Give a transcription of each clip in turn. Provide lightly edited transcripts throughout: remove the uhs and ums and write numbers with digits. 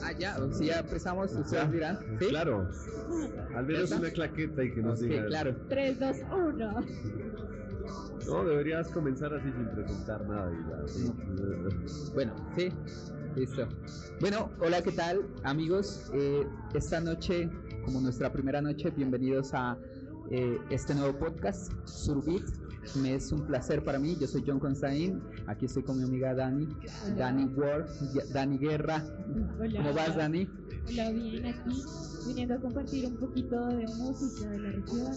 Ah, ya, si ya empezamos, ustedes dirán. ¿Sí? Claro, al menos una claqueta y que nos diga. Claro. 3, 2, 1. No, deberías comenzar así sin presentar nada y ya. Sí. Bueno, sí, listo. Bueno, hola, ¿qué tal, amigos? Esta noche, como nuestra primera noche, bienvenidos a este nuevo podcast, Surbit. Me es un placer para mí. Yo soy John Constantin. Aquí estoy con mi amiga Dani Ward, Dani Guerra. Hola. ¿Cómo vas, Dani? Hola, bien, aquí viniendo a compartir un poquito de música de la región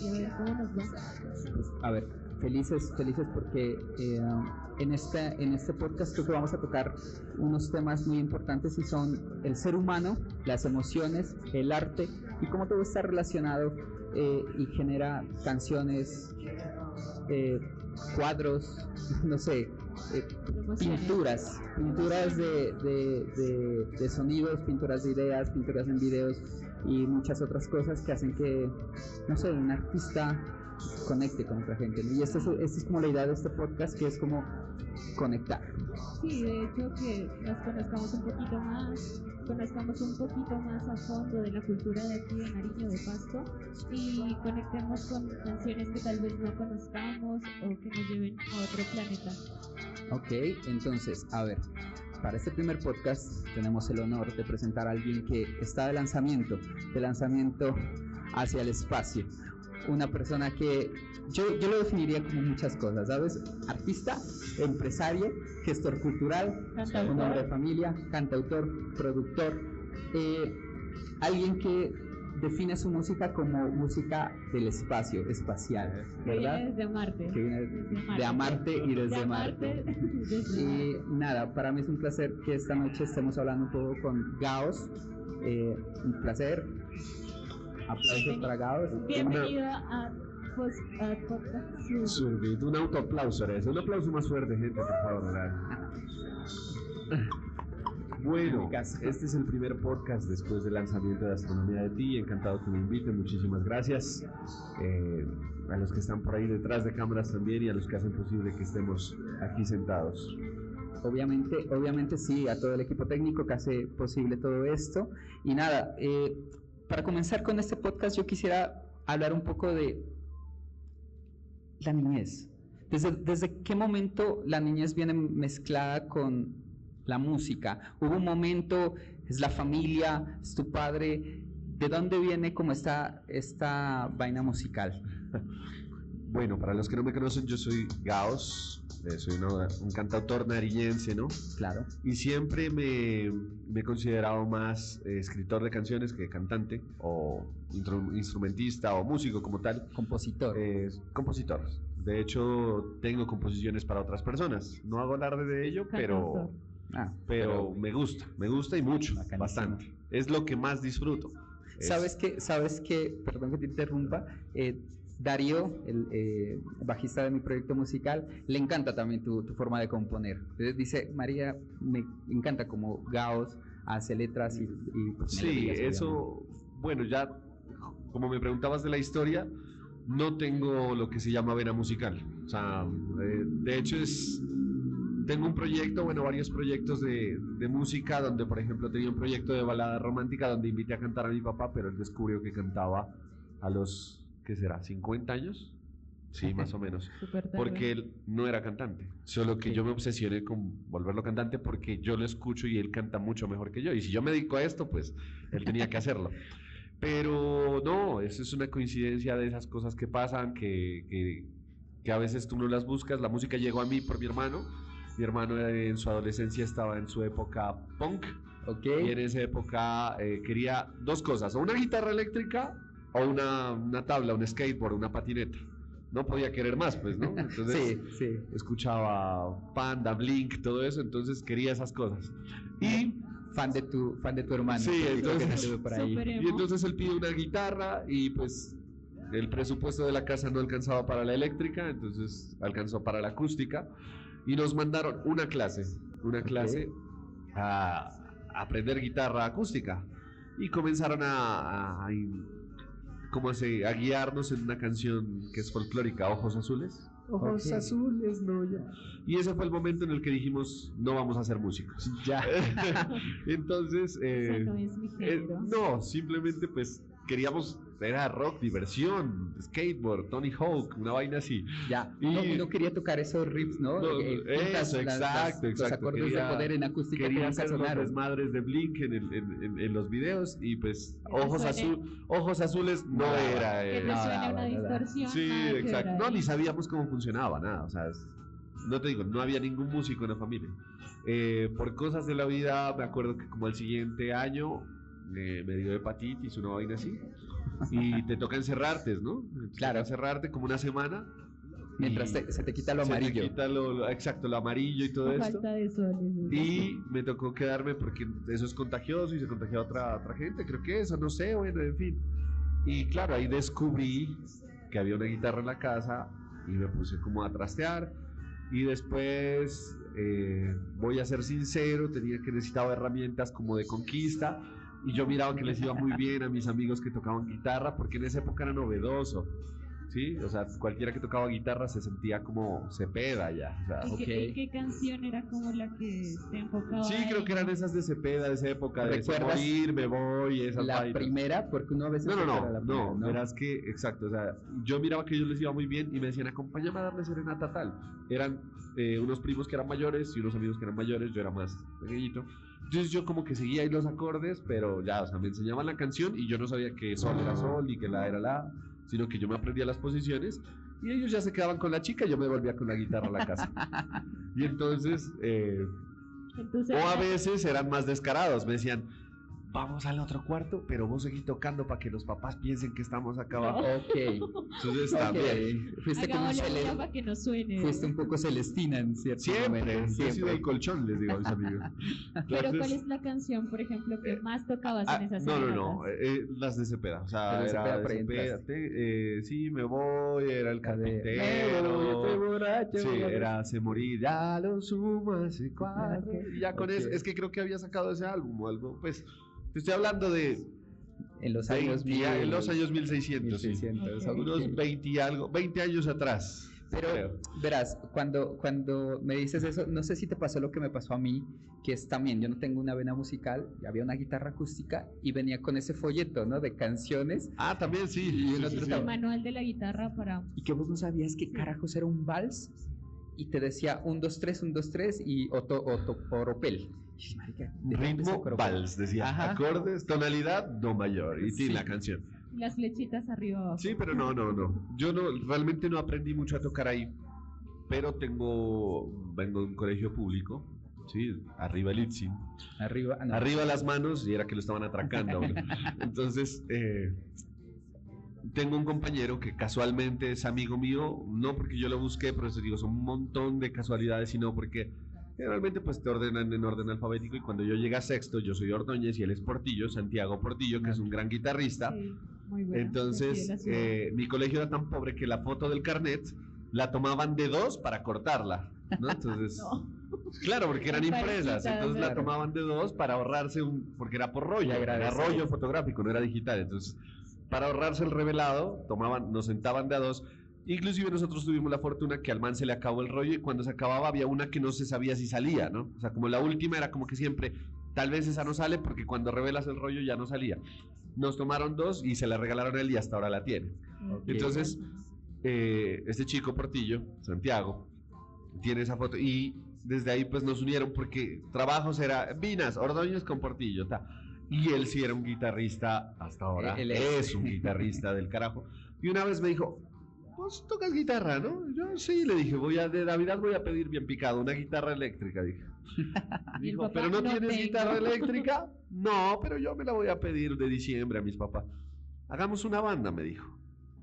y a ver cómo nos va. A ver, felices porque en este podcast creo que vamos a tocar unos temas muy importantes y son el ser humano, las emociones, el arte y cómo todo está relacionado y genera canciones, cuadros, no sé, pinturas de sonidos, pinturas de ideas, pinturas en videos y muchas otras cosas que hacen que, no sé, un artista conecte con otra gente, ¿no? Y esta es como la idea de este podcast, que es como conectar. Sí, de hecho que nos conozcamos un poquito más a fondo de la cultura de aquí de Nariño, de Pasto, y conectemos con canciones que tal vez no conozcamos o que nos lleven a otro planeta. Ok, entonces, a ver, para este primer podcast tenemos el honor de presentar a alguien que está de lanzamiento hacia el espacio. Una persona que yo lo definiría como muchas cosas, ¿sabes? Artista, empresario, gestor cultural, Cantautor. un hombre de familia, cantautor, productor, alguien que define su música como música del espacio, espacial, ¿verdad? Que viene desde Marte. Que viene de Amarte y desde Marte. Y nada, para mí es un placer que esta noche estemos hablando un poco con Gaos. Un placer. Aplausos para Gaos. Bienvenido a Podcast Surbit, un autoaplauso, un aplauso más fuerte, gente, por favor. Bueno, este es el primer podcast después del lanzamiento de Astronomía de Ti. Encantado que me inviten, muchísimas gracias. A los que están por ahí detrás de cámaras también y a los que hacen posible que estemos aquí sentados. Obviamente sí, a todo el equipo técnico que hace posible todo esto. Y nada, para comenzar con este podcast yo quisiera hablar un poco de la niñez. ¿Desde qué momento la niñez viene mezclada con la música? ¿Hubo un momento, es la familia, es tu padre? ¿De dónde viene como esta vaina musical? Bueno, para los que no me conocen, yo soy Gaos, soy un cantautor nariñense, ¿no? Claro. Y siempre me he considerado más escritor de canciones que cantante, o instrumentista, o músico como tal. Compositor. Compositor. De hecho, tengo composiciones para otras personas. No hago alarde de ello, pero me gusta y mucho, bastante. Es lo que más disfruto. ¿Sabes qué? Perdón que te interrumpa. Darío, el bajista de mi proyecto musical, le encanta también tu forma de componer. Entonces dice, María, me encanta como Gaos hace letras y sí, eso, bueno, ya como me preguntabas de la historia, no tengo lo que se llama vena musical. O sea, de hecho tengo un proyecto, varios proyectos de música, donde por ejemplo tenía un proyecto de balada romántica donde invité a cantar a mi papá, pero él descubrió que cantaba a los, ¿qué será? ¿50 años? Sí, más o menos. Porque él no era cantante, solo que yo me obsesioné con volverlo cantante porque yo lo escucho y él canta mucho mejor que yo, y si yo me dedico a esto, pues él tenía que hacerlo. Pero no, eso es una coincidencia de esas cosas que pasan, que a veces tú no las buscas. La música llegó a mí por mi hermano. Mi hermano en su adolescencia estaba en su época punk. Okay. Y en esa época quería dos cosas: o una guitarra eléctrica o una tabla, un skateboard, una patineta. No podía querer más, pues, ¿no? Entonces sí. Escuchaba Panda, Blink, todo eso, entonces quería esas cosas. Y fan de tu hermano. Sí, entonces, por ahí. Y entonces él pide una guitarra y pues el presupuesto de la casa no alcanzaba para la eléctrica, entonces alcanzó para la acústica y nos mandaron una clase a aprender guitarra acústica y comenzaron a guiarnos en una canción que es folclórica, Ojos Azules. ojos Ok. azules, no ya. Y ese fue el momento en el que dijimos, no vamos a ser músicos. Ya. Entonces, Esa no es mi género. no, simplemente pues queríamos, era rock, diversión, skateboard, Tony Hawk, una vaina así. Ya, Y- uno quería tocar esos riffs, ¿no? No, Juntas eso, exacto, los exacto. acordes Quería- de poder en acústica que Quería nunca hacer los sonaron. desmadres de Blink en los videos y pues Que ojos azules no No, era. Que te No, suene no, una no, no. distorsión. Sí, nada que ver exacto. No, ahí. ni sabíamos cómo funcionaba, nada. O sea, no te digo, no había ningún músico en la familia. Por cosas de la vida, me acuerdo que como al siguiente año me dio hepatitis, una vaina así. Y te toca encerrarte, ¿no? Te Claro. toca encerrarte como una semana. Mientras y se te quita lo se te amarillo. quita exacto, lo amarillo y todo Por esto. falta de sol. Y me tocó quedarme porque eso es contagioso y se contagia a otra gente, creo que eso, no sé, bueno, en fin. Y claro, ahí descubrí que había una guitarra en la casa y me puse como a trastear. Y después, voy a ser sincero, necesitaba herramientas como de conquista. Y yo miraba que les iba muy bien a mis amigos que tocaban guitarra, porque en esa época era novedoso. ¿Sí? O sea, cualquiera que tocaba guitarra se sentía como Cepeda ya. O sea, ¿Y qué canción era como la que te enfocaba? sí, creo que eran esas de Cepeda, de esa época, de Se ¿Recuerdas morir, me voy, esas La vainas. primera, porque uno a veces... No, no, recuerda la no, primera, no, verás que, exacto, o sea, yo miraba que a ellos les iba muy bien y me decían, acompáñame a darle serenata tal. Eran unos primos que eran mayores y unos amigos que eran mayores, yo era más pequeñito. Entonces yo como que seguía ahí los acordes, pero ya, o sea, me enseñaban la canción y yo no sabía que sol era sol y que la era la, sino que yo me aprendía las posiciones y ellos ya se quedaban con la chica y yo me volvía con la guitarra a la casa. Y entonces, Entonces, o a veces eran más descarados, me decían, vamos al otro cuarto, pero vos seguís tocando para que los papás piensen que estamos acá abajo. Ok. Entonces Ok. también. Fuiste como hagámosle bulla para que no suene. Fuiste un poco Celestina en cierto Siempre, momento. yo he sido el colchón, les digo a mis amigos. Pero ¿cuál Entonces, es la canción, por ejemplo, que más tocabas en esas no, serenatas? las de Cepeda, o sea, Las de era Cepeda, de por ahí Cepeda, entraste. sí, me voy, era el La de, "Me voy, estoy carpintero, borracho". sí, era Se morir, ya lo sumo hace cuatro, y ya con Ok. eso, es que creo que había sacado ese álbum o algo, pues, te estoy hablando de En los años 20, en los años 1600, sí. 1600. Ok. Unos Ok. 20 y algo, 20 años atrás. Pero creo. verás, cuando me dices eso, no sé si te pasó lo que me pasó a mí, que es también, yo no tengo una vena musical, había una guitarra acústica y venía con ese folleto, ¿no? De canciones, Ah, también sí. Y sí, uno sí, El sí. trataba- manual de la guitarra para... y que vos no sabías qué carajos era un vals y te decía 1, 2, 3, 1, 2, 3 y oropel. Y, marica, ¿de dónde Ritmo saco oropel? vals, decía. Ajá. Acordes, tonalidad, do mayor. Y Sí. sí, la canción. las flechitas arriba abajo. Sí, pero no. Yo no, realmente no aprendí mucho a tocar ahí. Pero vengo de un colegio público. Sí, arriba el ITZY. Arriba, ah, no. Arriba las manos y era que lo estaban atracando. a uno. Entonces, tengo un compañero que casualmente es amigo mío, no porque yo lo busqué, pero eso digo, son un montón de casualidades, sino porque generalmente pues te ordenan en orden alfabético y cuando yo llegué a sexto, yo soy Ordóñez y él es Portillo, Santiago Portillo, que es un gran guitarrista. Sí, muy bueno. Entonces, de aquí de la ciudad. mi colegio era tan pobre que la foto del carnet la tomaban de dos para cortarla, ¿no? Entonces, No. claro, porque eran En impresas, parejitas, entonces la claro. tomaban de dos para ahorrarse porque era por rollo, Y era agradecer. rollo fotográfico, no era digital, entonces, para ahorrarse el revelado, nos sentaban de a dos. Inclusive nosotros tuvimos la fortuna que al man se le acabó el rollo y cuando se acababa había una que no se sabía si salía, ¿no? O sea, como la última era como que siempre, tal vez esa no sale porque cuando revelas el rollo ya no salía. Nos tomaron dos y se la regalaron a él y hasta ahora la tiene. Ok. Entonces, este chico Portillo, Santiago, tiene esa foto y desde ahí pues nos unieron porque trabajos era Vinas, Ordóñez con Portillo, ta. Y él sí era un guitarrista hasta ahora, Él es un guitarrista del carajo. Y una vez me dijo, vos tocas guitarra, ¿no? Yo sí, le dije, de Navidad voy a pedir bien picado, una guitarra eléctrica, dije. Y el Dijo, papá, ¿pero no tienes tengo". guitarra eléctrica? No, pero yo me la voy a pedir de diciembre a mis papás. Hagamos una banda, me dijo.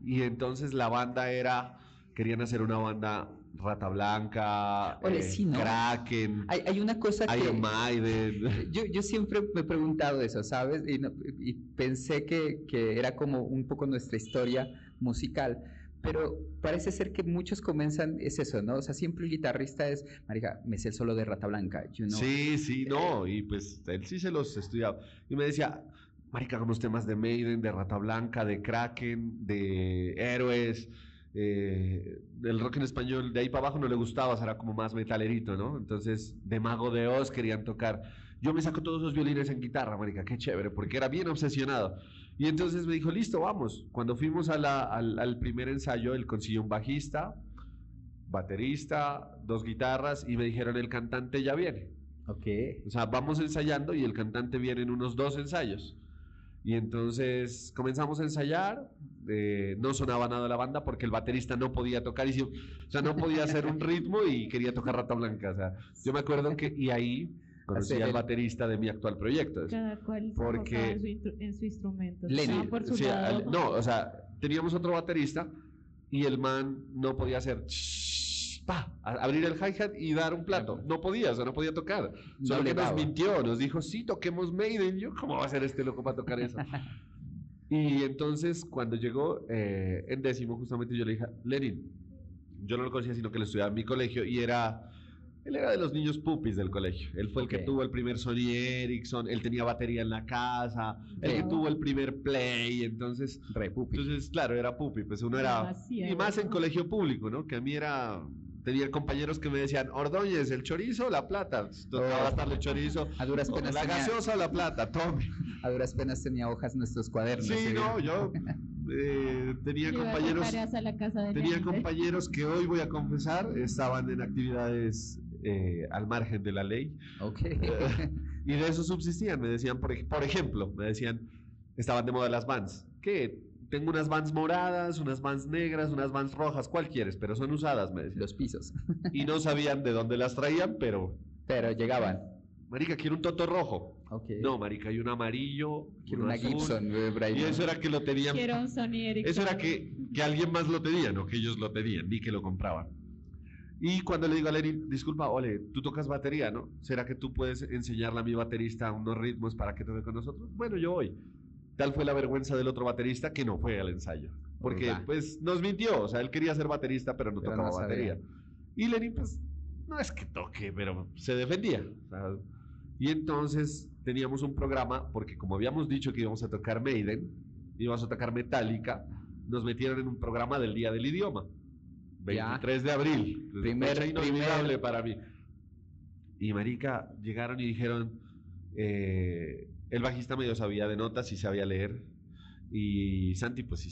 Y entonces la banda querían hacer una banda Rata Blanca, Ole, sí, ¿no? Kraken, Hay una cosa que... Iron Maiden. Yo siempre me he preguntado eso, ¿sabes? Y pensé que era como un poco nuestra historia musical, pero parece ser que muchos comienzan, es eso, ¿no? O sea, siempre el guitarrista es, marica, me sé el solo de Rata Blanca, you know. Sí, no, y pues él sí se los estudiaba. Y me decía, marica, hagamos temas de Maiden, de Rata Blanca, de Kraken, de Héroes. el rock en español de ahí para abajo no le gustaba, o sea, era como más metalerito, ¿no? Entonces, de Mago de Oz querían tocar. Yo me saco todos esos violines en guitarra, marica, qué chévere, porque era bien obsesionado. Y entonces me dijo, listo, vamos. Cuando fuimos al primer ensayo, él consiguió un bajista, baterista, 2 guitarras, y me dijeron, el cantante ya viene. Ok. O sea, vamos ensayando y el cantante viene en unos 2 ensayos. Y entonces comenzamos a ensayar, no sonaba nada la banda porque el baterista no podía tocar, o sea, no podía hacer un ritmo y quería tocar Rata Blanca. O sea, yo me acuerdo que, y ahí conocí al baterista de mi actual proyecto. Cada cual se Porque- enfocaba en su instrumento. Lenny. Estaban por su Sí, lado. no, o sea, teníamos otro baterista y el man no podía hacer abrir el hi-hat y dar un plato. No podía, o sea, no podía tocar. Solo le que nos daba. mintió, nos dijo, sí, toquemos Maiden. Yo, ¿cómo va a ser este loco para tocar eso? Y entonces, cuando llegó en 10º, justamente yo le dije, Lenin, yo no lo conocía, sino que lo estudiaba en mi colegio y él era de los niños pupis del colegio. Él fue el que Ok. tuvo el primer Sony Ericsson, él tenía batería en la casa, el que Wow. tuvo el primer Play, entonces, Repupi. claro, era pupi, pues uno era, Demasiado. y más en colegio público, ¿no? Que a mí tenía compañeros que me decían, Ordóñez, ¿el chorizo o la plata? Tocaba darle chorizo, A duras penas la tenía, gaseosa o la plata, tome. a duras penas tenía hojas en nuestros cuadernos. Sí, no, yo tenía Llevaba compañeros... tareas a la casa de Tenía Lenny. compañeros que hoy voy a confesar estaban en actividades al margen de la ley Ok. y de eso subsistían. Me decían, por ejemplo, me decían, estaban de moda las Vans. ¿Qué? Tengo unas Vans moradas, unas Vans negras, unas Vans rojas, ¿cuál quieres? Pero son usadas, me decían. Los pisos. Y no sabían de dónde las traían, pero, Pero llegaban. marica, quiero un Toto rojo. Ok. No, marica, hay un amarillo, Quiero uno una azul. Gibson. Brian. Y eso era que lo tenían. Quiero un Sony Ericsson. Eso era que alguien más lo tenía, no que ellos lo tenían, ni que lo compraban. Y cuando le digo a Lenin, disculpa, Ole, tú tocas batería, ¿no? ¿Será que tú puedes enseñarle a mi baterista unos ritmos para que toque con nosotros? Bueno, yo voy. Tal fue la vergüenza del otro baterista que no fue al ensayo. Porque, Ufa. pues, nos mintió. O sea, él quería ser baterista, pero no Pero tocaba no sabía. batería. Y Lenin, pues, no es que toque, pero se defendía. O sea, y entonces teníamos un programa, porque como habíamos dicho que íbamos a tocar Maiden, íbamos a tocar Metallica, nos metieron en un programa del Día del Idioma. Ya. 23 de abril. Primer- Fecha inolvidable para mí. Y marica, llegaron y dijeron, el bajista medio sabía de notas y sabía leer. Y Santi pues sí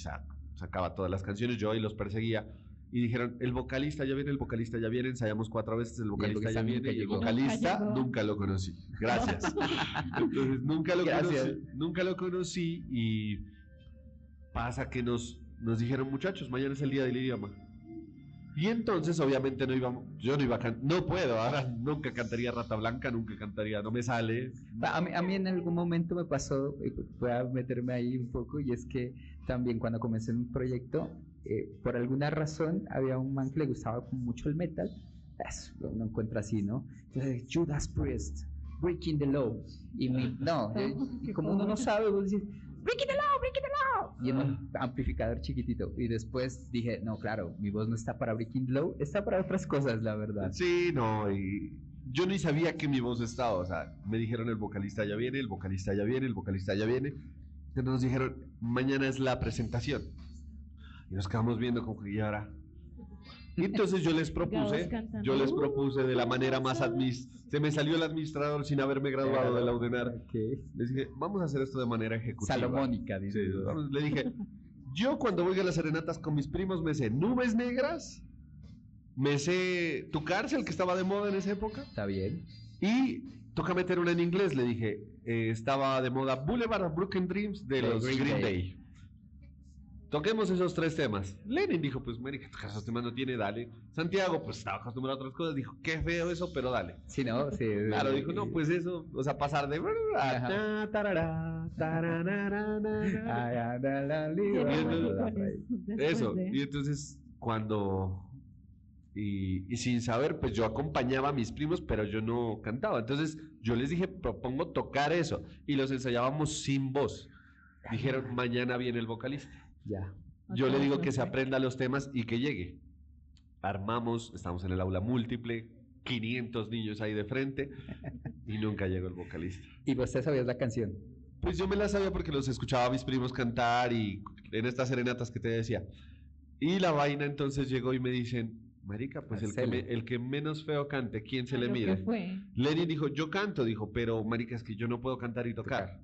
sacaba todas las canciones, yo y los perseguía. Y dijeron, el vocalista ya viene, el vocalista ya viene, ensayamos 4 veces, el vocalista ya vocalista viene, nunca y el llegó. vocalista Nunca llegó. nunca lo conocí. Gracias. Entonces Gracias. nunca lo conocí y pasa que nos dijeron, muchachos, mañana es el Día del Idioma. Y entonces obviamente yo no iba a cantar, no puedo, ahora nunca cantaría Rata Blanca, nunca cantaría, no me sale. A mí en algún momento me pasó, voy a meterme ahí un poco, y es que también cuando comencé en un proyecto, por alguna razón había un man que le gustaba mucho el metal, eso uno encuentra así, ¿no? Entonces, Judas Priest, Breaking the Law, y Qué como uno no pobre. sabe, vos decís, Breaking the Law, Breaking the Law, y en un amplificador chiquitito, y después dije, no, claro, mi voz no está para Breaking the Law, está para otras cosas, la verdad. Sí, no, y yo ni sabía que mi voz estaba, o sea, me dijeron el vocalista ya viene, el vocalista ya viene, el vocalista ya viene. Entonces nos dijeron, mañana es la presentación. Y nos quedamos viendo como que ¿y ahora? Y entonces yo les propuse de la manera más se me salió el administrador sin haberme graduado de la UDENAR. Ok. Les dije, vamos a hacer esto de manera ejecutiva. Salomónica, Sí, dice. le dije, yo cuando voy a las serenatas con mis primos me sé Nubes Negras, me sé Tu Cárcel, que estaba de moda en esa época, Está bien. y toca meter una en inglés, le dije, estaba de moda Boulevard of Broken Dreams de los Green Day. Toquemos esos 3 temas. Lenin dijo, pues, marica, esos temas no tiene, dale. Santiago, pues, estaba acostumbrado a otras cosas, dijo, qué feo eso, pero dale. Sí, ¿no? Sí. Claro, dijo, no, pues eso, o sea, pasar de... Ajá. Eso, y entonces cuando y sin saber, pues yo acompañaba a mis primos, pero yo no cantaba. Entonces yo les dije, propongo tocar eso, y los ensayábamos sin voz. Dijeron, mañana viene el vocalista. Ya. Yo le digo que se aprenda los temas y que llegue. Armamos, estamos en el aula múltiple, 500 niños ahí de frente, y nunca llegó el vocalista. ¿Y vos te sabías la canción? Pues yo me la sabía porque los escuchaba a mis primos cantar y en estas serenatas que te decía. Y la vaina entonces llegó y me dicen, marica, pues Marcelo. el que menos feo cante, ¿quién se A le lo que mide? fue. Lenin dijo, yo canto, dijo, pero marica, es que yo no puedo cantar y tocar.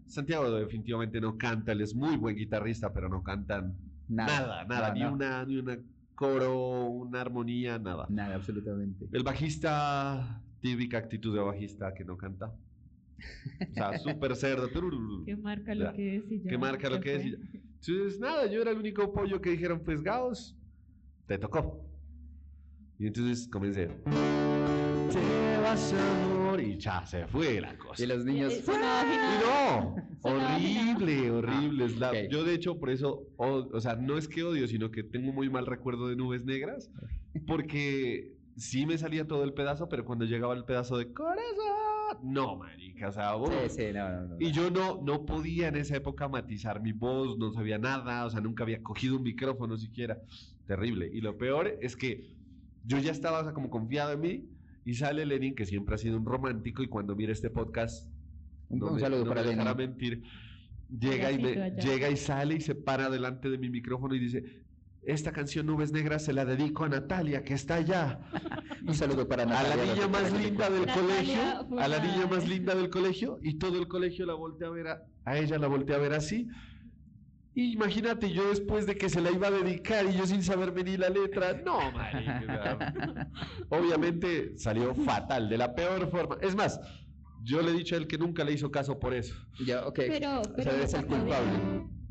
Santiago definitivamente no canta, él es muy buen guitarrista, pero no cantan nada, No, ni no. una coro, una armonía, nada. Nada, absolutamente. El bajista, típica actitud de bajista que no canta. O sea, súper cerdo. Que marca Ya. lo que es y ya. Que marca lo se que es. fue. y ya. Entonces, nada, yo era el único pollo que dijeron, pues Gaos, te tocó. Y entonces comencé. Te vas amor. Y ya se fue la cosa. Y los niños. Sonaba Y afinado. no, Sonaba horrible, horrible. Es la- ok. Yo de hecho por eso, o sea, no es que odio, sino que tengo muy mal recuerdo de Nubes Negras, porque sí me salía todo el pedazo, pero cuando llegaba el pedazo de corazón, no, marica, o sea, Sí, sí, no. y yo no podía en esa época matizar mi voz, no sabía nada, o sea, nunca había cogido un micrófono siquiera. Terrible. Y lo peor es que yo ya estaba, o sea, como confiado en mí, y sale Lenin, que siempre ha sido un romántico, y cuando mire este podcast, Un saludo para me dejará Lenin. mentir. Llega Abracito allá. llega y sale y se para delante de mi micrófono y dice, esta canción Nubes Negras se la dedico a Natalia, que está allá. Un saludo para A la Natalia. niña más linda del Natalia colegio, fue a la una- niña más linda del colegio, y todo el colegio la voltea a ver a ella la voltea a ver así. Y imagínate yo después de que se la iba a dedicar y yo sin saberme ni la letra, no, marica. Obviamente salió fatal, de la peor forma. Es más, yo le he dicho a él que nunca le hizo caso por eso. Ya, ok. Pero O sea, eres el culpable.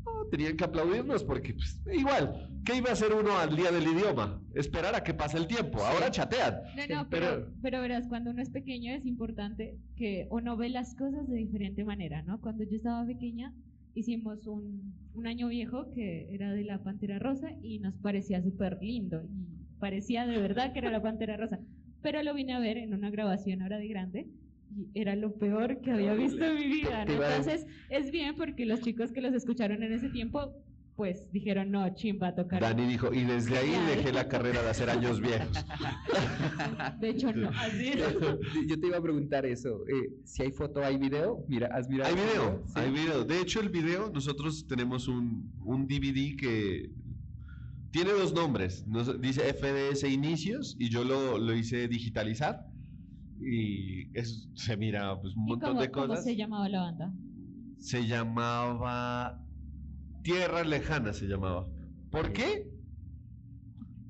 No, tenían que aplaudirnos porque pues, igual, ¿qué iba a hacer uno al día del idioma? Esperar a que pase el tiempo. Ahora chatean. No, pero verás, cuando uno es pequeño es importante que uno ve las cosas de diferente manera, ¿no? Cuando yo estaba pequeña hicimos un año viejo que era de la Pantera Rosa y nos parecía súper lindo y parecía de verdad que era la Pantera Rosa, pero lo vine a ver en una grabación ahora de grande y era lo peor que había visto en mi vida, ¿no? Entonces es bien porque los chicos que los escucharon en ese tiempo pues dijeron, no, chimba, tocar. Dani dijo, y desde ahí Genial. dejé la carrera de hacer años viejos. De hecho, no, así es. Yo te iba a preguntar eso. Si hay foto, hay video. Mira, ¿has mirado? Hay el video, Sí. hay video. De hecho, el video, nosotros tenemos un DVD que tiene dos nombres. Dice FDS Inicios y yo lo hice digitalizar. Y se mira pues, un ¿Y montón cómo, de cómo cosas. se llamaba la banda? Se llamaba Tierras Lejanas, se llamaba. ¿Por qué?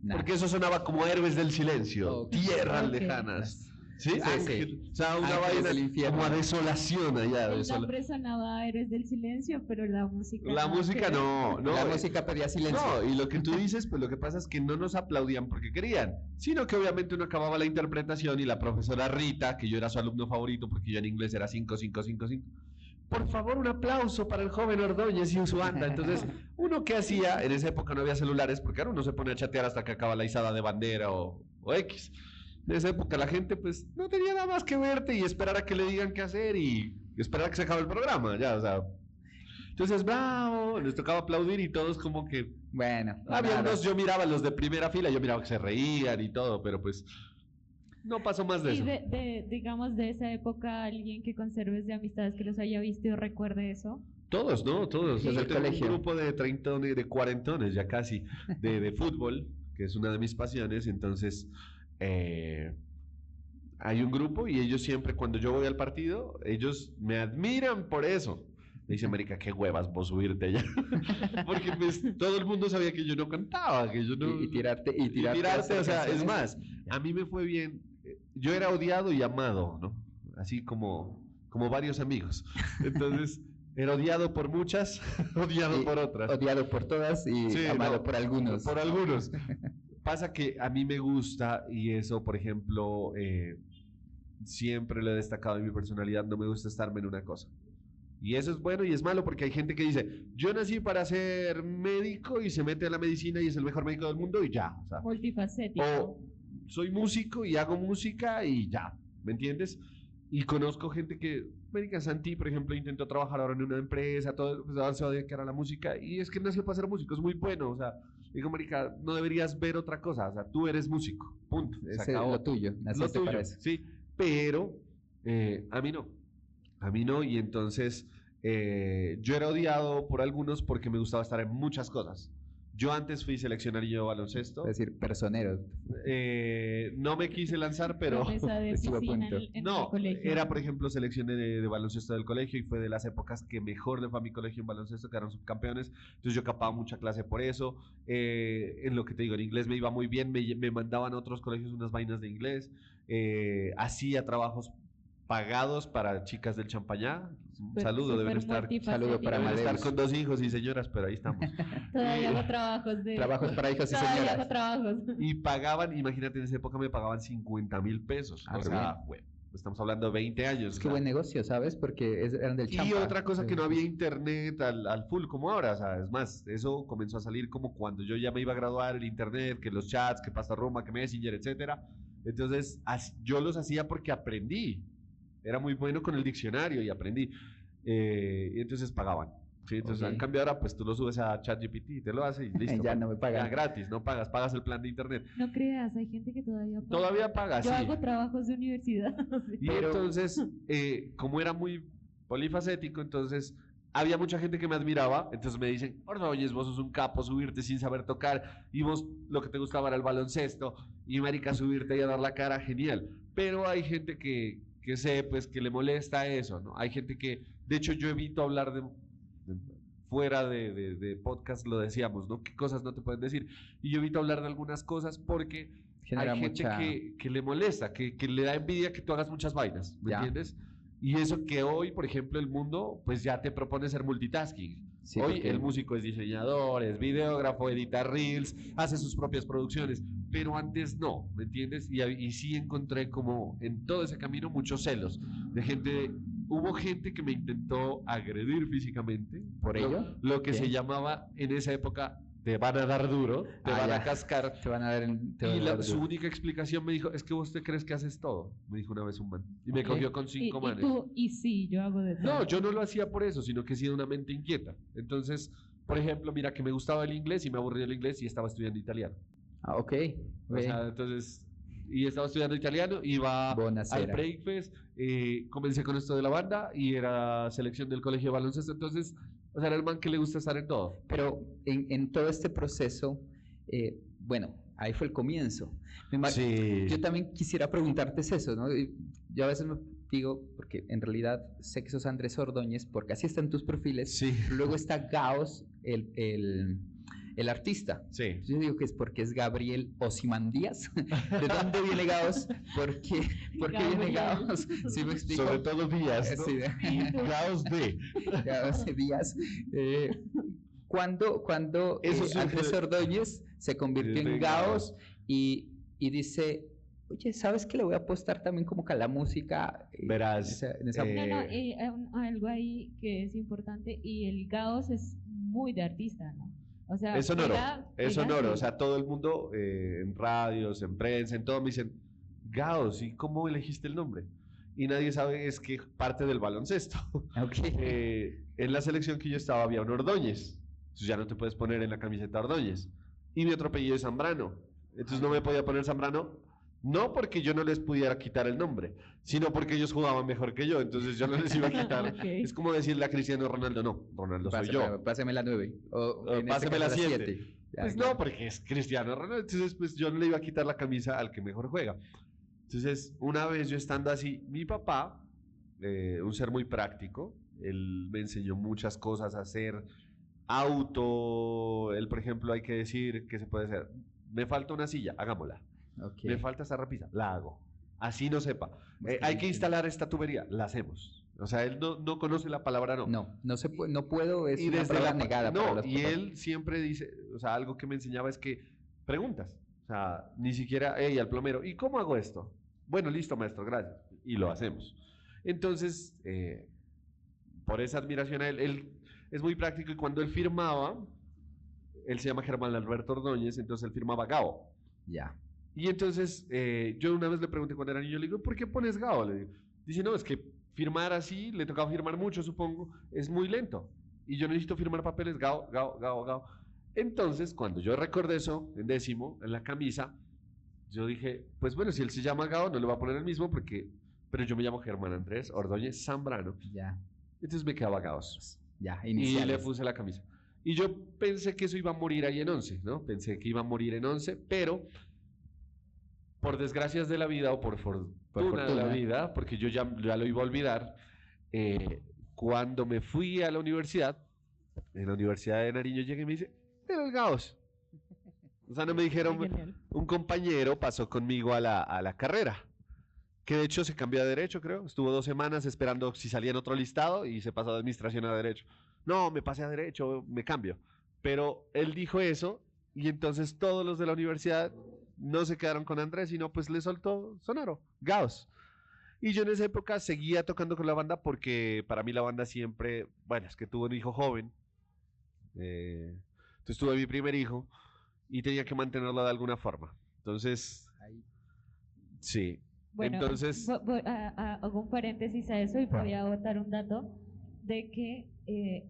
Nah. Porque eso sonaba como Héroes del Silencio. Ok. Tierras Ok. Lejanas. ¿Sí? Sí, Ángel. sí. O sea, una Ángeles vaina del infierno. como a desolación allá. El nombre sonaba Héroes del Silencio, pero la música... La nada música que ver. no, La música pedía silencio. No, y lo que tú dices, pues lo que pasa es que no nos aplaudían porque querían, sino que obviamente uno acababa la interpretación y la profesora Rita, que yo era su alumno favorito porque yo en inglés era 5, 5, 5, 5. Por favor, un aplauso para el joven Ordóñez y su banda. Entonces, uno que hacía, en esa época no había celulares, porque ahora uno se pone a chatear hasta que acaba la izada de bandera o X. En esa época la gente pues no tenía nada más que verte y esperar a que le digan qué hacer y esperar a que se acabe el programa, ya, o sea. Entonces, bravo, les tocaba aplaudir y todos como que... Bueno, Había nada. unos, yo miraba los de primera fila, yo miraba que se reían y todo, pero pues no pasó más de Y eso. digamos, de esa época, alguien que conserves de amistades que los haya visto y recuerde eso. Todos, ¿no? Todos. Sí, O sea, del tengo un colegio. grupo de treintones, de cuarentones ya casi, de fútbol, que es una de mis pasiones. Entonces, hay un grupo y ellos siempre, cuando yo voy al partido, ellos me admiran por eso. Me dicen, marica, qué huevas vos subirte allá. Porque pues todo el mundo sabía que yo no cantaba, que yo no... Y tirarte, o sea, es más, a mí me fue bien. Yo era odiado y amado, ¿no? Así como varios amigos. Entonces, era odiado por muchas, odiado Y por otras. Odiado por todas y Sí, amado no, por algunos. Por algunos. Pasa que a mí me gusta, y eso, por ejemplo, siempre lo he destacado en mi personalidad, no me gusta estarme en una cosa. Y eso es bueno y es malo porque hay gente que dice, yo nací para ser médico y se mete a la medicina y es el mejor médico del mundo y ya. O sea, Multifacético. o soy músico y hago música y ya, ¿me entiendes? Y conozco gente que, América Santi, por ejemplo, intentó trabajar ahora en una empresa, todo, pues ahora se va a dedicar a la música y es que nació para ser músico, es muy bueno, o sea, digo, América, no deberías ver otra cosa, o sea, tú eres músico, punto. Se Ese es acabó. lo tuyo. Lo Naciste tuyo, para eso. sí, pero a mí no, y entonces yo era odiado por algunos porque me gustaba estar en muchas cosas. Yo antes fui seleccionario de baloncesto. Es decir, personero. No me quise lanzar, pero... Promesa de estuvo a piscina punto. en No, el colegio. era por ejemplo selección de baloncesto del colegio y fue de las épocas que mejor le fue a mi colegio en baloncesto, quedaron subcampeones, entonces yo capaba mucha clase por eso, en lo que te digo, en inglés me iba muy bien, me mandaban a otros colegios unas vainas de inglés, hacía trabajos pagados para chicas del Champañá, un saludo, deben estar, saludo para deben estar Amadeus. con 2 hijos y señoras, pero ahí estamos. Todavía hago trabajos de... Trabajos para hijos y Todavía hago señoras. trabajos. Y pagaban, imagínate, en esa época me pagaban 50.000 pesos. Ah, O re sea, bueno, estamos hablando de 20 años. Es o que sea. buen negocio, ¿sabes? Porque eran del Y Champa. otra cosa que no había internet al full como ahora, o sea, es más, eso comenzó a salir como cuando yo ya me iba a graduar, el internet, que los chats, que Pasta Roma, que Messenger, etcétera. Entonces, yo los hacía porque aprendí. Era muy bueno con el diccionario y aprendí. Y entonces pagaban. ¿Sí? Entonces, Ok. en cambio ahora, pues tú lo subes a ChatGPT y te lo hace y listo. Ya no me pagan. Ya gratis, no pagas, pagas el plan de internet. No creas, hay gente que todavía paga. Todavía pagas, Yo sí. hago trabajos de universidad. Y entonces, como era muy polifacético, entonces había mucha gente que me admiraba, entonces me dicen, Ordóñez, vos sos un capo, subirte sin saber tocar, y vos lo que te gustaba era el baloncesto, y marica, subirte y a dar la cara, genial. Pero hay gente que sé, pues, que le molesta eso, ¿no? Hay gente que, de hecho, yo evito hablar fuera de podcast, lo decíamos, ¿no? ¿Qué cosas no te pueden decir? Y yo evito hablar de algunas cosas porque Genera hay gente mucha... que le molesta, que le da envidia que tú hagas muchas vainas, ¿me Ya. entiendes? Y eso que hoy, por ejemplo, el mundo, pues ya te propone ser multitasking. Sí, hoy porque- el músico es diseñador, es videógrafo, edita reels, hace sus propias producciones, pero antes no, ¿me entiendes? Y sí encontré como en todo ese camino muchos celos de gente. Hubo gente que me intentó agredir físicamente. ¿Por ello? Lo que ¿Qué? se llamaba en esa época, te van a dar duro, te Ah, van ya. a cascar. Te van a dar... te van Y a dar su duro. única explicación me dijo, es que vos te crees que haces todo, me dijo una vez un man. Y me Ok. cogió con 5 y manes. tú, y sí, yo hago de todo. No, yo no lo hacía por eso, sino que he sido una mente inquieta. Entonces, por ejemplo, mira que me gustaba el inglés y me aburría el inglés y estaba estudiando italiano. Ah, ok. O sea, entonces, y estaba estudiando italiano, iba al Buonasera. Breakfast, comencé con esto de la banda y era selección del colegio de baloncesto. Entonces, o sea, era el man que le gusta estar en todo. Pero en todo este proceso, bueno, ahí fue el comienzo. Sí. Yo también quisiera preguntarte eso, ¿no? Yo a veces me digo, porque en realidad sé que sos Andrés Ordóñez, porque así están tus perfiles. Sí. Luego está Gaos, el artista. Sí. Yo digo que es porque es Gabriel Osimandías. ¿De dónde viene Gaos? ¿Por qué viene Gabriel. Gaos? ¿Sí me explico? Sobre todo Díaz, ¿no? Sí, Y Gaos de. Gaos Díaz. Cuando Eso surge Andrés de- Ordóñez se convirtió de en Gaos y dice, oye, ¿sabes qué? Le voy a apostar también como que a la música. Verás, en esa- No, no, algo ahí que es importante, y el caos es muy de artista, ¿no? O sea, Es sonoro, es pega, sonoro. sí. O sea, todo el mundo en radios, en prensa, en todo me dicen, Gaos, ¿y cómo elegiste el nombre? Y nadie sabe, es que parte del baloncesto. Ok. En la selección que yo estaba había un Ordóñez. Entonces ya no te puedes poner en la camiseta Ordóñez. Y mi otro apellido es Zambrano. Entonces no me podía poner Zambrano, no porque yo no les pudiera quitar el nombre, sino porque ellos jugaban mejor que yo. Entonces yo no les iba a quitar. Ok. Es como decirle a Cristiano Ronaldo, no, Ronaldo soy yo. Pásame la 9. O en este Pásame la caso, 7. 7. Ya, Pues claro. no, porque es Cristiano Ronaldo. Entonces, pues yo no le iba a quitar la camisa al que mejor juega. Entonces, una vez yo estando así, mi papá, un ser muy práctico, él me enseñó muchas cosas a hacer. Él, por ejemplo, hay que decir que se puede hacer. Me falta una silla, hagámosla. Ok. Me falta esta repisa, la hago. Así no sepa. Está Hay bien, que sí. instalar esta tubería, la hacemos. O sea, él no conoce la palabra no. No se puede, no puedo, es Y una desde palabra la negada para no, los y papás. él siempre dice, o sea, algo que me enseñaba es que preguntas. O sea, ni siquiera, hey, al plomero, ¿y cómo hago esto? Bueno, listo, maestro, gracias. Y lo hacemos. Entonces, por esa admiración a él es muy práctico y cuando él firmaba, él se llama Germán Alberto Ordóñez, entonces él firmaba Gao. Ya. Y entonces yo una vez le pregunté cuando era niño, le digo, ¿por qué pones Gao? Le digo, dice, no, es que firmar así, le tocaba firmar mucho, supongo, es muy lento. Y yo necesito firmar papeles Gao, Gao, Gao, Gao. Entonces, cuando yo recordé eso, en décimo, en la camisa, yo dije, pues bueno, si él se llama Gao, no le voy a poner el mismo, pero yo me llamo Germán Andrés Ordóñez Zambrano. Ya. Entonces me quedaba Gaos. Ya. Y le Iniciales. puse la camisa. Y yo pensé que eso iba a morir ahí en 11, ¿no? Pensé que iba a morir en 11, pero por desgracias de la vida o por fortuna de la vida, porque yo ya lo iba a olvidar, cuando me fui a la universidad, en la Universidad de Nariño llegué y me dice, era el Gauss. O sea, no me dijeron, un compañero pasó conmigo a la carrera, que de hecho se cambió a Derecho, creo. Estuvo 2 semanas esperando si salía en otro listado y se pasó de Administración a Derecho. No, me pasé a Derecho, me cambio. Pero él dijo eso y entonces todos los de la universidad no se quedaron con Andrés, sino pues le soltó Sonoro, Gauss. Y yo en esa época seguía tocando con la banda porque para mí la banda siempre, bueno, es que tuve un hijo joven. Entonces tuve mi primer hijo y tenía que mantenerlo de alguna forma. Entonces, sí. Bueno, entonces, hago un paréntesis a eso y voy a botar un dato de que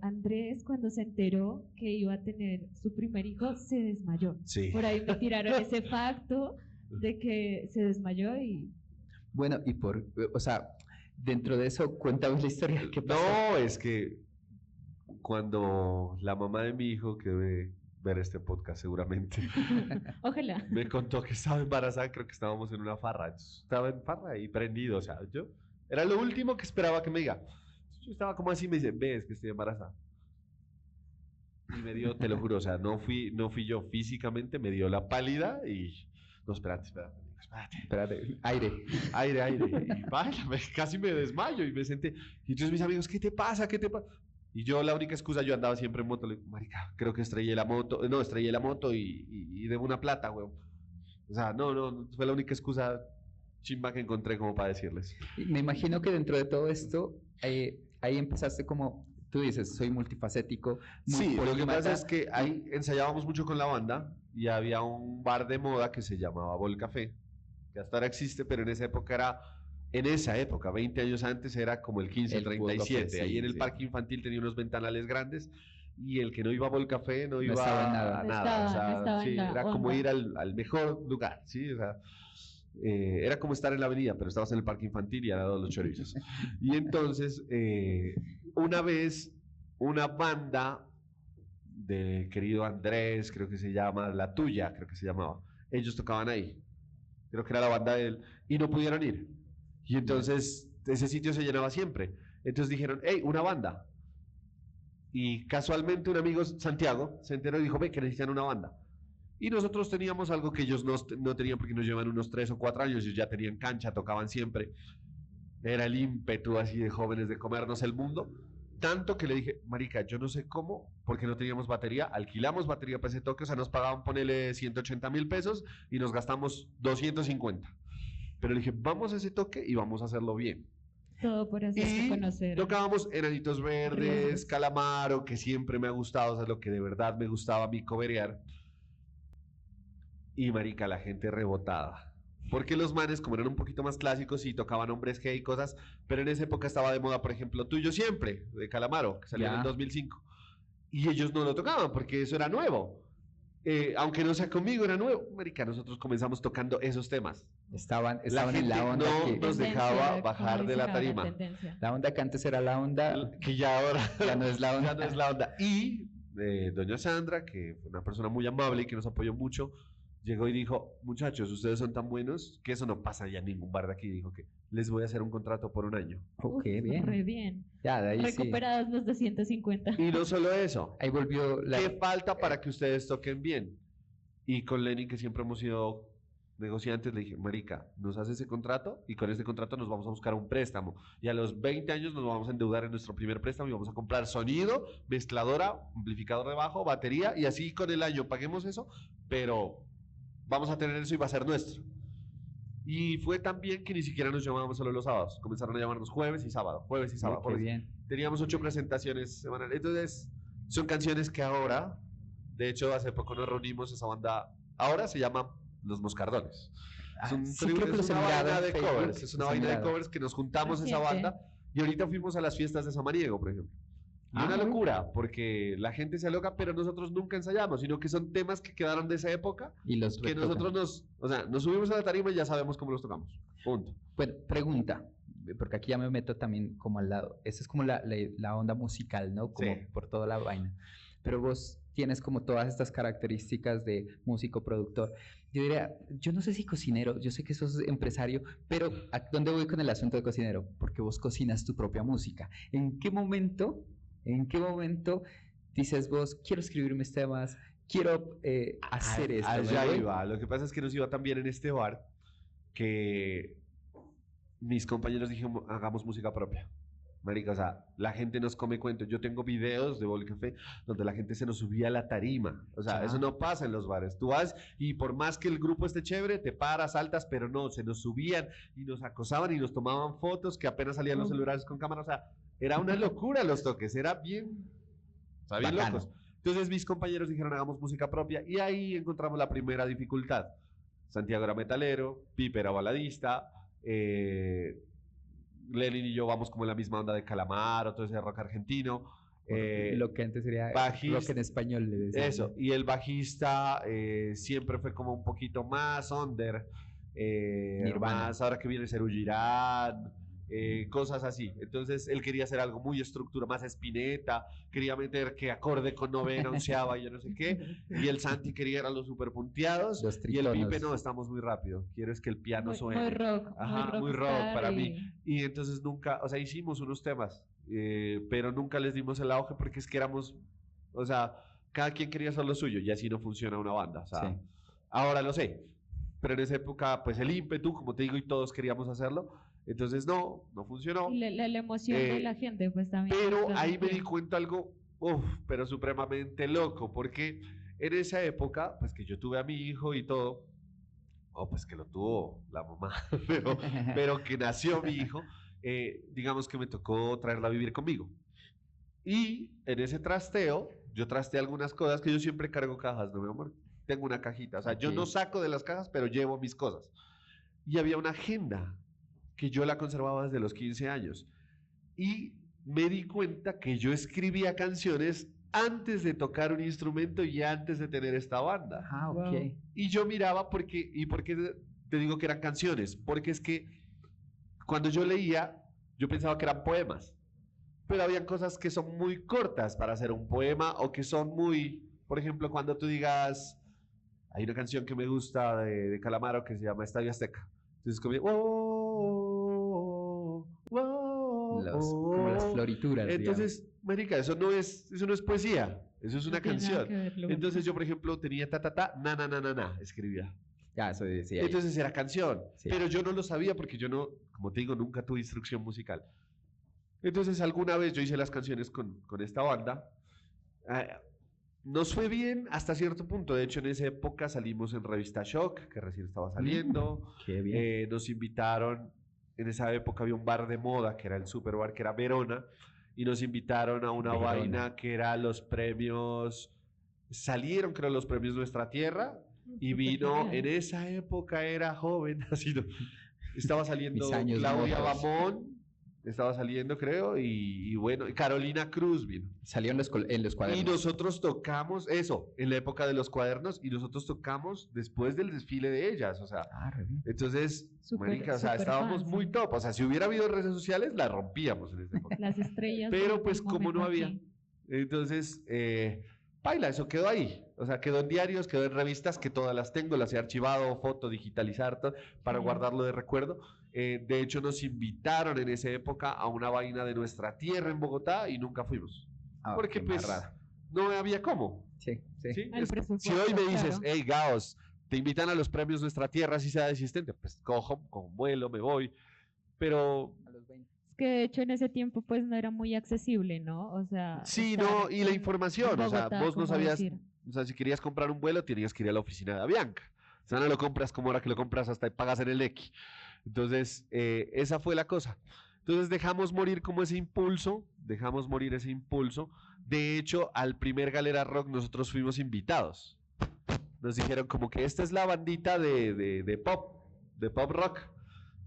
Andrés, cuando se enteró que iba a tener su primer hijo, se desmayó. sí. Por ahí me tiraron ese facto de que se desmayó y... Bueno, o sea, dentro de eso, cuéntame la historia. ¿Qué pasó? No, es que cuando la mamá de mi hijo, que debe ver este podcast seguramente, Ojalá. me contó que estaba embarazada, creo que estábamos en una farra. Estaba en farra y prendido, o sea, yo era lo último que esperaba que me diga. Yo estaba como así, me dice, ves que estoy embarazada. Y me dio, te lo juro, o sea, no fui yo físicamente, me dio la pálida y... No, espérate. Aire. Y baila, casi me desmayo y me senté. Y entonces mis amigos, ¿qué te pasa? Y yo la única excusa, yo andaba siempre en moto, le digo, marica, creo que estrellé la moto y debo una plata, weón. O sea, no, fue la única excusa chimba que encontré como para decirles. Me imagino que dentro de todo esto, ahí empezaste como, tú dices, soy multifacético. Sí, lo que pasa es que ahí ensayábamos mucho con la banda y había un bar de moda que se llamaba Vol Café, que hasta ahora existe, pero en esa época, 20 años antes, era como el 1537. Sí, ahí en el parque infantil tenía unos ventanales grandes y el que no iba a Vol Café no iba estaba en nada. a nada. No estaba sí, en la era como onda. ir al mejor lugar, ¿sí? O sea, era como estar en la avenida, pero estabas en el parque infantil y al lado de los chorizos. Y entonces, una vez, una banda del querido Andrés, creo que se llama, La Tuya, creo que se llamaba, ellos tocaban ahí. Creo que era la banda de él, y no pudieron ir. Y entonces ese sitio se llenaba siempre. Entonces dijeron, hey, una banda. Y casualmente un amigo, Santiago, se enteró y dijo, ve, que necesitan una banda. Y nosotros teníamos algo que ellos no tenían porque nos llevan unos 3 o 4 años, ellos ya tenían cancha, tocaban siempre. Era el ímpetu así de jóvenes de comernos el mundo. Tanto que le dije, marica, yo no sé cómo, porque no teníamos batería, alquilamos batería para ese toque, o sea, nos pagaban, ponele 180,000 pesos y nos gastamos 250. Pero le dije, vamos a ese toque y vamos a hacerlo bien. Todo por hacerse Y conocer. tocábamos Enanitos Verdes, Calamaro, que siempre me ha gustado, o sea, lo que de verdad me gustaba a mí coverear. Y marica, la gente rebotada. Porque los manes, como eran un poquito más clásicos y tocaban hombres G y cosas, pero en esa época estaba de moda, por ejemplo, Tú y Yo Siempre, de Calamaro, que salió en el 2005. Y ellos no lo tocaban porque eso era nuevo. Aunque no sea conmigo, era nuevo. Marica, nosotros comenzamos tocando esos temas. Estaban La en gente la onda no nos dejaba bajar de la tarima. La onda que antes era la onda, Que ya ahora ya no es la onda. ya no es la onda. Y doña Sandra, que fue una persona muy amable y que nos apoyó mucho, llegó y dijo, muchachos, ustedes son tan buenos que eso no pasa ya en ningún bar de aquí. Dijo que les voy a hacer un contrato por 1 año. Ok, bien. Re bien. Ya, de ahí Recuperados los 250. Y no solo eso. Ahí volvió ¿Qué falta para que ustedes toquen bien? Y con Lenny, que siempre hemos sido negociantes, le dije, marica, nos hace ese contrato y con este contrato nos vamos a buscar un préstamo. Y a los 20 años nos vamos a endeudar en nuestro primer préstamo y vamos a comprar sonido, mezcladora, amplificador de bajo, batería y así con el año paguemos eso, pero vamos a tener eso y va a ser nuestro. Y fue tan bien que ni siquiera nos llamábamos solo los sábados. Comenzaron a llamarnos jueves y sábado. Qué bien. Teníamos 8 presentaciones semanales. Entonces, son canciones que ahora, de hecho, hace poco nos reunimos, esa banda, ahora se llama Los Moscardones. Sí, creo que los he una mirado vaina en de Facebook, covers, es una los he vaina de mirado. covers que nos juntamos esa Reciente. banda y ahorita fuimos a las fiestas de Samaniego, por ejemplo. Y Ah, una bueno. locura, porque la gente se aloca, pero nosotros nunca ensayamos, sino que son temas que quedaron de esa época, Y los que retocan. nosotros nos subimos a la tarima y ya sabemos cómo los tocamos. Punto. Bueno, pregunta, porque aquí ya me meto también como al lado. Esa es como la onda musical, ¿no? Como Sí. por toda la vaina. pero vos tienes como todas estas características de músico, productor. Yo diría, yo no sé si cocinero, yo sé que sos empresario, pero ¿a dónde voy con el asunto de cocinero? Porque vos cocinas tu propia música. En qué momento dices vos, quiero escribir mis temas, quiero hacer esto? Allá iba. Lo que pasa es que nos iba tan bien en este bar que mis compañeros dijeron, hagamos música propia. Marica, o sea, la gente nos come cuentos. Yo tengo videos de Bol Café donde la gente se nos subía a la tarima. O sea, eso no pasa en los bares. Tú vas y por más que el grupo esté chévere, te paras, saltas, pero no, se nos subían y nos acosaban y nos tomaban fotos que apenas salían los celulares con cámara. O sea, era una locura los toques, era bien, o sea, bien locos. Entonces mis compañeros dijeron, hagamos música propia y ahí encontramos la primera dificultad. Santiago era metalero, Pipe era baladista, Lenin y yo vamos como en la misma onda de Calamaro, todo ese rock argentino. Lo que antes sería rock en español, le decía. Eso, y el bajista siempre fue como un poquito más under, más ahora que viene Serú Girán, cosas así. Entonces él quería hacer algo muy estructurado, más Spinetta, quería meter que acorde con novena, onceava y yo no sé qué, y el Santi quería ir a los super punteados, y el Pipe no, estamos muy rápido, quiero es que el piano suene. Muy rock. Ajá, muy rock para mí. Y entonces nunca, o sea, hicimos unos temas, pero nunca les dimos el auge porque es que éramos, o sea, cada quien quería hacer lo suyo y así no funciona una banda, o sea, ahora lo sé, pero en esa época, pues el ímpetu, como te digo, y todos queríamos hacerlo. Entonces no funcionó. Y la emoción de la gente, pues también. Pero ahí me di cuenta algo, pero supremamente loco, porque en esa época, pues que yo tuve a mi hijo y todo, pues que lo tuvo la mamá, pero que nació mi hijo, digamos que me tocó traerla a vivir conmigo. Y en ese trasteo, yo trasteé algunas cosas que yo siempre cargo cajas, ¿no, mi amor? Tengo una cajita, o sea, yo no saco de las cajas, pero llevo mis cosas. Y había una agenda que yo la conservaba desde los 15 años. Y me di cuenta que yo escribía canciones antes de tocar un instrumento y antes de tener esta banda. Y yo miraba ¿por qué te digo que eran canciones? Porque es que cuando yo leía, yo pensaba que eran poemas. Pero habían cosas que son muy cortas para hacer un poema o que son muy, por ejemplo, cuando tú digas, hay una canción que me gusta de Calamaro que se llama Estadio Azteca. Entonces como las florituras. Entonces, digamos. Marica, eso no es poesía, eso es una canción. Entonces yo, por ejemplo, tenía na, escribía. Ya, eso decía. Entonces era canción, pero yo no lo sabía porque yo no, como te digo, nunca tuve instrucción musical. Entonces alguna vez yo hice las canciones con esta banda. Nos fue bien hasta cierto punto. De hecho, en esa época salimos en Revista Shock, que recién estaba saliendo. Qué bien. Nos invitaron, en esa época había un bar de moda, que era el Super Bar, que era Verona, y nos invitaron a una vaina que era los premios, salieron creo los premios Nuestra Tierra, y vino, en esa época era joven, así no, estaba saliendo Claudia Bamón, estaba saliendo creo, y bueno, y Carolina Cruz vino. Salió en los cuadernos. Y nosotros tocamos eso, en la época de los cuadernos, y nosotros tocamos después del desfile de ellas, o sea, entonces, marica, o sea, estábamos muy top, o sea, si hubiera habido redes sociales, la rompíamos en esa época. Las estrellas. Pero pues como no había, entonces, paila, eso quedó ahí, o sea, quedó en diarios, quedó en revistas, que todas las tengo, las he archivado, foto, digitalizar, todo, para guardarlo de recuerdo. De hecho, nos invitaron en esa época a una vaina de Nuestra Tierra en Bogotá y nunca fuimos. Porque pues no había cómo. Sí. Si hoy me dices, hey Gaos, te invitan a los premios Nuestra Tierra, si sea desistente, pues cojo, con vuelo, me voy. Pero es que de hecho en ese tiempo pues no era muy accesible, ¿no? O sea, sí, no, y la información, o sea, vos no sabías, o sea, si querías comprar un vuelo tenías que ir a la oficina de Avianca. O sea, no lo compras como ahora que lo compras hasta pagas en el X. Entonces, esa fue la cosa. Entonces dejamos morir como ese impulso, De hecho, al primer Galera Rock nosotros fuimos invitados. Nos dijeron como que esta es la bandita de pop rock.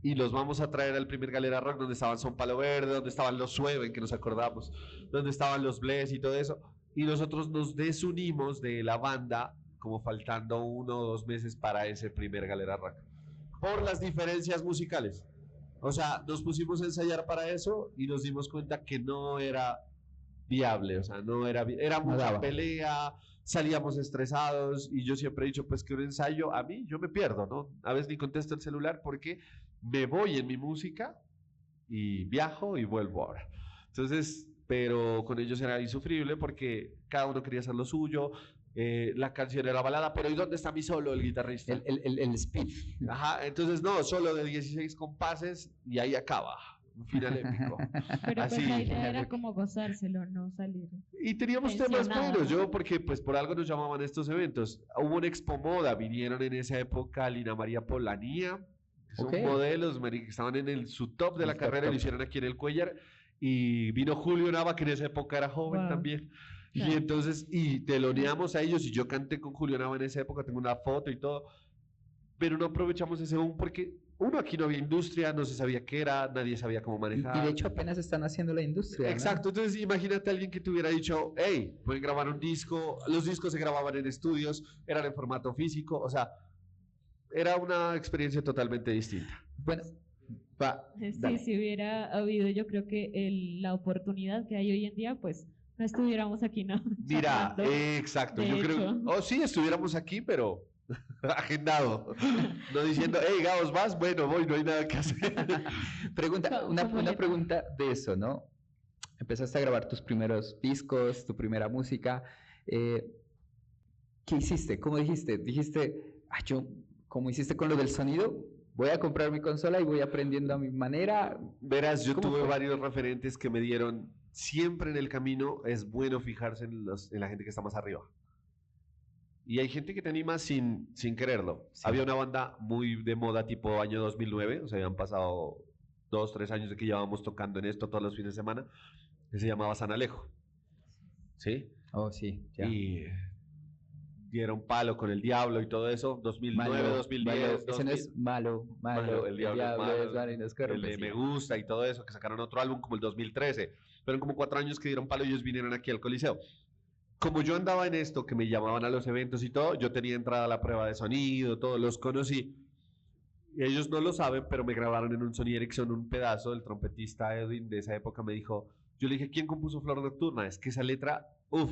Y los vamos a traer al primer Galera Rock donde estaban Son Palo Verde, donde estaban los Sueven, que nos acordamos, donde estaban los Bless y todo eso. Y nosotros nos desunimos de la banda como faltando 1 o 2 meses para ese primer Galera Rock. Por las diferencias musicales. O sea, nos pusimos a ensayar para eso y nos dimos cuenta que no era viable, o sea, no era, era No mucha daba. pelea, salíamos estresados y yo siempre he dicho pues que un ensayo, a mí yo me pierdo, ¿no? A veces ni contesto el celular porque me voy en mi música y viajo y vuelvo ahora. Entonces, pero con ellos era insufrible porque cada uno quería hacer lo suyo, la canción era balada, pero ¿y dónde está mi solo, el guitarrista? El speed. Ajá, entonces no, solo de 16 compases y ahí acaba, un final épico. Pero Así. pues la idea era como gozárselo, no salir. Y teníamos temas Tensionado, buenos, ¿no? yo porque pues por algo nos llamaban estos eventos. Hubo una Expo Moda, vinieron en esa época Lina María Polanía, que son Ok. modelos que estaban en su top de la El top, carrera, lo top. hicieron aquí en el Cuellar, y vino Julio Nava, que en esa época era joven Wow. también. Y Claro. entonces, y teloneamos a ellos, y yo canté con Julio Nava en esa época, tengo una foto y todo, pero no aprovechamos ese boom porque uno, aquí no había industria, no se sabía qué era, nadie sabía cómo Y manejar. de hecho apenas están haciendo la industria, ¿no? Exacto, entonces imagínate a alguien que te hubiera dicho, hey, pueden grabar un disco, los discos se grababan en estudios, eran en formato físico, o sea, era una experiencia totalmente distinta. Bueno, va, Sí, dale. si hubiera habido, yo creo que la oportunidad que hay hoy en día, pues no estuviéramos aquí, ¿no? Mira, Charlando. exacto, de yo creo, hecho. oh sí, estuviéramos aquí, pero agendado, no diciendo, hey, Gabos, vas, bueno, voy, no hay nada que hacer. Pregunta, ¿Cómo una le va? pregunta de eso, ¿no? Empezaste a grabar tus primeros discos, tu primera música. ¿Qué hiciste? ¿Cómo dijiste? Dijiste, ah, yo, como hiciste con lo del sonido, voy a comprar mi consola y voy aprendiendo a mi manera. Verás, yo ¿Cómo tuve fue? varios referentes que me dieron, siempre en el camino es bueno fijarse en la gente que está más arriba. Y hay gente que te anima sin quererlo. Sí. Había una banda muy de moda tipo año 2009, o sea, habían pasado 2, 3 años de que llevábamos tocando en esto todos los fines de semana, que se llamaba San Alejo. ¿Sí? Oh, sí, ya. Y dieron palo con el diablo y todo eso, 2009, 2010, malo. Ese no 2000. es malo, El diablo es malo, y no es el corrompe, de sí. Me Gusta y todo eso, que sacaron otro álbum como el 2013. Fueron como 4 años que dieron palo y ellos vinieron aquí al Coliseo. Como yo andaba en esto, que me llamaban a los eventos y todo, yo tenía entrada a la prueba de sonido, todos los conocí. Y ellos no lo saben, pero me grabaron en un Sony Ericsson un pedazo. El trompetista Edwin de esa época me dijo, yo le dije, ¿quién compuso Flor Nocturna? Es que esa letra,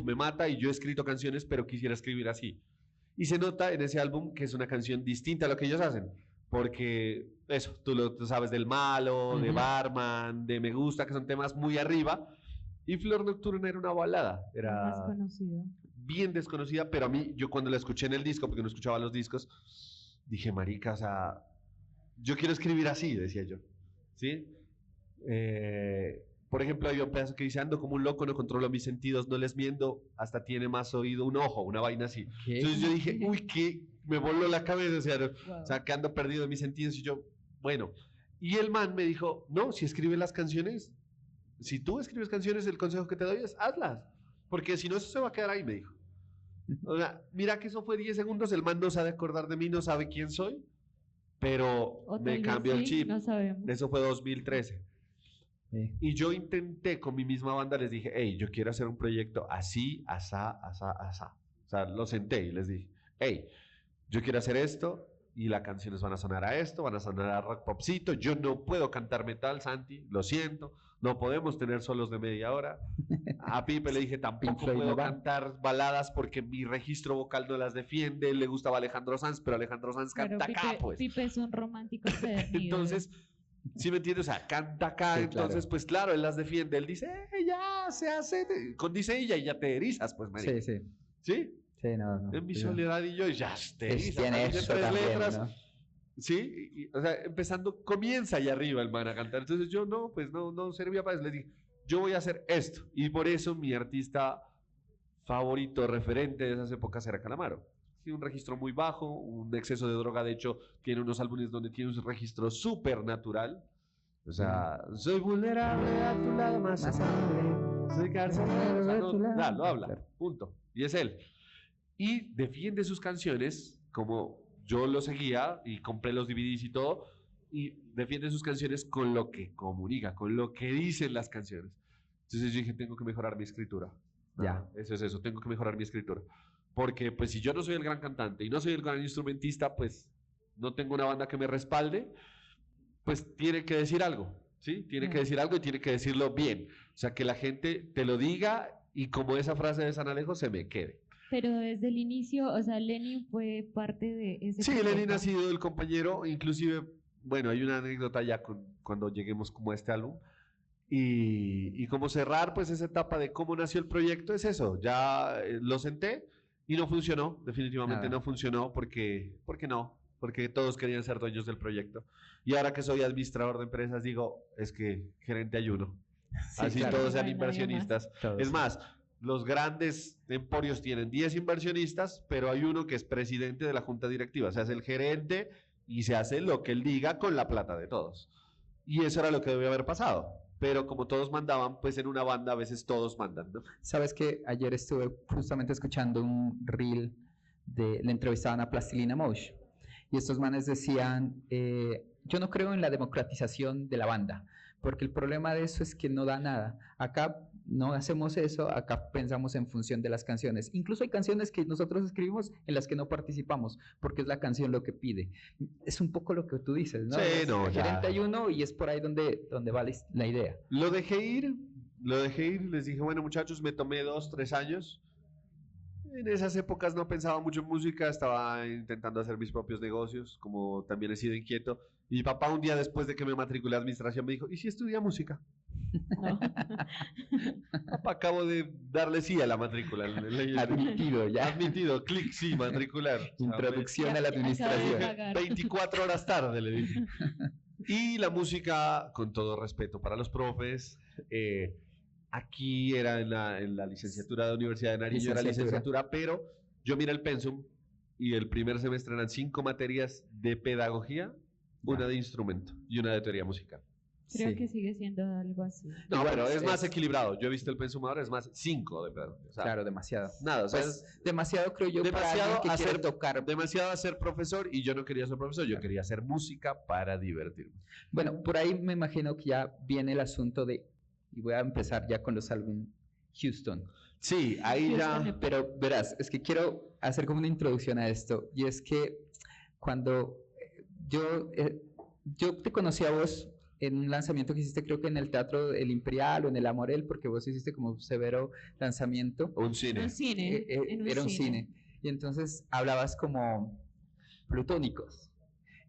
me mata y yo he escrito canciones, pero quisiera escribir así. Y se nota en ese álbum que es una canción distinta a lo que ellos hacen. Porque eso, tú sabes del malo, de Ujú. Barman, de Me Gusta, que son temas muy arriba. Y Flor Nocturna era una balada, Más era conocido. bien desconocida, pero a mí, yo cuando la escuché en el disco, porque no escuchaba los discos, dije, marica, o sea, yo quiero escribir así, decía yo, ¿sí? Por ejemplo, hay un pedazo que dice, ando como un loco, no controlo mis sentidos, no les miento, hasta tiene más oído un ojo, una vaina así. ¿Qué? Entonces yo dije, uy, que me voló la cabeza, o sea, Wow. o sea, que ando perdido en mis sentidos, y yo, bueno. Y el man me dijo, no, si escribes las canciones, si tú escribes canciones, el consejo que te doy es hazlas, porque si no, eso se va a quedar ahí, me dijo. O sea, mira que eso fue 10 segundos, el man no sabe acordar de mí, no sabe quién soy, pero O me tal vez cambió el sí, chip. no sabemos. Eso fue 2013. Sí. Y yo intenté con mi misma banda, les dije, hey, yo quiero hacer un proyecto así, asá, asá, asá. O sea, lo senté y les dije, hey, yo quiero hacer esto y las canciones van a sonar a esto, van a sonar a rock popcito. Yo no puedo cantar metal, Santi, lo siento. No podemos tener solos de media hora. A Pipe le dije, Pink tampoco Floyd puedo no va. cantar baladas porque mi registro vocal no las defiende. Le gustaba Alejandro Sanz, pero Alejandro Sanz Pero canta acá, pues. Pipe es un romántico empedernido. Entonces, ¿sí me entiendes? O sea, canta acá, Sí, entonces, claro. pues claro, él las defiende. Él dice, ya, se hace. Dice ella y ya te erizas, pues, marica. Sí, sí. ¿Sí? Sí, no. En mi Sí, soledad y yo, ya te erizas. tiene marica, eso 3 también, letras. ¿no? Sí, o sea, empezando, comienza allá arriba el man a cantar. Entonces yo no, pues no servía para eso. Le dije, yo voy a hacer esto. Y por eso mi artista favorito, referente de esas épocas era Calamaro. Tiene un registro muy bajo, un exceso de droga. De hecho, tiene unos álbumes donde tiene un registro súper natural. O sea, soy vulnerable a tu lado más amable. Soy carcelero. O sea, lo habla, Claro. punto. Y es él. Y defiende sus canciones como yo lo seguía y compré los DVDs y todo. Y defiende sus canciones con lo que comunica, con lo que dicen las canciones. Entonces yo dije, tengo que mejorar mi escritura. Ya. Eso es eso, tengo que mejorar mi escritura. Porque pues si yo no soy el gran cantante y no soy el gran instrumentista, pues no tengo una banda que me respalde, pues tiene que decir algo. ¿sí? Tiene que decir algo y tiene que decirlo bien. O sea, que la gente te lo diga y como esa frase de San Alejo se me quede. Pero desde el inicio, o sea, Lenin fue parte de ese Sí, proyecto. Lenin ha sido el compañero, inclusive, bueno, hay una anécdota ya cuando lleguemos como a este álbum. Y como cerrar pues esa etapa de cómo nació el proyecto es eso, ya lo senté y no funcionó, definitivamente Nada. no funcionó porque todos querían ser dueños del proyecto. Y ahora que soy administrador de empresas digo, es que gerente hay uno, Sí, así claro. todos sean No hay nadie más. inversionistas. Todos, Es sí. más, los grandes emporios tienen 10 inversionistas, pero hay uno que es presidente de la junta directiva, se hace el gerente y se hace lo que él diga con la plata de todos. Y eso era lo que debía haber pasado. Pero como todos mandaban, pues en una banda a veces todos mandan, ¿no? Sabes que ayer estuve justamente escuchando un reel le entrevistaban a Plastilina Mosh y estos manes decían, yo no creo en la democratización de la banda, porque el problema de eso es que no da nada. Acá no hacemos eso, acá pensamos en función de las canciones. Incluso hay canciones que nosotros escribimos en las que no participamos, porque es la canción lo que pide. Es un poco lo que tú dices, ¿no? Sí, Es no, ya. gerente hay uno y es por ahí donde va la idea. Lo dejé ir, les dije, bueno muchachos, me tomé 2, 3 años. En esas épocas no pensaba mucho en música, estaba intentando hacer mis propios negocios, como también he sido inquieto. Y mi papá un día después de que me matriculé a administración me dijo, ¿y si estudia música? No. Papá, acabo de darle sí a la matrícula. Admitido ya. Admitido, clic, sí, matricular. Introducción a la Acaba de administración. pagar. 24 horas tarde, le dije. Y la música, con todo respeto para los profes, aquí era en la licenciatura de Universidad de Nariño, era licenciatura, pero yo miré el pensum y el primer semestre eran 5 materias de pedagogía, una de instrumento y una de teoría musical. Creo Sí. que sigue siendo algo así. No, Igual pero es es- más equilibrado. Yo he visto el pensum ahora, es más 5 de pedagogía. O sea, Claro, demasiado. nada, o sea, Pues, demasiado creo yo para demasiado alguien que quiere hacer- tocar. demasiado a ser profesor y yo no quería ser profesor, yo quería hacer música para divertirme. Bueno, por ahí me imagino que ya viene el asunto de, y voy a empezar ya con los álbumes Houston. Sí, ahí ya... Pero verás, es que quiero hacer como una introducción a esto, y es que cuando yo te conocí a vos en un lanzamiento que hiciste, creo que en el Teatro El Imperial o en el Amorel, porque vos hiciste como un severo lanzamiento. Un cine. Un cine. en Era un cine. Y entonces hablabas como plutónicos.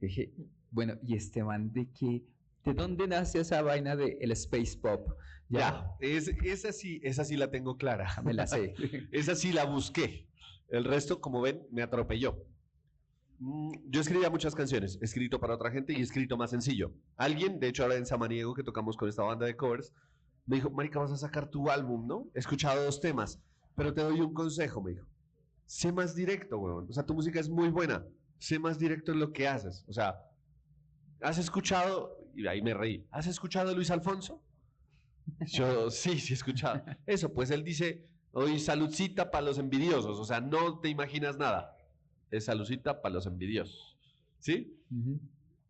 Y dije, bueno, ¿y este man de dónde nace esa vaina de el space pop? Ya, esa sí la tengo clara. Me la sé. Esa sí la busqué. El resto, como ven, me atropelló. Yo escribía muchas canciones, he escrito para otra gente y he escrito más sencillo. Alguien, de hecho ahora en Samaniego, que tocamos con esta banda de covers, me dijo, marica, vas a sacar tu álbum, ¿no? He escuchado 2 temas, pero te doy un consejo, me dijo. Sé más directo, weón. O sea, tu música es muy buena. Sé más directo en lo que haces. O sea, ¿has escuchado? Y ahí me reí. ¿Has escuchado a Luis Alfonso? Yo, sí he escuchado. Eso, pues él dice, hoy saludcita para los envidiosos. O sea, no te imaginas nada. Es saludcita para los envidiosos. ¿Sí? Ujú.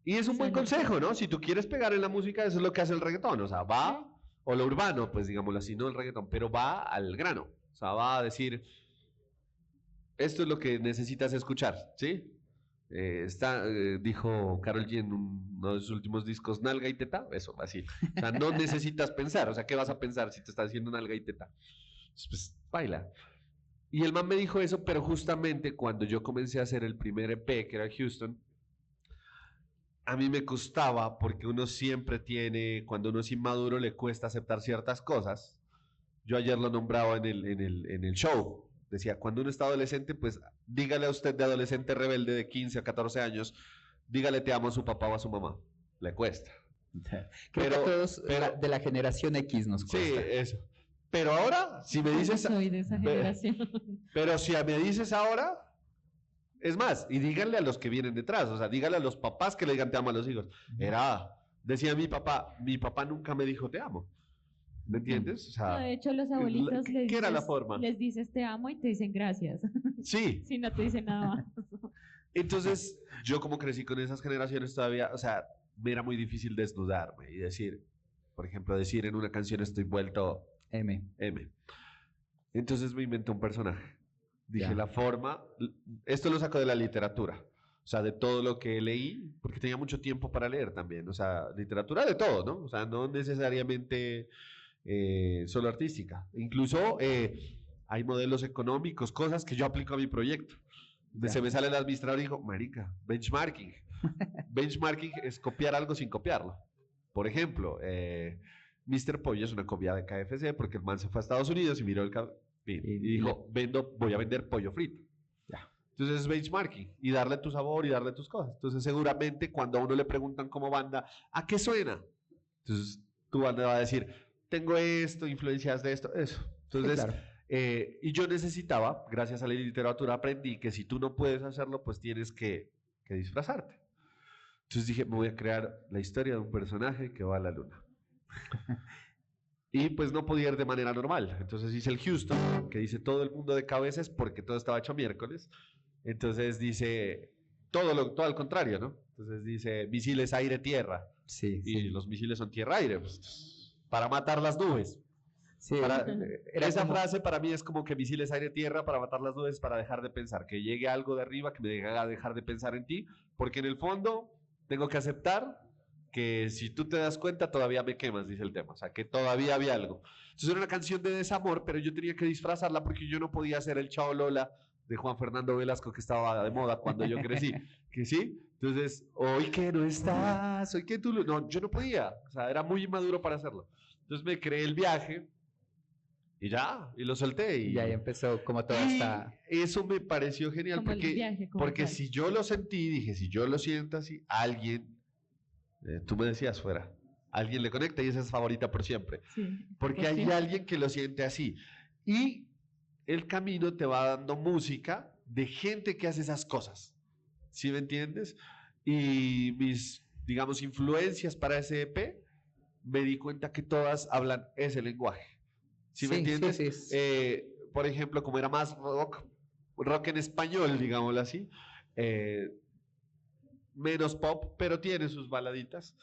Y es un buen Salud. consejo, ¿no? Si tú quieres pegar en la música, eso es lo que hace el reggaetón. O sea, va, o lo urbano, pues digámoslo así, no el reggaetón, pero va al grano. O sea, va a decir, esto es lo que necesitas escuchar, ¿sí? Dijo Karol G en uno de sus últimos discos, nalga y teta, eso, así. O sea, no necesitas pensar, o sea, ¿qué vas a pensar si te está diciendo nalga y teta? Pues baila. Y el man me dijo eso, pero justamente cuando yo comencé a hacer el primer EP, que era Houston, a mí me costaba, porque uno siempre tiene, cuando uno es inmaduro, le cuesta aceptar ciertas cosas. Yo ayer lo nombraba en el show. Decía, cuando uno está adolescente, pues dígale a usted de adolescente rebelde de 15 a 14 años, dígale te amo a su papá o a su mamá. Le cuesta. Creo Pero- que a todos pero- de la generación X nos Sí, cuesta. eso. Pero ahora, si me Yo dices, soy de esa ve- generación. pero si me dices ahora, es más, y díganle a los que vienen detrás, o sea, díganle a los papás que le digan te amo a los hijos. Decía mi papá nunca me dijo te amo. ¿Me entiendes? O No, sea, de hecho, los abuelitos ¿qué era la forma? les dices te amo y te dicen gracias. sí. Si no te dicen nada más. Entonces, yo como crecí con esas generaciones todavía, o sea, me era muy difícil desnudarme y decir, por ejemplo, decir en una canción estoy vuelto M. M. Entonces me inventé un personaje. Dije Ya. la forma, esto lo saco de la literatura. O sea, de todo lo que leí, porque tenía mucho tiempo para leer también. O sea, literatura de todo, ¿no? O sea, no necesariamente solo artística. Incluso hay modelos económicos, cosas que yo aplico a mi proyecto. Se me sale el administrador y digo, marica, benchmarking. Benchmarking es copiar algo sin copiarlo. Por ejemplo, Mr. Pollo es una copia de KFC porque el man se fue a Estados Unidos y miró y dijo, voy a vender pollo frito. Entonces es benchmarking y darle tu sabor y darle tus cosas. Entonces seguramente cuando a uno le preguntan como banda, ¿a qué suena? Entonces tu banda va a decir, tengo esto, influencias de esto, eso. Entonces, Sí, claro. y yo necesitaba, gracias a la literatura aprendí que si tú no puedes hacerlo, pues tienes que disfrazarte. Entonces dije, me voy a crear la historia de un personaje que va a la luna. Y pues no podía ir de manera normal. Entonces hice el Houston, que dice todo el mundo de cabezas porque todo estaba hecho miércoles. Entonces dice todo al contrario, ¿no? Entonces dice misiles aire-tierra. Sí, Y sí. los misiles son tierra-aire. Pues, para matar las nubes. Sí, Esa como- frase para mí es como que misiles aire-tierra para matar las nubes, para dejar de pensar. Que llegue algo de arriba que me haga dejar de pensar en ti. Porque en el fondo tengo que aceptar que si tú te das cuenta todavía me quemas, dice el tema, o sea, que todavía había algo. Entonces era una canción de desamor, pero yo tenía que disfrazarla porque yo no podía ser el Chao Lola de Juan Fernando Velasco que estaba de moda cuando yo crecí, que sí, entonces, hoy que no estás, hoy que tú, no, yo no podía, o sea, era muy inmaduro para hacerlo. Entonces me creé el viaje y ya, y lo solté. Y ahí empezó como toda esta... Eso me pareció genial Como el porque, viaje como tal. si yo lo sentí, dije, si yo lo siento así, alguien, tú me decías fuera, alguien le conecta y esa es favorita por siempre. Sí, Porque por hay siempre. alguien que lo siente así. Y el camino te va dando música de gente que hace esas cosas. ¿Sí me entiendes? Y mis, digamos, influencias para ese EP, me di cuenta que todas hablan ese lenguaje. ¿Sí me Sí, sí, entiendes? sí, es- Por ejemplo, como era más rock en español, digámoslo así, menos pop, pero tiene sus baladitas.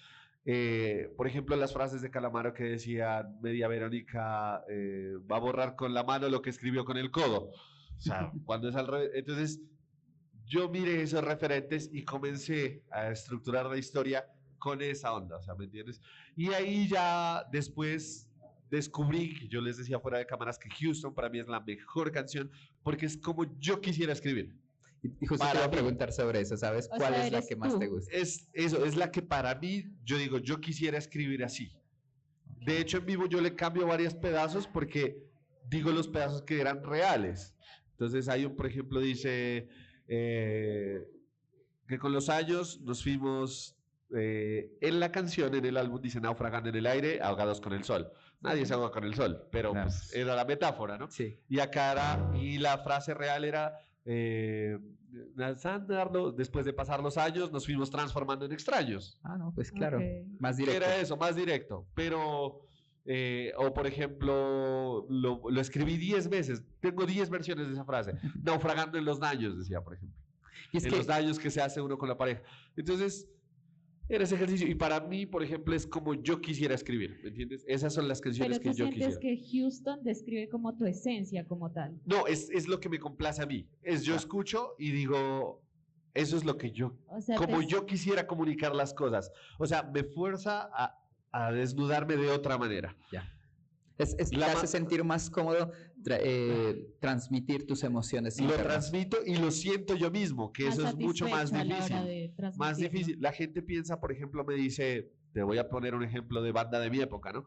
Por ejemplo, las frases de Calamaro que decía Media Verónica va a borrar con la mano lo que escribió con el codo. O sea, cuando es al revés. Entonces, yo miré esos referentes y comencé a estructurar la historia con esa onda, o sea, ¿me entiendes? Y ahí ya después descubrí, que yo les decía fuera de cámaras, que Houston para mí es la mejor canción porque es como yo quisiera escribir. Y justo te Para iba a mí. preguntar sobre eso, ¿sabes? O ¿Cuál sea, es la eres que más tú. te gusta? Es eso, es la que para mí, yo digo, yo quisiera escribir así. De hecho, en vivo yo le cambio varios pedazos porque digo los pedazos que eran reales. Entonces hay un, por ejemplo, dice que con los años nos fuimos, en la canción, en el álbum dice naufragando en el aire, ahogados con el sol. Nadie se ahoga con el sol, pero Claro. pues, era la metáfora, ¿no? Sí. Y acá era, y la frase real era, después de pasar los años, nos fuimos transformando en extraños. Ah, no, pues claro, Ok. más ¿Qué directo. era eso? Más directo. Pero, o por ejemplo, lo escribí 10 veces. Tengo 10 versiones de esa frase. Naufragando en los daños, decía, por ejemplo. Y es En que los daños que se hace uno con la pareja. Entonces, era ese ejercicio. Y para mí, por ejemplo, es como yo quisiera escribir. ¿Me entiendes? Esas son las canciones Pero que tú yo sientes quisiera. que Houston describe como tu esencia como tal. No, es lo que me complace a mí. Es yo escucho y digo, eso es lo que yo, O sea, como te- yo quisiera comunicar las cosas. O sea, me fuerza a desnudarme de otra manera. ya. Te La hace ma- sentir más cómodo transmitir tus emociones Lo internas. transmito y lo siento yo mismo, que más eso es mucho más satisfecho a la hora difícil. de Más transmitirlo. difícil. La gente piensa, por ejemplo, me dice, te voy a poner un ejemplo de banda de mi época, ¿no?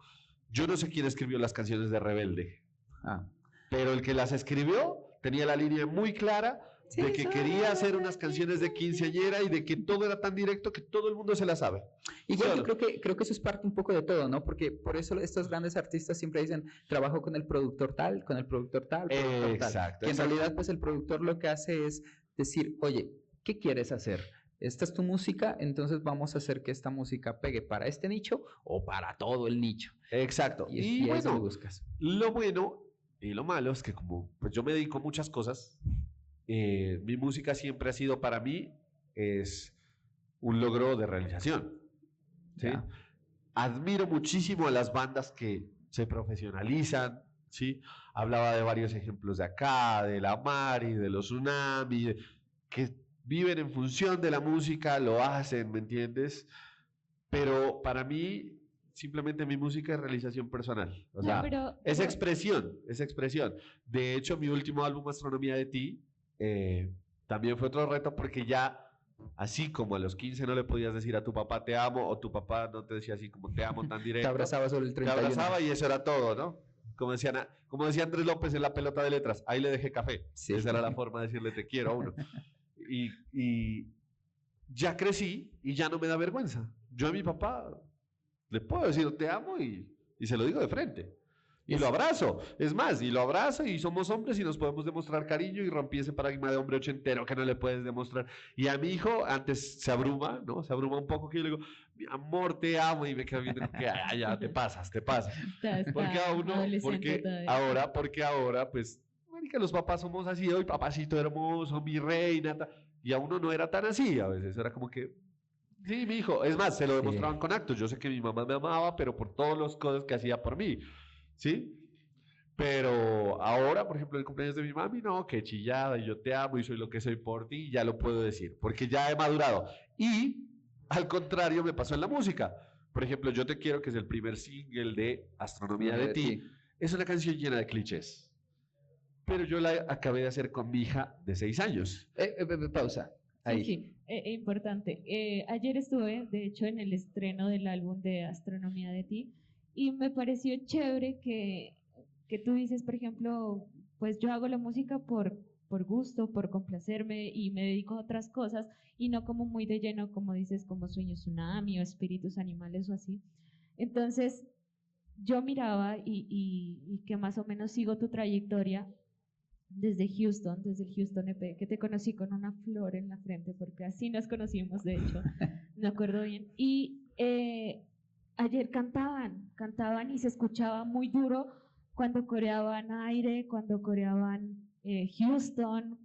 Yo no sé quién escribió las canciones de Rebelde, Ah, pero el que las escribió tenía la línea muy clara Sí, de que eso- quería hacer unas canciones de quinceañera y de que todo era tan directo que todo el mundo se la sabe. Igual Solo. yo creo que eso es parte un poco de todo, ¿no? Porque por eso estos grandes artistas siempre dicen, trabajo con el productor tal, con el productor tal, productor tal. Exacto. Que en exacto. realidad, pues el productor lo que hace es decir, oye, ¿qué quieres hacer? Esta es tu música, entonces vamos a hacer que esta música pegue para este nicho o para todo el nicho. Exacto. Y, Y y a eso le bueno, buscas. lo bueno y lo malo es que como pues yo me dedico a muchas cosas, mi música siempre ha sido para mí es un logro de realización. ¿sí? Ya. Admiro muchísimo a las bandas que se profesionalizan, ¿sí? Hablaba de varios ejemplos de acá, de la Mari, de los Tsunami, que viven en función de la música, lo hacen, ¿me entiendes? Pero para mí, simplemente mi música es realización personal. O No, sea, pero- es expresión, es expresión. De hecho, mi último álbum, Astronomía de Ti, también fue otro reto porque ya, así como a los 15 no le podías decir a tu papá te amo, o tu papá no te decía así como te amo tan Te directo. abrazaba sobre el Te 31. abrazaba y eso era todo, ¿no? Como decía Andrés López en la pelota de letras, ahí le dejé café. Sí. Esa era la forma de decirle te quiero a uno. Y ya crecí y ya no me da vergüenza. Yo a mi papá le puedo decir te amo y se lo digo de frente. Y lo abrazo. Es más, y lo abrazo y somos hombres y nos podemos demostrar cariño y rompí ese paradigma de hombre ochentero que no le puedes demostrar. Y a mi hijo antes se abruma, ¿no? Se abruma un poco que yo le digo, mi amor, te amo y me quedo viendo que ya te pasas, te pasas. Está Porque a uno, adolescente todavía. porque ahora, pues, marica, los papás somos así, hoy papacito hermoso, mi reina, y a uno no era tan así, a veces era como que, sí, mi hijo, es más, se lo demostraban con actos, yo sé que mi mamá me amaba, pero por todas las cosas que hacía por mí, ¿sí? Pero ahora, por ejemplo, el cumpleaños de mi mami, no, que chillada, y yo te amo y soy lo que soy por ti, ya lo puedo decir, porque ya he madurado. Y al contrario me pasó en la música. Por ejemplo, Yo te quiero, que es el primer single de Astronomía de Ti, es una canción llena de clichés. Pero yo la acabé de hacer con mi hija de 6 años. Pausa. Ahí. Sí, importante. Ayer estuve, de hecho, en el estreno del álbum de Astronomía de Ti y me pareció chévere que tú dices, por ejemplo, pues yo hago la música por gusto, por complacerme y me dedico a otras cosas y no como muy de lleno, como dices, como Sueño Tsunami o Espíritus Animales o así. Entonces, yo miraba y que más o menos sigo tu trayectoria desde Houston, desde el Houston EP, que te conocí con una flor en la frente, porque así nos conocimos, de hecho, me acuerdo bien. Y ayer cantaban y se escuchaba muy duro cuando coreaban Aire, cuando coreaban Houston,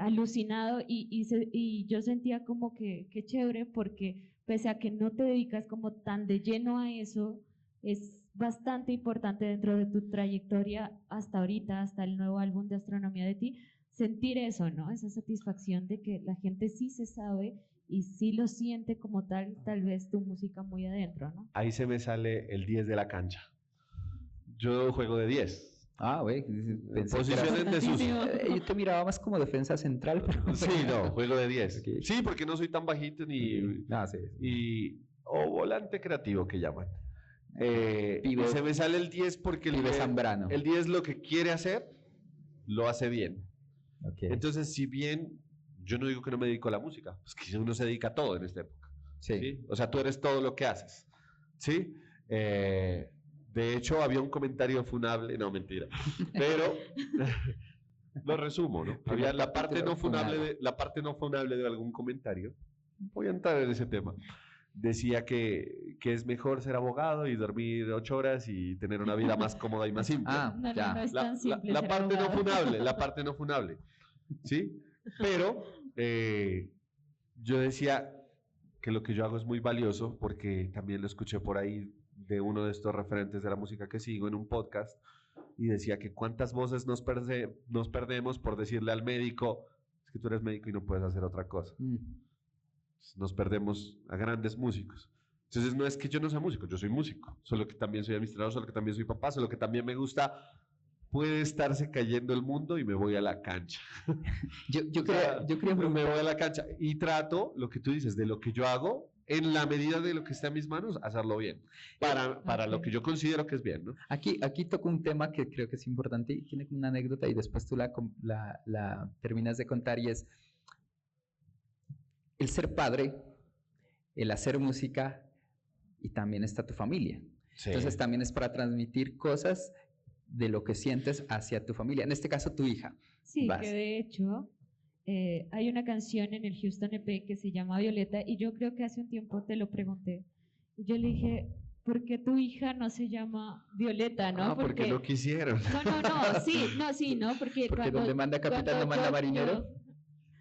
Alucinado, y yo sentía como que chévere, porque pese a que no te dedicas como tan de lleno a eso, es bastante importante dentro de tu trayectoria hasta ahorita, hasta el nuevo álbum de Astronomía de Ti, sentir eso, ¿no? Esa satisfacción de que la gente sí se sabe y sí lo siente como tal vez tu música muy adentro, ¿no? Ahí se me sale el 10 de la cancha. Yo juego de 10. Ah, güey. Posición en desuso. Yo te miraba más como defensa central, pero... Sí, no, juego de 10. Okay. Sí, porque no soy tan bajito ni... Sí. O volante creativo que llaman. Y se me sale el 10 porque el 10 lo que quiere hacer, lo hace bien. Okay. Entonces, si bien yo no digo que no me dedico a la música, pues que uno se dedica a todo en esta época. Sí. ¿Sí? O sea, tú eres todo lo que haces. ¿Sí? De hecho, había un comentario funable, no, mentira, pero lo resumo, ¿no? Había la parte no funable de algún comentario. Voy a entrar en ese tema. Decía que es mejor ser abogado y dormir 8 horas y tener una vida más cómoda y más simple. No es tan simple la ser parte no abogado. funable, la parte no funable, ¿sí? Pero yo decía que lo que yo hago es muy valioso porque también lo escuché por ahí de uno de estos referentes de la música que sigo en un podcast y decía que cuántas voces nos perdemos por decirle al médico, es que tú eres médico y no puedes hacer otra cosa. Nos perdemos a grandes músicos. Entonces no es que yo no sea músico, yo soy músico, solo que también soy administrador, solo que también soy papá, solo que también me gusta, puede estarse cayendo el mundo y me voy a la cancha. Yo creo me voy a la cancha y trato, lo que tú dices, de lo que yo hago, en la medida de lo que está en mis manos, hacerlo bien, para lo que yo considero que es bien, ¿no? Aquí toco un tema que creo que es importante y tiene como una anécdota y después tú la terminas de contar y es el ser padre, el hacer música y también está tu familia. Sí. Entonces también es para transmitir cosas de lo que sientes hacia tu familia, en este caso tu hija. Sí, que de hecho hay una canción en el Houston EP que se llama Violeta y yo creo que hace un tiempo te lo pregunté. Y yo le dije, ¿por qué tu hija no se llama Violeta, no? Porque no quisieron. No, porque donde manda capitán no manda marinero.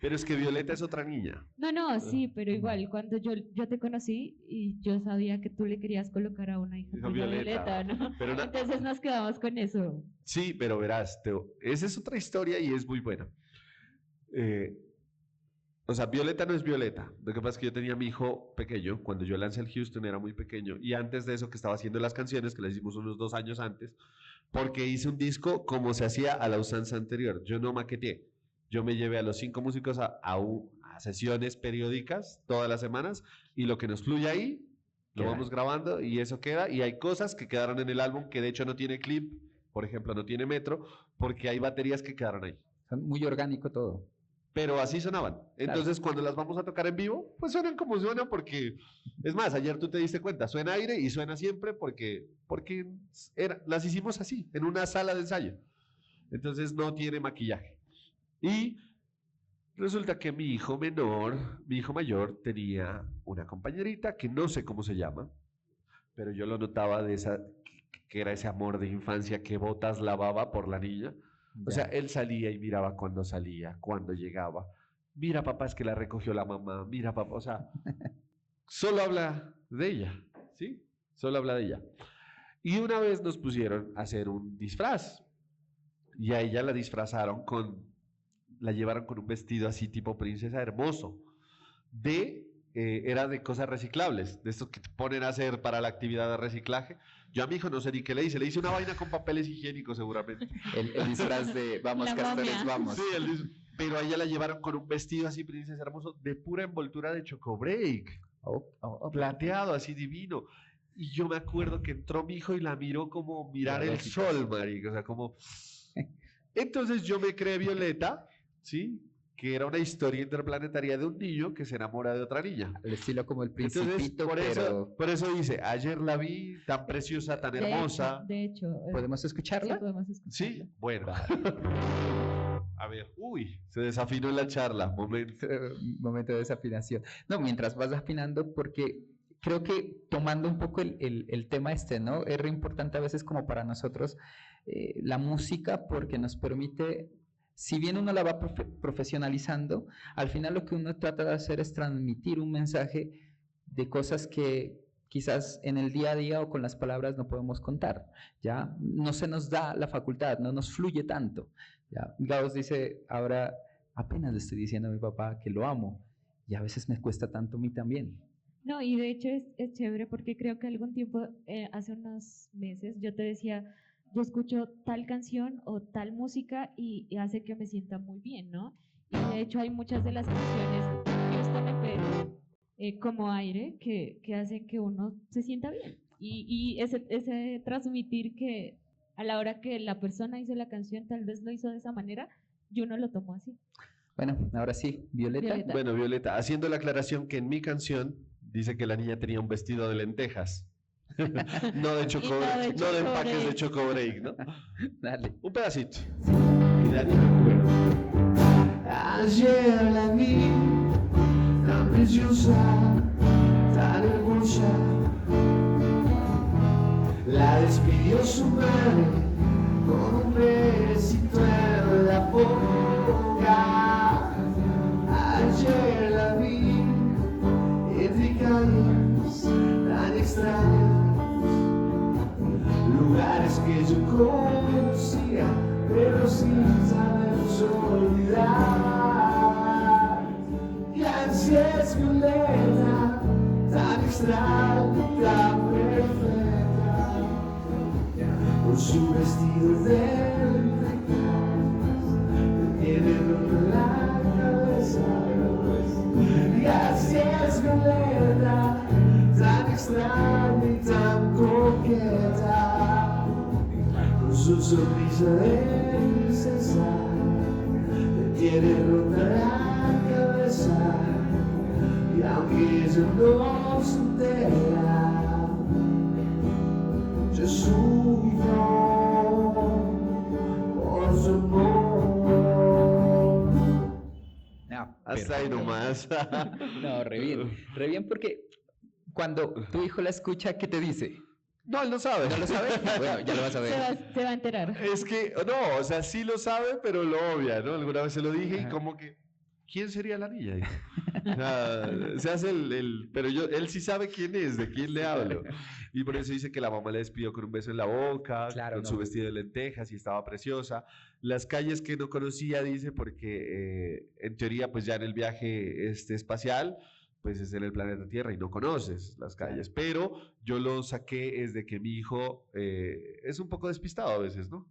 Pero es que Violeta es otra niña. No, sí, pero igual, cuando yo te conocí y yo sabía que tú le querías colocar a una hija Violeta, ¿no? Pero entonces nos quedamos con eso. Sí, pero verás, esa es otra historia y es muy buena. O sea, Violeta no es Violeta. Lo que pasa es que yo tenía a mi hijo pequeño. Cuando yo lancé el Houston era muy pequeño. Y antes de eso que estaba haciendo las canciones, que las hicimos unos 2 años antes, porque hice un disco como se hacía a la usanza anterior. Yo no maqueteé. Yo me llevé a los 5 músicos a sesiones periódicas todas las semanas y lo que nos fluye ahí, lo Queda. vamos grabando y eso queda. Y hay cosas que quedaron en el álbum que de hecho no tiene clip, por ejemplo, no tiene metro, porque hay baterías que quedaron ahí. Son muy orgánico todo. Pero así sonaban. Entonces, cuando las vamos a tocar en vivo, pues suenan como suenan porque, es más, ayer tú te diste cuenta, suena aire y suena siempre porque las hicimos así, en una sala de ensayo. Entonces no tiene maquillaje. Y resulta que mi hijo mayor tenía una compañerita que no sé cómo se llama, pero yo lo notaba que era ese amor de infancia que botas lavaba por la niña. O sea, él salía y miraba cuando salía, cuando llegaba. Mira, papá, es que la recogió la mamá. Mira, papá, o sea, solo habla de ella, ¿sí? Solo habla de ella. Y una vez nos pusieron a hacer un disfraz. Y a ella la disfrazaron la llevaron con un vestido así tipo princesa hermoso. Era de cosas reciclables, de estos que te ponen a hacer para la actividad de reciclaje. Yo a mi hijo no sé ni qué le hice una vaina con papeles higiénicos seguramente. El disfraz de vamos La castores, momia. vamos. Sí, pero a ella la llevaron con un vestido así princesa hermoso de pura envoltura de Choco Break, plateado así divino. Y yo me acuerdo que entró mi hijo y la miró como mirar el sol, marico, o sea, como... Entonces yo me creé Violeta, ¿sí? Que era una historia interplanetaria de un niño que se enamora de otra niña. El estilo como el Entonces, Principito, por pero eso dice, ayer la vi tan preciosa, tan hermosa. De hecho, ¿podemos escucharla? sí, podemos escucharla. Sí, bueno. A ver, se desafinó en la charla, momento. Momento de desafinación. No, mientras vas afinando, porque creo que tomando un poco el tema ¿no? Es re importante a veces como para nosotros la música porque nos permite, si bien uno la va profesionalizando, al final lo que uno trata de hacer es transmitir un mensaje de cosas que quizás en el día a día o con las palabras no podemos contar, ¿ya? No se nos da la facultad, no nos fluye tanto, ¿ya? Gauss dice, ahora apenas le estoy diciendo a mi papá que lo amo, y a veces me cuesta tanto a mí también. No, y de hecho es chévere porque creo que algún tiempo, hace unos meses, yo te decía, yo escucho tal canción o tal música y hace que me sienta muy bien, ¿no? Y de hecho hay muchas de las canciones que están en Perú, como aire, que hacen que uno se sienta bien. Y ese transmitir que a la hora que la persona hizo la canción, tal vez lo hizo de esa manera, yo no lo tomo así. Bueno, ahora sí, Violeta. Bueno, Violeta, haciendo la aclaración que en mi canción dice que la niña tenía un vestido de lentejas. No de empaques de Choco Break, ¿no? Dale. Un pedacito. Y de ahí me acuerdo. Ayer la vi, tan preciosa, tan hermosa. La despidió su madre con un besito en la boca. Ayer la vi entre calles tan extrañas, lugares que yo conocía, pero sin saber olvidar. Y así es Violeta, tan extraña, tan perfecta, con su vestido de lentejas, me tiene rota la cabeza. Y así es Violeta, tan extraña y tan coqueta, con su sonrisa de princesa, me tiene rota la cabeza. Y aunque ella no se entera, yo sufro por su amor. No, Hasta ahí nomás. No, re bien porque cuando tu hijo la escucha, ¿qué te dice? No, él no sabe. ¿No lo sabe? Bueno, ya lo vas a ver. Se va a enterar. Es que, no, o sea, sí lo sabe, pero lo obvia, ¿no? Alguna vez se lo dije y Ajá. como que, ¿quién sería la niña? Dice. Se hace pero él sí sabe quién es, de quién le hablo. Y por eso dice que la mamá le despidió con un beso en la boca, Claro, con no. su vestido de lentejas y estaba preciosa. Las calles que no conocía, dice, porque en teoría, pues ya en el viaje espacial, pues es en el planeta Tierra y no conoces las calles. Pero yo lo saqué es de que mi hijo es un poco despistado a veces, ¿no?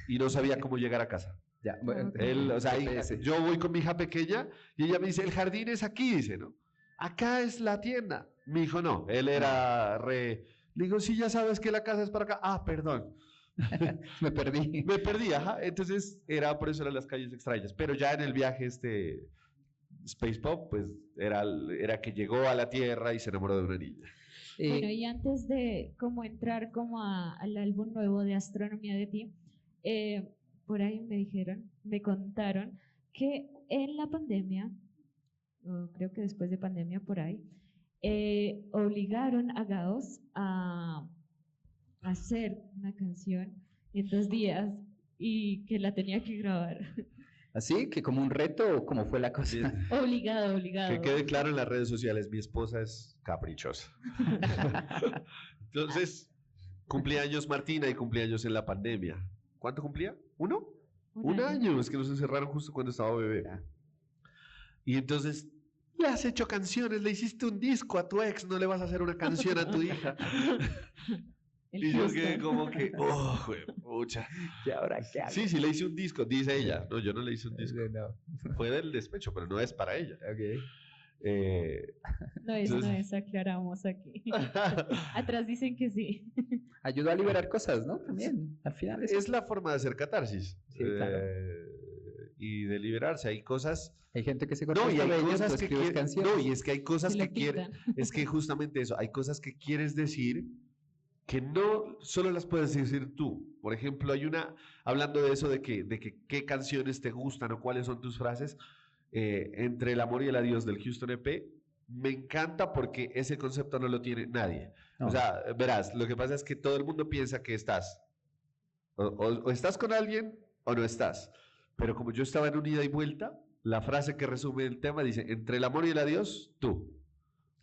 Y no sabía cómo llegar a casa. Ya, bueno, Él, o sea, GPS. yo voy con mi hija pequeña y ella me dice, el jardín es aquí, dice, ¿no? Acá es la tienda. Mi hijo no, él era re... Le digo, sí, ya sabes que la casa es para acá. Ah, perdón. Me perdí. Me perdí, ajá. Entonces, por eso eran las calles extrañas. Pero ya en el viaje Space Pop, pues era que llegó a la Tierra y se enamoró de una niña. Bueno, y antes de como entrar como al álbum nuevo de Astronomía de Ti, por ahí me contaron que en la pandemia, o creo que después de pandemia por ahí, obligaron a Gauss a hacer una canción en 2 días y que la tenía que grabar. ¿Así? ¿Que como un reto o cómo fue la cosa? Bien. Obligado. Que quede claro en las redes sociales, mi esposa es caprichosa. Entonces, cumplía años Martina y cumplía años en la pandemia. ¿Cuánto cumplía? ¿1? Un año. Es que nos encerraron justo cuando estaba bebé. Y entonces, le has hecho canciones, le hiciste un disco a tu ex, no le vas a hacer una canción a tu hija. Y yo quedé como que, oh, pucha. ¿Y ahora qué hago? Sí, le hice un disco, dice ella. No, yo no le hice un disco. No. Fue del despecho, pero no es para ella. Ok. No es, Entonces- aclaramos aquí. Atrás dicen que sí. Ayudó a liberar cosas, ¿no? También, al final Es la forma de hacer catarsis. Sí, claro. Y de liberarse. Hay cosas. Hay gente que se corta No, los y hay cabellos, cosas tú que escribes quiere- canciones. No, y es que hay cosas Se que lo quieren. pintan. Es que justamente eso. Hay cosas que quieres decir que no solo las puedes decir tú. Por ejemplo, hablando de eso, de que qué canciones te gustan o cuáles son tus frases, entre el amor y el adiós del Houston EP, me encanta porque ese concepto no lo tiene nadie. No. O sea, verás, lo que pasa es que todo el mundo piensa que estás. O estás con alguien o no estás. Pero como yo estaba en un ida y vuelta, la frase que resume el tema dice, entre el amor y el adiós, tú.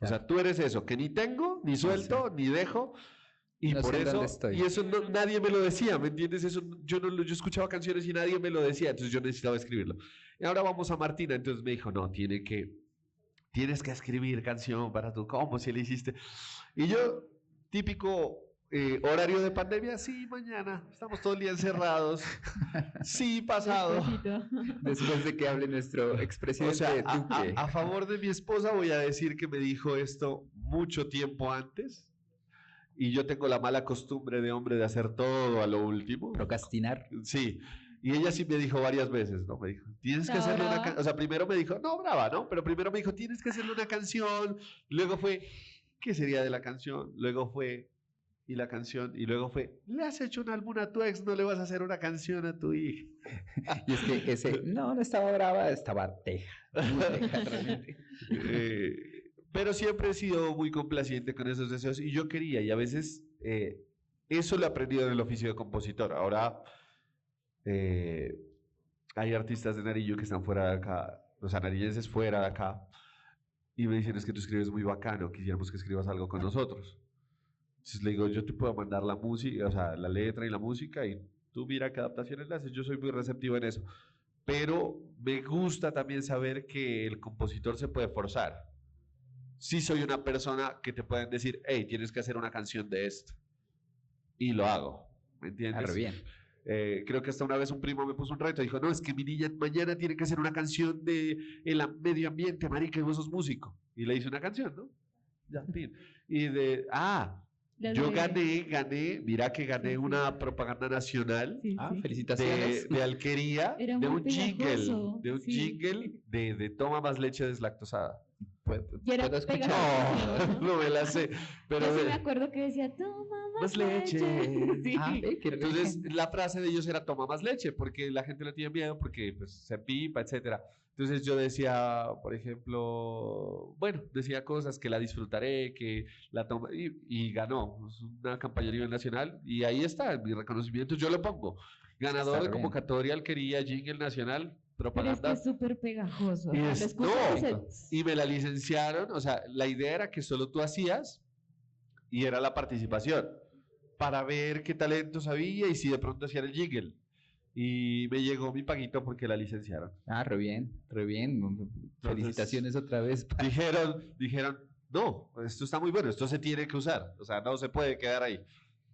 O sea, tú eres eso, que ni tengo, ni suelto, ni dejo. Y No por sé eso, dónde estoy. y eso nadie me lo decía, ¿me entiendes? Eso yo escuchaba canciones y nadie me lo decía, entonces yo necesitaba escribirlo. Y ahora vamos a Martina, entonces me dijo, no, tienes que escribir canción para tú, ¿cómo si le hiciste? Y yo, típico horario de pandemia, sí, mañana, estamos todo el día encerrados, sí, pasado. Despacito. Después de que hable nuestro O expresidente sea, Duque. a favor de mi esposa voy a decir que me dijo esto mucho tiempo antes. Y yo tengo la mala costumbre de hombre de hacer todo a lo último. Procrastinar. Sí. Y ella sí me dijo varias veces, ¿no? Me dijo, tienes que hacerle una canción. O sea, primero me dijo, no, brava, ¿no? Pero primero me dijo, tienes que hacerle una canción. Luego fue, ¿qué sería de la canción? Luego fue, y la canción. Y luego fue, le has hecho un álbum a tu ex, no le vas a hacer una canción a tu hija. Y es que ese, no estaba brava, estaba teja. Muy teja, realmente. Pero siempre he sido muy complaciente con esos deseos y yo quería, y a veces eso lo he aprendido en el oficio de compositor. Ahora hay artistas de Nariño que están fuera de acá, o sea, nariñenses fuera de acá, y me dicen, es que tú escribes muy bacano, quisiéramos que escribas algo con nosotros. Entonces le digo, yo te puedo mandar la música, o sea, la letra y la música, y tú mira qué adaptaciones le haces, yo soy muy receptivo en eso. Pero me gusta también saber que el compositor se puede forzar. Sí soy una persona que te pueden decir, hey, tienes que hacer una canción de esto. Y lo hago, ¿me entiendes? Claro, bien. Creo que hasta una vez un primo me puso un reto, dijo, no, es que mi niña mañana tiene que hacer una canción de el medio ambiente, marica, y vos sos músico. Y le hice una canción, ¿no? Ya, fin. Y yo gané, mira que gané Sí, sí. una propaganda nacional. Sí, Ah, sí. felicitaciones. De alquería, Era de muy un jingle, pegajoso, de un sí. jingle de toma más leche deslactosada. Y era ¿Puedo escuchar? pegajoso. No me la sé, pero Yo sí me acuerdo que decía, toma más Más leche. Sí. Ah, qué entonces la frase de ellos era toma más leche, porque la gente le tiene miedo, porque pues, se pipa, etcétera. Entonces yo decía, por ejemplo, bueno, decía cosas que la disfrutaré, que la toma, y ganó. Es una campaña a nivel nacional, y ahí está, mi reconocimiento, yo lo pongo. Ganador Está de bien. convocatoria alquería, jingle nacional, Pero es que propaganda. es súper pegajoso. Y Cuando es- escuchas no, ese- Y me la licenciaron, o sea, la idea era que solo tú hacías y era la participación para ver qué talentos había y si de pronto hacían el jingle. Y me llegó mi paguito porque la licenciaron. Ah, re bien, re bien. Felicitaciones otra vez. Dijeron, no, esto está muy bueno, esto se tiene que usar, o sea, no se puede quedar ahí.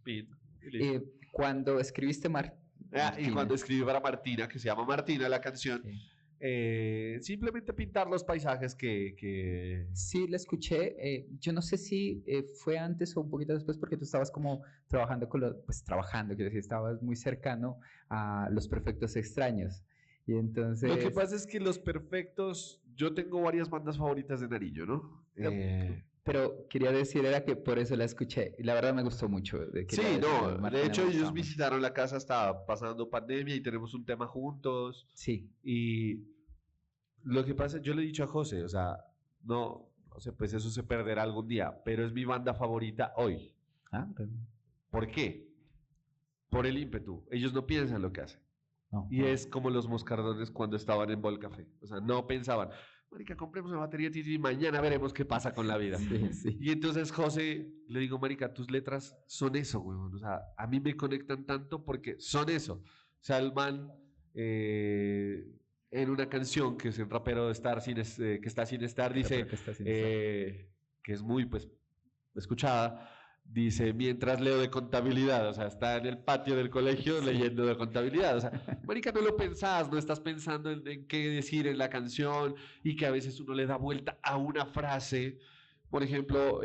Pin, y listo. Cuando escribiste Y Martina, cuando escribí para Martina, que se llama Martina la canción, sí. simplemente pintar los paisajes que... Sí, la escuché. Yo no sé si fue antes o un poquito después porque tú estabas como trabajando con los, pues trabajando, quiero decir, estabas muy cercano a los perfectos extraños. Y entonces... Lo que pasa es que los perfectos, yo tengo varias bandas favoritas de Nariño, ¿no? No, Pero quería decir era que por eso la escuché. Y la verdad me gustó mucho. Sí, Quería no, decirlo, de Martina hecho me ellos gustaba mucho. visitaron la casa, estaba pasando pandemia y tenemos un tema juntos. Sí, Y lo que pasa, yo le he dicho a José, o sea, no sé, pues eso se perderá algún día, pero es mi banda favorita hoy. ah, ¿Por qué? Por el ímpetu. Ellos no piensan lo que hacen. no, Y es como los moscardones cuando estaban en Volcafé. O sea, no pensaban, marica, compremos una batería y mañana veremos qué pasa con la vida. sí, sí. Y entonces José, le digo, marica, tus letras son eso, weón. O sea, a mí me conectan tanto porque son eso. O sea, el man en una canción que es el rapero de Star que está sin estar, dice, Creo que está sin estar. que es muy, pues, escuchada, dice, mientras leo de contabilidad, o sea, está en el patio del colegio leyendo de contabilidad. O sea, marica, no lo pensás, no estás pensando en qué decir en la canción y que a veces uno le da vuelta a una frase. Por ejemplo,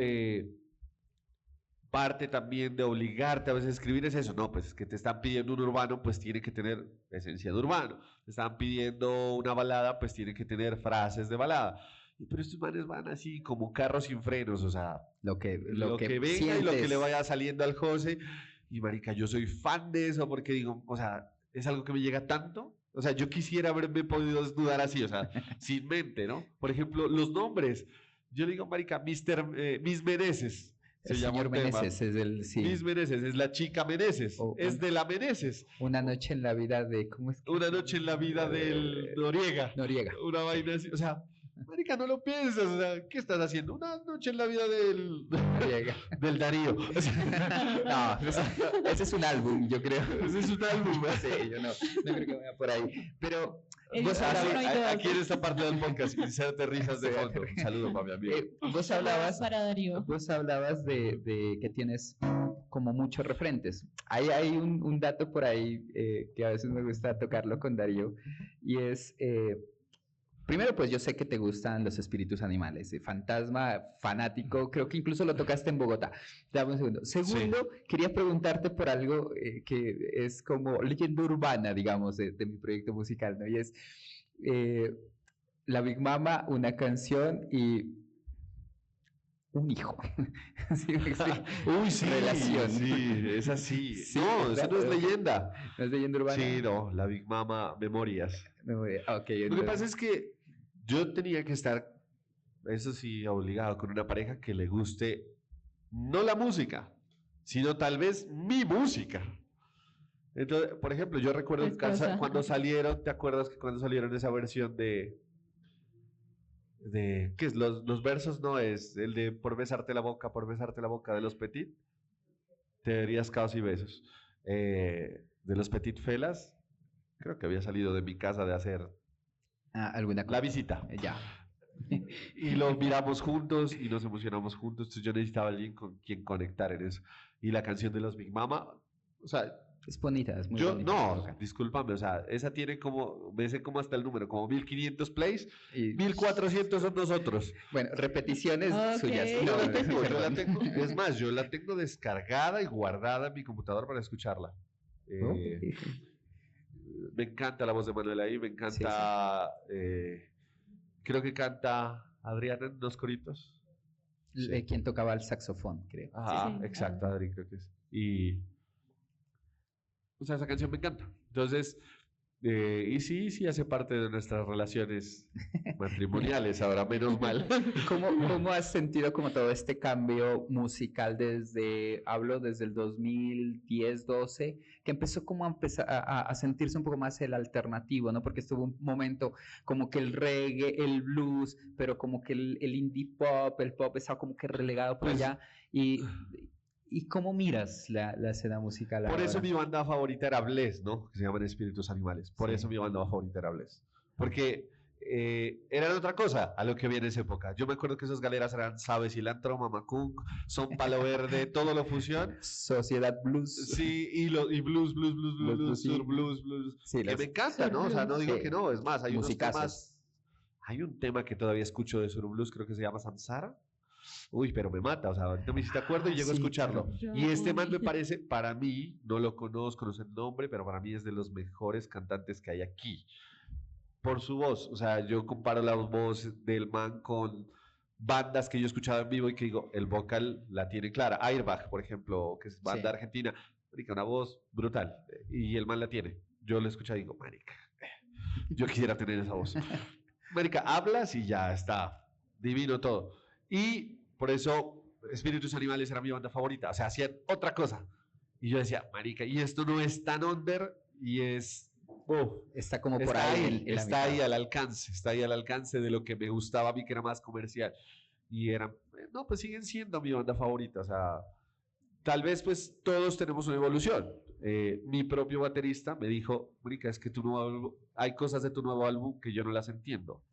parte también de obligarte a veces a escribir es eso, no, pues es que te están pidiendo un urbano, pues tiene que tener esencia de urbano, te están pidiendo una balada, pues tiene que tener frases de balada. Pero estos manes van así como carros sin frenos, o sea, Lo que venga y lo que sientes. le vaya saliendo al José. Y marica, yo soy fan de eso porque digo, o sea, es algo que me llega tanto. O sea, yo quisiera haberme podido desnudar así, o sea, sin mente, ¿no? Por ejemplo, los nombres. Yo le digo, marica, Miss Meneses. Se El llama señor un tema. Meneses es el, sí, Miss Meneses, es la chica Meneses, O- es de la Meneses. una noche en la vida de, ¿cómo es que? Una noche en la vida del Noriega. Noriega. Una vaina así, o sea, marica, no lo piensas, o sea, ¿qué estás haciendo? Una noche en la vida del, Noriega. del Darío. O sea, No, ese es un álbum, yo creo. ese es un álbum. Sí, yo no creo que vaya por ahí. Pero El vos uno hablabas, y dos. Aquí en esta parte del podcast, inserte risas de fondo. Un saludo para mi amigo. vos hablabas, Para Darío. de que tienes como muchos referentes. Hay un dato por ahí que a veces me gusta tocarlo con Darío y es, primero pues yo sé que te gustan los espíritus animales, Fantasma, fanático, creo que incluso lo tocaste en Bogotá. Dame un segundo. Segundo, quería preguntarte por algo que es como leyenda urbana, digamos, de mi proyecto musical, ¿no? Y es La Big Mama, una canción y un hijo. ¿Sí me explico? Uy, sí, Relación. sí, es así. Sí, No, eso no es claro. leyenda. ¿No es leyenda urbana? Sí, no, la Big Mama, memorias. Ok, Lo que entonces- pasa es que yo tenía que estar, eso sí, obligado con una pareja que le guste no la música, sino tal vez mi música. Entonces, por ejemplo, yo recuerdo Esposa. cuando salieron, ¿te acuerdas que cuando salieron esa versión de ¿qué es? Los versos no es el de por besarte la boca de los Petit, te darías caos y besos. De los Petit Felas, creo que había salido de mi casa de hacer alguna la cosa. visita. Ya. Y lo miramos juntos y nos emocionamos juntos. Entonces yo necesitaba alguien con quien conectar en eso. Y la canción de los Big Mama, o sea, Es bonita, es muy yo bonita. no, tocar. discúlpame, o sea, esa tiene como, me sé cómo hasta el número, como 1500 plays, Y, 1400 son nosotros. bueno, repeticiones Ok. suyas. Yo No, la tengo, perdón. es más, yo la tengo descargada y guardada en mi computador para escucharla. Ok. Me encanta la voz de Manuel ahí, me encanta, creo que canta Adriana en unos coritos. Sí. Quien tocaba el saxofón, creo. Ajá, Sí. exacto, Adri creo que es. Y, o sea, esa canción me encanta. Entonces, Y sí, sí hace parte de nuestras relaciones matrimoniales, ahora menos mal. ¿Cómo has sentido como todo este cambio musical hablo desde el 2010-12, que empezó como a, empezar a sentirse un poco más el alternativo, ¿no? Porque estuvo un momento como que el reggae, el blues, pero como que el indie pop, el pop estaba como que relegado por Pues, allá. ¿Y cómo miras la escena musical Por eso ahora? mi banda favorita era Bless, ¿no? Que se llaman Espíritus Animales. Por Sí. eso mi banda favorita era Bless. Porque eran otra cosa a lo que había en esa época. Yo me acuerdo que esas galeras eran Sabe Cilantro, Mamacunk, Son Palo Verde, todo lo fusión. Sociedad Blues. Sí, y blues, Sí. sur blues. Sí, Que me encanta, ¿no? O sea, no digo Sí. que no. Es más, hay unos Musicazos. temas. Hay un tema que todavía escucho de sur blues, creo que se llama Samsara. Uy, pero me mata, o sea, ahorita me hiciste acuerdo y llego a Sí, escucharlo. claro. Y este man me parece, para mí, no lo conozco, no sé el nombre, pero para mí es de los mejores cantantes que hay aquí. Por su voz, o sea, yo comparo la voz del man con bandas que yo he escuchado en vivo y que digo, el vocal la tiene clara. Airbag, por ejemplo, que es banda Sí. argentina, marica, una voz brutal. Y el man la tiene. Yo lo escucho y digo, marica, yo quisiera tener esa voz. Marica, hablas y ya está, divino todo. Y por eso Espíritus Animales era mi banda favorita, o sea, hacían otra cosa. Y yo decía, marica, y esto no es tan under y es... Está como por está ahí. ahí, en la está ahí mitad. al alcance, está ahí al alcance de lo que me gustaba a mí, que era más comercial. Y eran, no, pues siguen siendo mi banda favorita, o sea, tal vez pues todos tenemos una evolución. Mi propio baterista me dijo, marica, es que tu nuevo álbum, hay cosas de tu nuevo álbum que yo no las entiendo,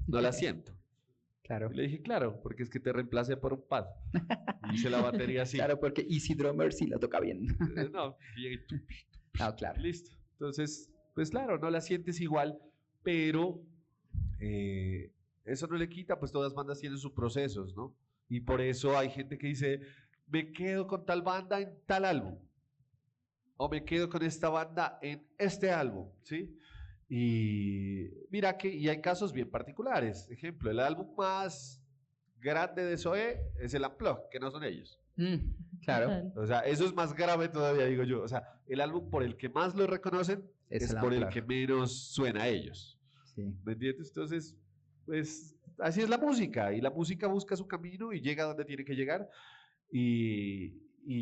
no las siento. Claro. Y le dije, claro, porque es que te reemplacé por un pad. Y hice la batería así. Claro, porque Easy Drummer sí la toca bien. No, y llegué, Ah, claro. listo. Entonces, pues claro, no la sientes igual, pero eso no le quita, pues todas las bandas tienen sus procesos, ¿no? Y por eso hay gente que dice, me quedo con tal banda en tal álbum. O me quedo con esta banda en este álbum, ¿sí? Y mira que y hay casos bien particulares. Ejemplo, el álbum más grande de Zoé es el Unplugged, que no son ellos. Claro. Total. O sea, eso es más grave todavía, digo yo. O sea, el álbum por el que más lo reconocen Es es el por el Unplugged. que menos suena a ellos. Sí. ¿Me entiendes? Entonces, pues así es la música. Y la música busca su camino y llega donde tiene que llegar. Y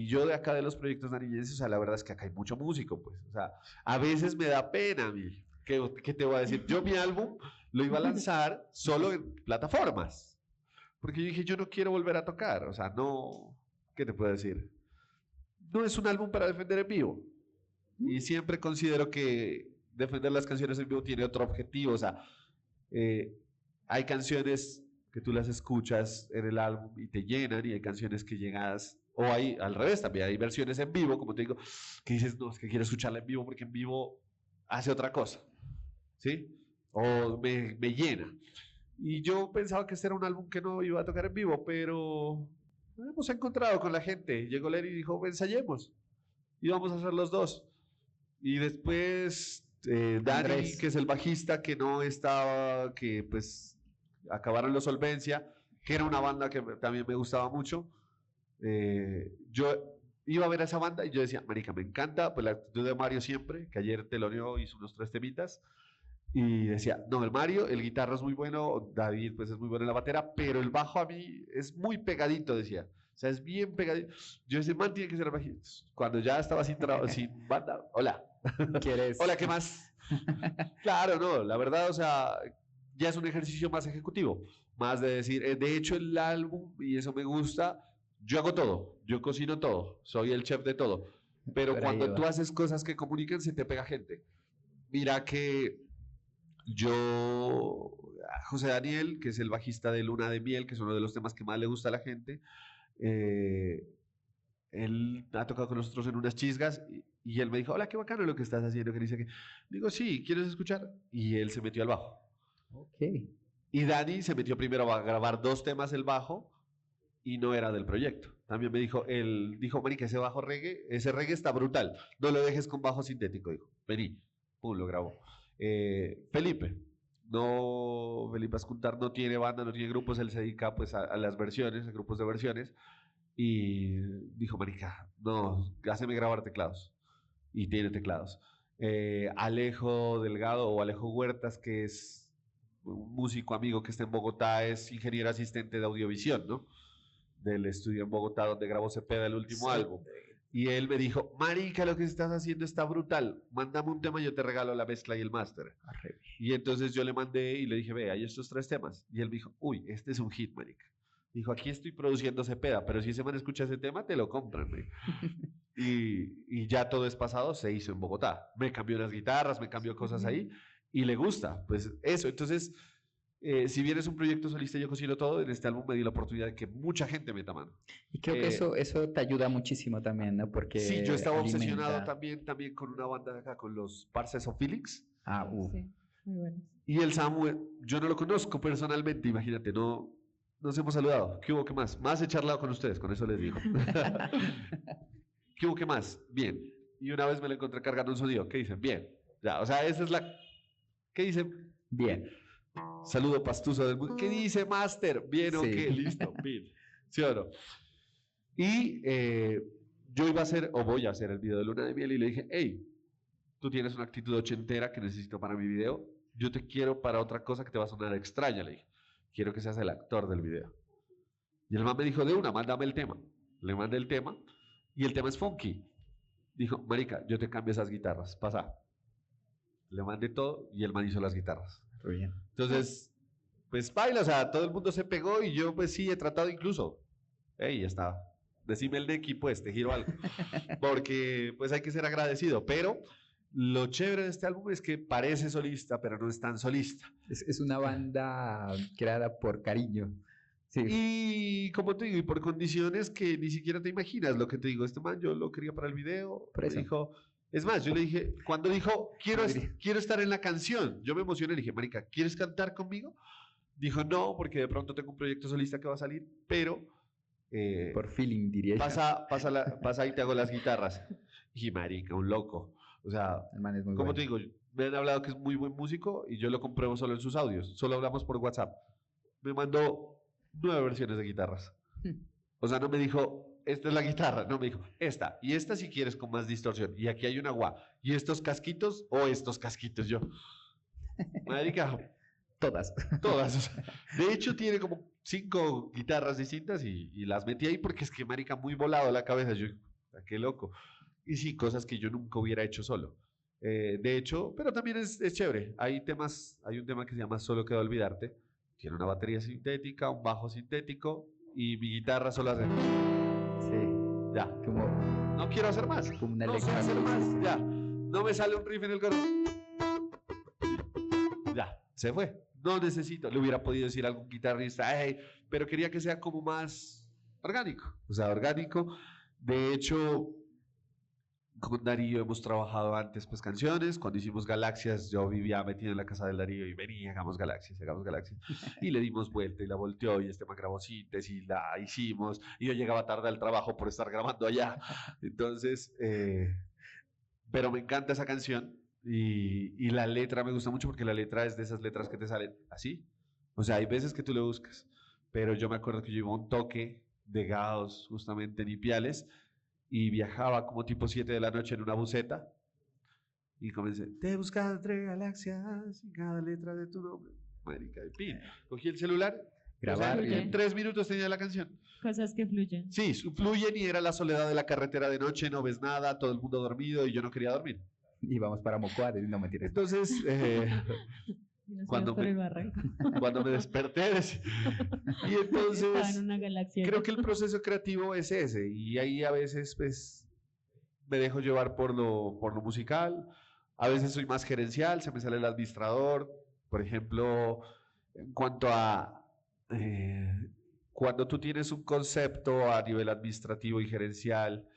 yo de acá de los proyectos nariñenses, o sea, la verdad es que acá hay mucho músico, pues. O sea, a veces me da pena a mí. ¿Qué te voy a decir? Yo mi álbum lo iba a lanzar solo en plataformas. Porque yo dije, yo no quiero volver a tocar. O sea, no. ¿Qué te puedo decir? No es un álbum para defender en vivo. Y siempre considero que defender las canciones en vivo tiene otro objetivo. O sea, hay canciones que tú las escuchas en el álbum y te llenan, y hay canciones que llegas, o hay al revés también, hay versiones en vivo, como te digo, que dices, no, es que quiero escucharla en vivo porque en vivo hace otra cosa, ¿sí? O me llena. Y yo pensaba que este era un álbum que no iba a tocar en vivo, pero hemos encontrado con la gente. Llegó Lenny y dijo, ensayemos. Y vamos a hacer los dos. Y después Dani, Andrés. que es el bajista, que no estaba, que pues acabaron los Solvencia, que era una banda que también me gustaba mucho. Yo iba a ver a esa banda y yo decía, marica, me encanta pues la actitud de Mario siempre, que ayer Telonio hizo unos 3 temitas. Y decía, no, el Mario, el guitarra es muy bueno, David pues es muy bueno en la batera, pero el bajo a mí es muy pegadito, decía. O sea, es bien pegadito. Yo decía, man, tiene que ser bajito. Cuando ya estaba sin banda, hola. ¿Quieres? Hola, ¿qué más? Claro, no, la verdad, o sea, ya es un ejercicio más ejecutivo, más de decir, de hecho el álbum, y eso me gusta, yo hago todo, yo cocino todo, soy el chef de todo, pero Por ahí cuando va. tú haces cosas que comunican, se te pega gente. Mira que yo, José Daniel, que es el bajista de Luna de Miel, que es uno de los temas que más le gusta a la gente, él ha tocado con nosotros en unas chisgas y él me dijo, hola, qué bacano lo que estás haciendo, que dice que, digo, sí, ¿quieres escuchar? Y él se metió al bajo. Ok. Y Dani se metió primero a grabar 2 temas el bajo y no era del proyecto. También me dijo, él dijo, marica, ese bajo reggae, ese reggae está brutal, no lo dejes con bajo sintético, dijo, vení, pum, lo grabó. Felipe Ascuntar no tiene banda, no tiene grupos, él se dedica pues a las versiones, a grupos de versiones, y dijo, marica, no, háceme grabar teclados, y tiene teclados. Alejo Delgado o Alejo Huertas, que es un músico amigo que está en Bogotá, es ingeniero asistente de audiovisión, ¿no? Del estudio en Bogotá donde grabó Cepeda el último álbum. Y él me dijo, marica, lo que estás haciendo está brutal, mándame un tema y yo te regalo la mezcla y el máster. Y entonces yo le mandé y le dije, ve, hay estos 3 temas. Y él me dijo, uy, este es un hit, marica. Dijo, aquí estoy produciendo Cepeda, pero si ese man escucha ese tema, te lo compran, ¿no? y ya todo es pasado, se hizo en Bogotá. Me cambió las guitarras, me cambió cosas ahí y le gusta, pues eso. Entonces, si bien es un proyecto solista, yo cocino todo, en este álbum me di la oportunidad de que mucha gente meta mano. Y creo que eso te ayuda muchísimo también, ¿no? Porque sí, yo estaba obsesionado también con una banda de acá, con los Parcels of Felix. Sí, muy bueno. Y el Samuel, yo no lo conozco personalmente, imagínate, no nos hemos saludado. ¿Qué hubo, qué más? Más he charlado con ustedes, con eso les digo. ¿Qué hubo, qué más? Bien. Y una vez me lo encontré cargando un sonido. ¿Qué dicen? Bien. Ya, o sea, esa es la... ¿Qué dicen? Bien. Saludo pastuso del mundo. ¿Qué dice, Master? Bien, ok, listo, bien. ¿Sí o no? Y yo iba a hacer, o voy a hacer el video de Luna de Miel y le dije, hey, tú tienes una actitud ochentera que necesito para mi video. Yo te quiero para otra cosa que te va a sonar extraña, le dije. Quiero que seas el actor del video. Y el man me dijo, de una, mándame el tema. Le mandé el tema y el tema es funky. Dijo, marica, yo te cambio esas guitarras, pasa. Le mandé todo y el man hizo las guitarras. Muy bien. Entonces, pues baila, o sea, todo el mundo se pegó y yo pues sí he tratado incluso. Ey, ya está. Decime el de equipo te giro algo. Porque pues hay que ser agradecido, pero lo chévere de este álbum es que parece solista, pero no es tan solista. Es una banda creada por cariño. Sí. Y como te digo, y por condiciones que ni siquiera te imaginas. Lo que te digo, este man yo lo quería para el video. Por eso. Dijo, es más, yo le dije, cuando dijo, quiero estar en la canción, yo me emocioné, le dije, marica, ¿quieres cantar conmigo? Dijo, no, porque de pronto tengo un proyecto solista que va a salir, pero... por feeling, diría yo. Pasa y te hago las guitarras. Y marica, un loco. O sea, el man es muy como bueno. te digo, me han hablado que es muy buen músico y yo lo compruebo solo en sus audios. Solo hablamos por WhatsApp. Me mandó 9 versiones de guitarras. O sea, no me dijo, esta es la guitarra. No, me dijo, esta. Y esta si quieres con más distorsión. Y aquí hay una guá. Y estos casquitos o estos casquitos. Yo, marica, Todas. todas. O sea, de hecho, tiene como 5 guitarras distintas y las metí ahí porque es que, marica, muy volado la cabeza. Yo, qué loco. Y sí, cosas que yo nunca hubiera hecho solo. De hecho, pero también es chévere. Hay un tema que se llama Solo queda olvidarte. Tiene una batería sintética, un bajo sintético y mi guitarra solo hace... Sí. Ya. Como... No quiero hacer más. Como una no sé hacer más. Ya. No me sale un riff en el coro. Ya. Se fue. No necesito. Le hubiera podido decir a algún guitarrista, hey, pero quería que sea como más orgánico. O sea, orgánico. De hecho... Con Darío hemos trabajado antes pues canciones, cuando hicimos Galaxias yo vivía metido en la casa del Darío y venía, hagamos Galaxias, y le dimos vuelta y la volteó y este man grabó síntesis y la hicimos y yo llegaba tarde al trabajo por estar grabando allá, entonces, pero me encanta esa canción y la letra me gusta mucho porque la letra es de esas letras que te salen así, o sea, hay veces que tú le buscas, pero yo me acuerdo que yo iba a un toque de Gaos justamente en Ipiales y viajaba como tipo 7 de la noche en una buseta y comencé, te buscaba entre galaxias y cada letra de tu nombre, marica de pin. Cogí el celular, grabar, o sea, en 3 minutos tenía la canción. Cosas que fluyen. Sí, fluyen y era la soledad de la carretera de noche, no ves nada, todo el mundo dormido y yo no quería dormir. Y vamos para Mocoa, no mentiras. Entonces, cuando me desperté y entonces en una galaxia. Creo que el proceso creativo es ese y ahí a veces pues me dejo llevar por lo musical, a veces soy más gerencial, se me sale el administrador, por ejemplo, en cuanto a cuando tú tienes un concepto a nivel administrativo y gerencial,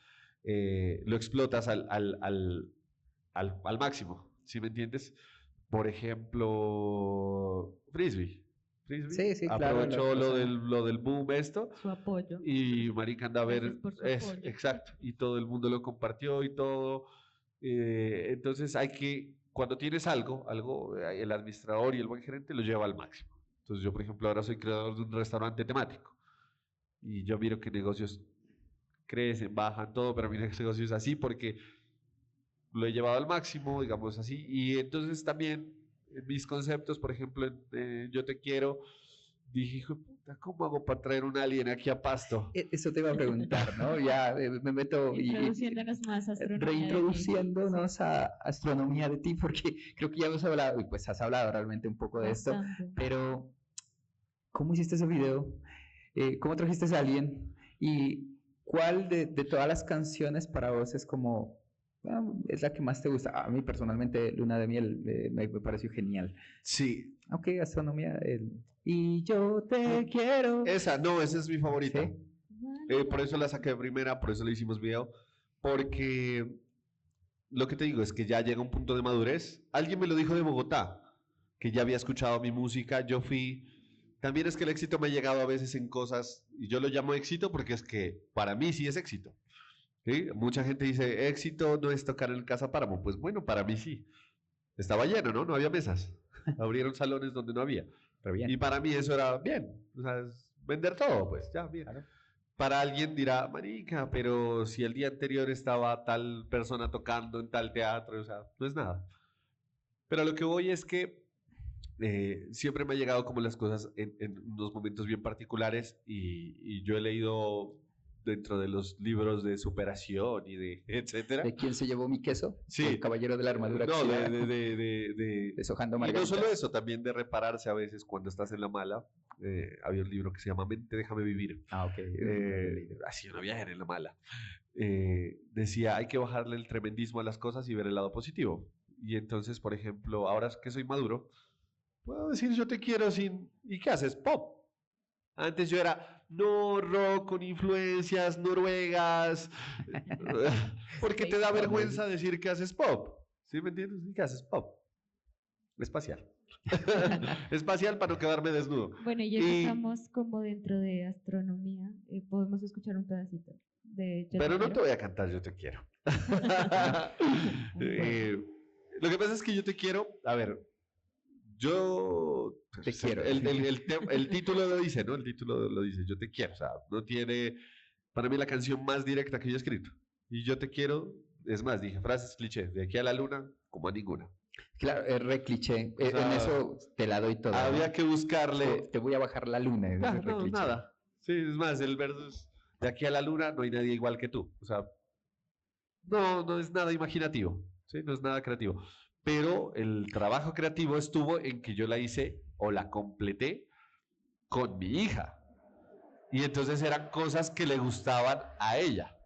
lo explotas al máximo, ¿sí me entiendes? Por ejemplo, Frisbee. Sí, aprovechó claro, lo del boom esto. Su apoyo. Y marica anda a ver. Exacto. Y todo el mundo lo compartió y todo. Entonces hay que, cuando tienes algo, el administrador y el buen gerente lo lleva al máximo. Entonces yo, por ejemplo, ahora soy creador de un restaurante temático. Y yo miro que negocios crecen, bajan, todo, pero mi negocio es así porque lo he llevado al máximo, digamos así, y entonces también en mis conceptos, por ejemplo, en Yo Te Quiero, dije, hijo de puta, ¿cómo hago para traer un alien aquí a Pasto? Eso te iba a preguntar, ¿no? Ya me meto Introduciéndonos más a astronomía. reintroduciéndonos a astronomía de ti, porque creo que ya hemos hablado, y pues has hablado realmente un poco de esto, pero ¿cómo hiciste ese video? ¿Cómo trajiste ese alien? ¿Y cuál de todas las canciones para vos es como, es la que más te gusta? A mí personalmente Luna de Miel me pareció genial. Sí. Ok, astronomía. Y yo te quiero. Esa es mi favorita. ¿Sí? Por eso la saqué de primera, por eso le hicimos video, porque lo que te digo es que ya llega un punto de madurez. Alguien me lo dijo de Bogotá, que ya había escuchado mi música, yo fui. También es que el éxito me ha llegado a veces en cosas, y yo lo llamo éxito porque es que para mí sí es éxito. ¿Sí? Mucha gente dice, éxito no es tocar en el Casa Páramo. Pues bueno, para mí sí. Estaba lleno, ¿no? No había mesas. Abrieron salones donde no había. Pero bien. Y para mí eso era bien. O sea, es vender todo, pues ya, bien. Claro. Para alguien dirá, marica, pero si el día anterior estaba tal persona tocando en tal teatro, o sea, no es nada. Pero a lo que voy es que siempre me ha llegado como las cosas en unos momentos bien particulares y yo he leído dentro de los libros de superación y de etcétera. ¿De quién se llevó mi queso? Sí. El caballero de la armadura. No, oxidada. Deshojando y no margaritas. solo eso, también de repararse a veces cuando estás en la mala. Había un libro que se llama Mente, déjame vivir. Ah, ok. Así una viaje en la mala. Decía, hay que bajarle el tremendismo a las cosas y ver el lado positivo. Y entonces, por ejemplo, ahora que soy maduro, puedo decir yo te quiero sin... ¿Y qué haces? Pop. Antes yo era, no, rock con influencias noruegas, porque te da vergüenza decir que haces pop. ¿Sí me entiendes? ¿Y qué haces? Pop. Espacial. Espacial para no quedarme desnudo. Bueno, y ya que estamos como dentro de astronomía, podemos escuchar un pedacito de Yo Pero Te no te Quiero. voy a cantar Yo Te Quiero. Lo que pasa es que Yo Te Quiero, a ver, yo Te quiero. El título lo dice, ¿no? El título lo dice, Yo Te Quiero. O sea, no tiene, para mí la canción más directa que yo he escrito. Y Yo Te Quiero, es más, dije frases cliché, de aquí a la luna, como a ninguna. Claro, es re cliché. O sea, en eso te la doy toda. Había ¿no? que buscarle. Te voy a bajar la luna. Es re No, cliché. nada. Sí, es más, el verso es, de aquí a la luna no hay nadie igual que tú. O sea, no es nada imaginativo, ¿sí? No es nada creativo. Pero el trabajo creativo estuvo en que yo la hice o la completé con mi hija. Y entonces eran cosas que le gustaban a ella.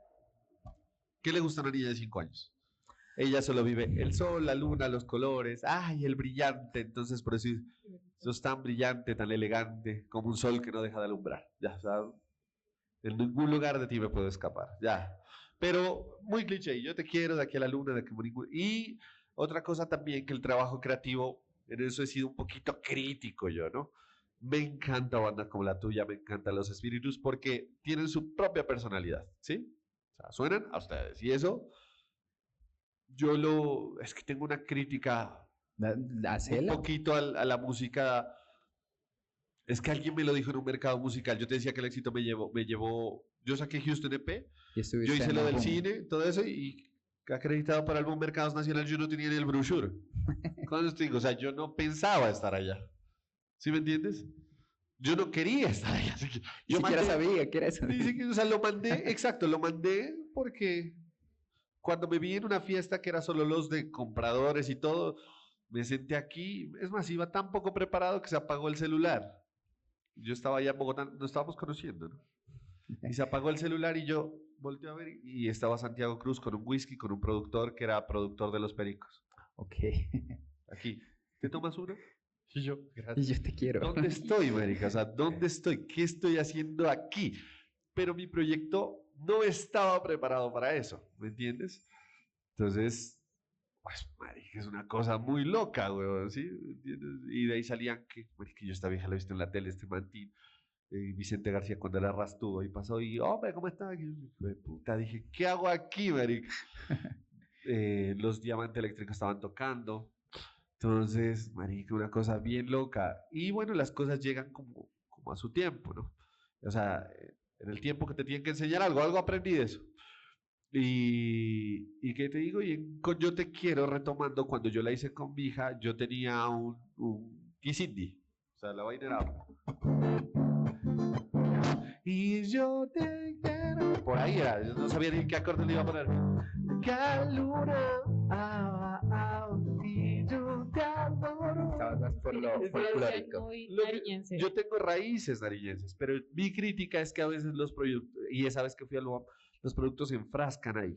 ¿Qué le gusta a una niña de 5 años? Ella solo vive el sol, la luna, los colores, ¡ay, el brillante! Entonces, por eso sos tan brillante, tan elegante, como un sol que no deja de alumbrar. Ya, o sea, en ningún lugar de ti me puedo escapar, ya. Pero muy cliché, yo te quiero de aquí a la luna, de aquí a ningún... Y otra cosa también, que el trabajo creativo, en eso he sido un poquito crítico yo, ¿no? Me encanta bandas como la tuya, me encantan los espíritus, porque tienen su propia personalidad, ¿sí? O sea, suenan a ustedes, y eso... Es que tengo una crítica un poquito a la música. Es que alguien me lo dijo en un mercado musical. Yo te decía que el éxito me llevó. Yo saqué Houston EP, yo hice lo del cine, todo eso, y acreditado para el Mercados Nacional, yo no tenía ni el brochure. Cuando te digo, o sea, yo no pensaba estar allá. ¿Sí me entiendes? Yo no quería estar allá. Yo ni siquiera sabía que era eso. O sea, lo mandé, exacto, lo mandé porque cuando me vi en una fiesta que era solo los de compradores y todo, me senté aquí, es más, iba tan poco preparado que se apagó el celular. Yo estaba allá en Bogotá, nos estábamos conociendo, ¿no? Y se apagó el celular y yo volteé a ver y estaba Santiago Cruz con un whisky, con un productor que era productor de Los Pericos. Ok. Aquí, ¿te tomas una? Y yo, gracias. Y yo te quiero. ¿Dónde estoy, marica? O sea, ¿dónde estoy? ¿Qué estoy haciendo aquí? Pero mi proyecto no estaba preparado para eso, ¿me entiendes? Entonces, pues, marica, es una cosa muy loca, güey, ¿sí? ¿Me entiendes? Y de ahí salían que, marica, yo esta vieja la he visto en la tele, este mantín, Vicente García cuando era rastudo, y pasó, y, hombre, ¿cómo está? Y, puta, dije, ¿qué hago aquí, marica? Los Diamante Eléctrico estaban tocando, entonces, marica, una cosa bien loca. Y bueno, las cosas llegan como a su tiempo, ¿no? O sea, en el tiempo que te tienen que enseñar algo aprendí de eso. Y qué te digo, con Yo Te Quiero, retomando, cuando yo la hice con mi hija, yo tenía un Kiss Indie. O sea, la vaina era. Y yo te quiero. Por ahí era, yo no sabía ni qué acorde le iba a poner. Calura, y yo te adoro. Estabas más por lo folclórico. Muy Lo que- nariñense. Yo tengo raíces nariñenses, pero mi crítica es que a veces los productos, y esa vez que fui al UAM, los productos se enfrascan ahí.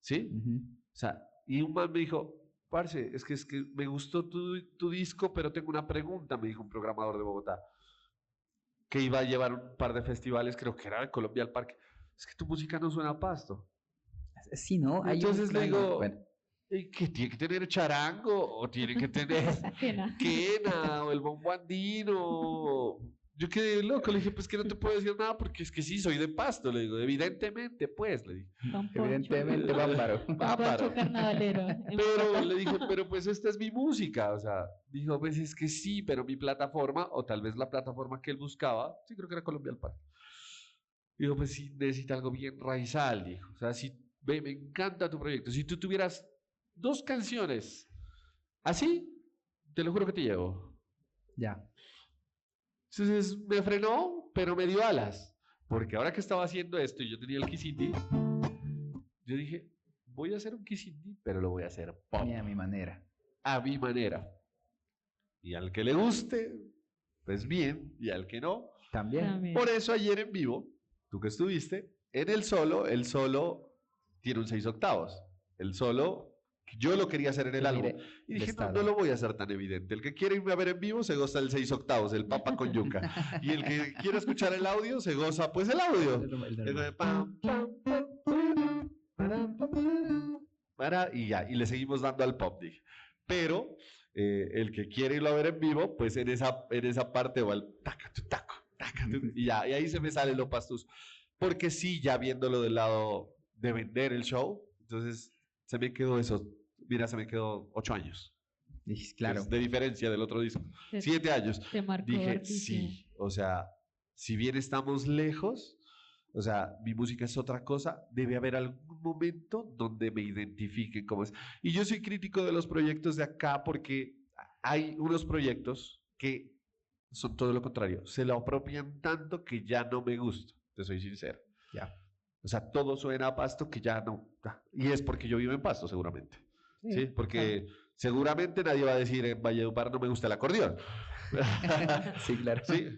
¿Sí? Ujú. O sea, y un man me dijo, parce, es que me gustó tu disco, pero tengo una pregunta, me dijo un programador de Bogotá, que iba a llevar un par de festivales, creo que era de Colombia al Parque. Es que tu música no suena a Pasto. Sí, ¿no? Hay un Entonces le extraño. digo, Bueno, ¿y qué tiene que tener charango? ¿O tiene que tener Quena. quena? ¿O el bombo andino? Yo quedé loco, le dije, pues que no te puedo decir nada porque es que sí, soy de Pasto, le digo, evidentemente, pues, le dije. Don Poncho. evidentemente, bárbaro. Don Bárbaro. Poncho carnavalero. en Pero Bogotá. le dije, pero pues esta es mi música, o sea, dijo, pues es que sí, pero mi plataforma, o tal vez la plataforma que él buscaba, sí creo que era Colombia al Parque. Dijo, pues sí, necesita algo bien raizal, dijo, o sea, si, ve, me encanta tu proyecto, si tú tuvieras 2 canciones, así, te lo juro que te llevo. Ya. Entonces me frenó, pero me dio alas, porque ahora que estaba haciendo esto y yo tenía el Kiss Indie, yo dije, voy a hacer un Kiss Indie, pero lo voy a hacer pop. Y a mi manera. A mi manera. Y al que le guste, pues bien, y al que no. También. También. Por eso ayer en vivo, tú que estuviste, en el solo tiene un 6/8. El solo, yo lo quería hacer en el Yo álbum. miré Y el dije, no, estado. no lo voy a hacer tan evidente. El que quiere irme a ver en vivo se goza el 6/8, el papa con yuca. Y el que quiere escuchar el audio se goza pues el audio. El Es normal. de pam, pam, pam, param, y ya, y le seguimos dando al pop, dije. Pero el que quiere irlo a ver en vivo, pues en esa parte va el taca, tu, taco, taca, tu, y ya, y ahí se me sale lo pastoso. Porque sí, ya viéndolo del lado de vender el show, entonces se me quedó eso, mira, se me quedó 8 años. Y claro. Es de diferencia del otro disco. Te- 7 años. Te marcó Dije, hartísimo. sí, o sea, si bien estamos lejos, o sea, mi música es otra cosa, debe haber algún momento donde me identifiquen como es. Y yo soy crítico de los proyectos de acá porque hay unos proyectos que son todo lo contrario, se lo apropian tanto que ya no me gusta, te soy sincero. Ya. O sea, todo suena a Pasto que ya no. Y es porque yo vivo en Pasto, seguramente. Sí, porque seguramente nadie va a decir en Valledupar no me gusta el acordeón. Sí, claro. Sí,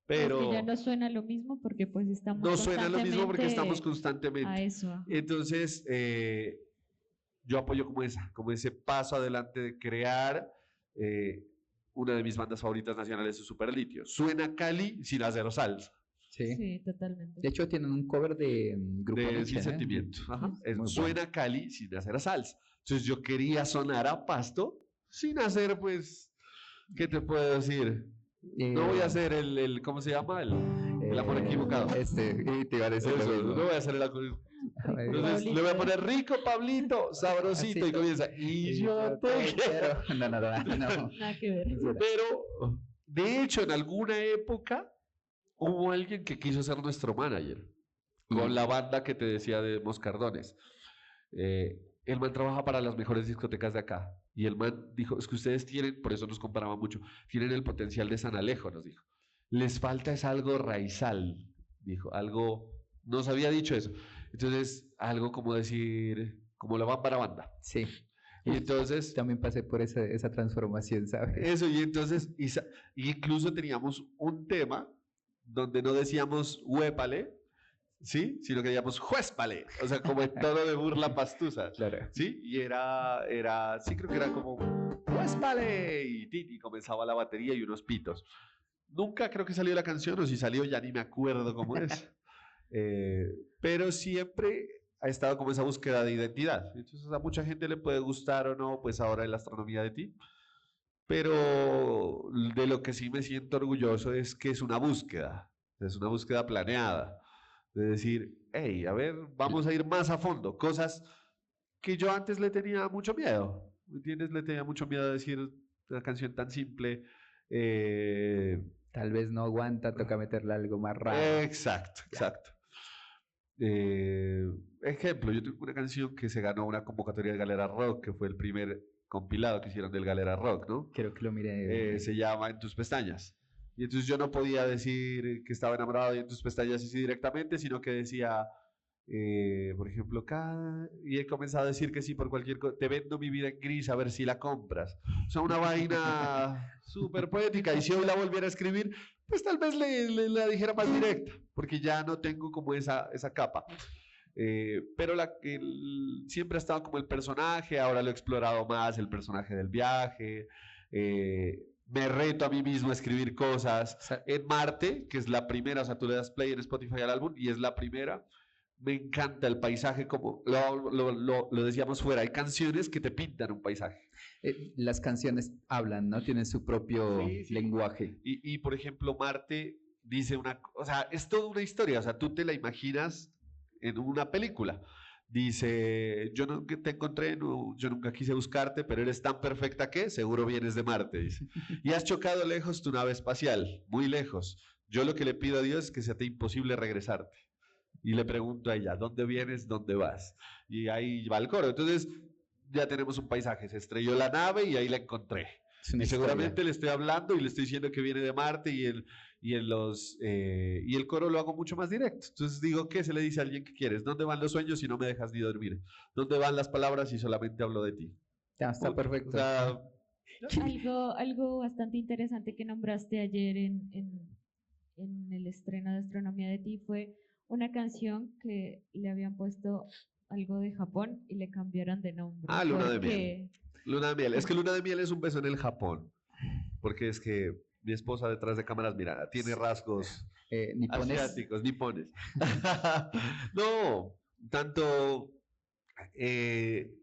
pero Es que ya no suena lo mismo porque pues estamos no suena lo mismo porque estamos constantemente a constantemente. eso. Entonces, yo apoyo como ese paso adelante de crear una de mis bandas favoritas nacionales es Superlitio. Suena Cali sin hacer salsa, Sí. Sí, totalmente. De hecho, tienen un cover de Grupo de Nietzsche, Sin ¿eh? Sentimiento. Ajá. Es muy Suena Cali sin hacer salsa. Entonces yo quería sonar a Pasto sin hacer, pues, ¿qué te puedo decir? No voy a hacer ¿cómo se llama? El amor equivocado. Y te iba a decir lo Eso, mismo. no voy a hacer el amor. Entonces le voy a poner rico, Pablito, sabrosito, y comienza. Y yo te quiero. No, no, no, no. Nada que ver. Pero, de hecho, en alguna época hubo alguien que quiso ser nuestro manager con la banda que te decía de Moscardones. El man trabaja para las mejores discotecas de acá. Y el man dijo, es que ustedes tienen, por eso nos comparaba mucho, tienen el potencial de San Alejo, nos dijo. Les falta es algo raizal, dijo, algo, nos había dicho eso. Entonces, algo como decir, como la Bámbara Banda. Sí. Y entonces, También pasé por esa transformación, ¿sabes? eso, y entonces, incluso teníamos un tema donde no decíamos huépale, ¿sí? Sino que decíamos juéspale, o sea, como en tono de burla pastusa, Claro. ¿sí? Y sí, creo que era como juéspale, y comenzaba la batería y unos pitos. Nunca creo que salió la canción, o si salió ya ni me acuerdo cómo es. Pero siempre ha estado como esa búsqueda de identidad. Entonces a mucha gente le puede gustar o no, pues ahora la astronomía de ti. Pero de lo que sí me siento orgulloso es que es una búsqueda planeada. De decir, hey, a ver, vamos a ir más a fondo. Cosas que yo antes le tenía mucho miedo. ¿Me entiendes? Le tenía mucho miedo a decir una canción tan simple. Tal vez no aguanta, toca meterle algo más raro. Exacto, exacto. Ejemplo, yo tengo una canción que se ganó una convocatoria del Galera Rock, que fue el primer compilado que hicieron del Galera Rock, ¿no? Creo que lo miré. Se llama En tus pestañas. Y entonces yo no podía decir que estaba enamorado de En tus pestañas así directamente, sino que decía, por ejemplo, y he comenzado a decir que sí por cualquier cosa, te vendo mi vida en gris a ver si la compras. O sea, una vaina súper poética. Y si hoy la volviera a escribir, pues tal vez la dijera más directa, porque ya no tengo como esa capa. Pero siempre ha estado como el personaje, ahora lo he explorado más, el personaje del viaje. Me reto a mí mismo a escribir cosas. En Marte, que es la primera, o sea, tú le das play en Spotify al álbum y es la primera. Me encanta el paisaje, como lo decíamos fuera, hay canciones que te pintan un paisaje. Las canciones hablan, ¿no? Tienen su propio Sí. lenguaje. Y por ejemplo, Marte dice o sea, es toda una historia, o sea, tú te la imaginas en una película. Dice, yo nunca te encontré, yo nunca quise buscarte, pero eres tan perfecta que seguro vienes de Marte, dice. Y has chocado lejos tu nave espacial, muy lejos. Yo lo que le pido a Dios es que sea imposible regresarte. Y le pregunto a ella, ¿dónde vienes? ¿Dónde vas? Y ahí va el coro. Entonces, ya tenemos un paisaje. Se estrelló la nave y ahí la encontré. Y seguramente le estoy hablando y le estoy diciendo que viene de Marte y el coro lo hago mucho más directo. Entonces digo, ¿qué se le dice a alguien que quieres? ¿Dónde van los sueños si no me dejas ni dormir? ¿Dónde van las palabras si solamente hablo de ti? Ya está perfecto. O sea, Algo bastante interesante que nombraste ayer en el estreno de Astronomía de Ti fue una canción que le habían puesto algo de Japón y le cambiaron de nombre. Luna de Miel. Luna de Miel. Es que Luna de Miel es un beso en el Japón. Porque es que mi esposa detrás de cámaras, mira, tiene rasgos nipones. Asiáticos, nipones. No, tanto...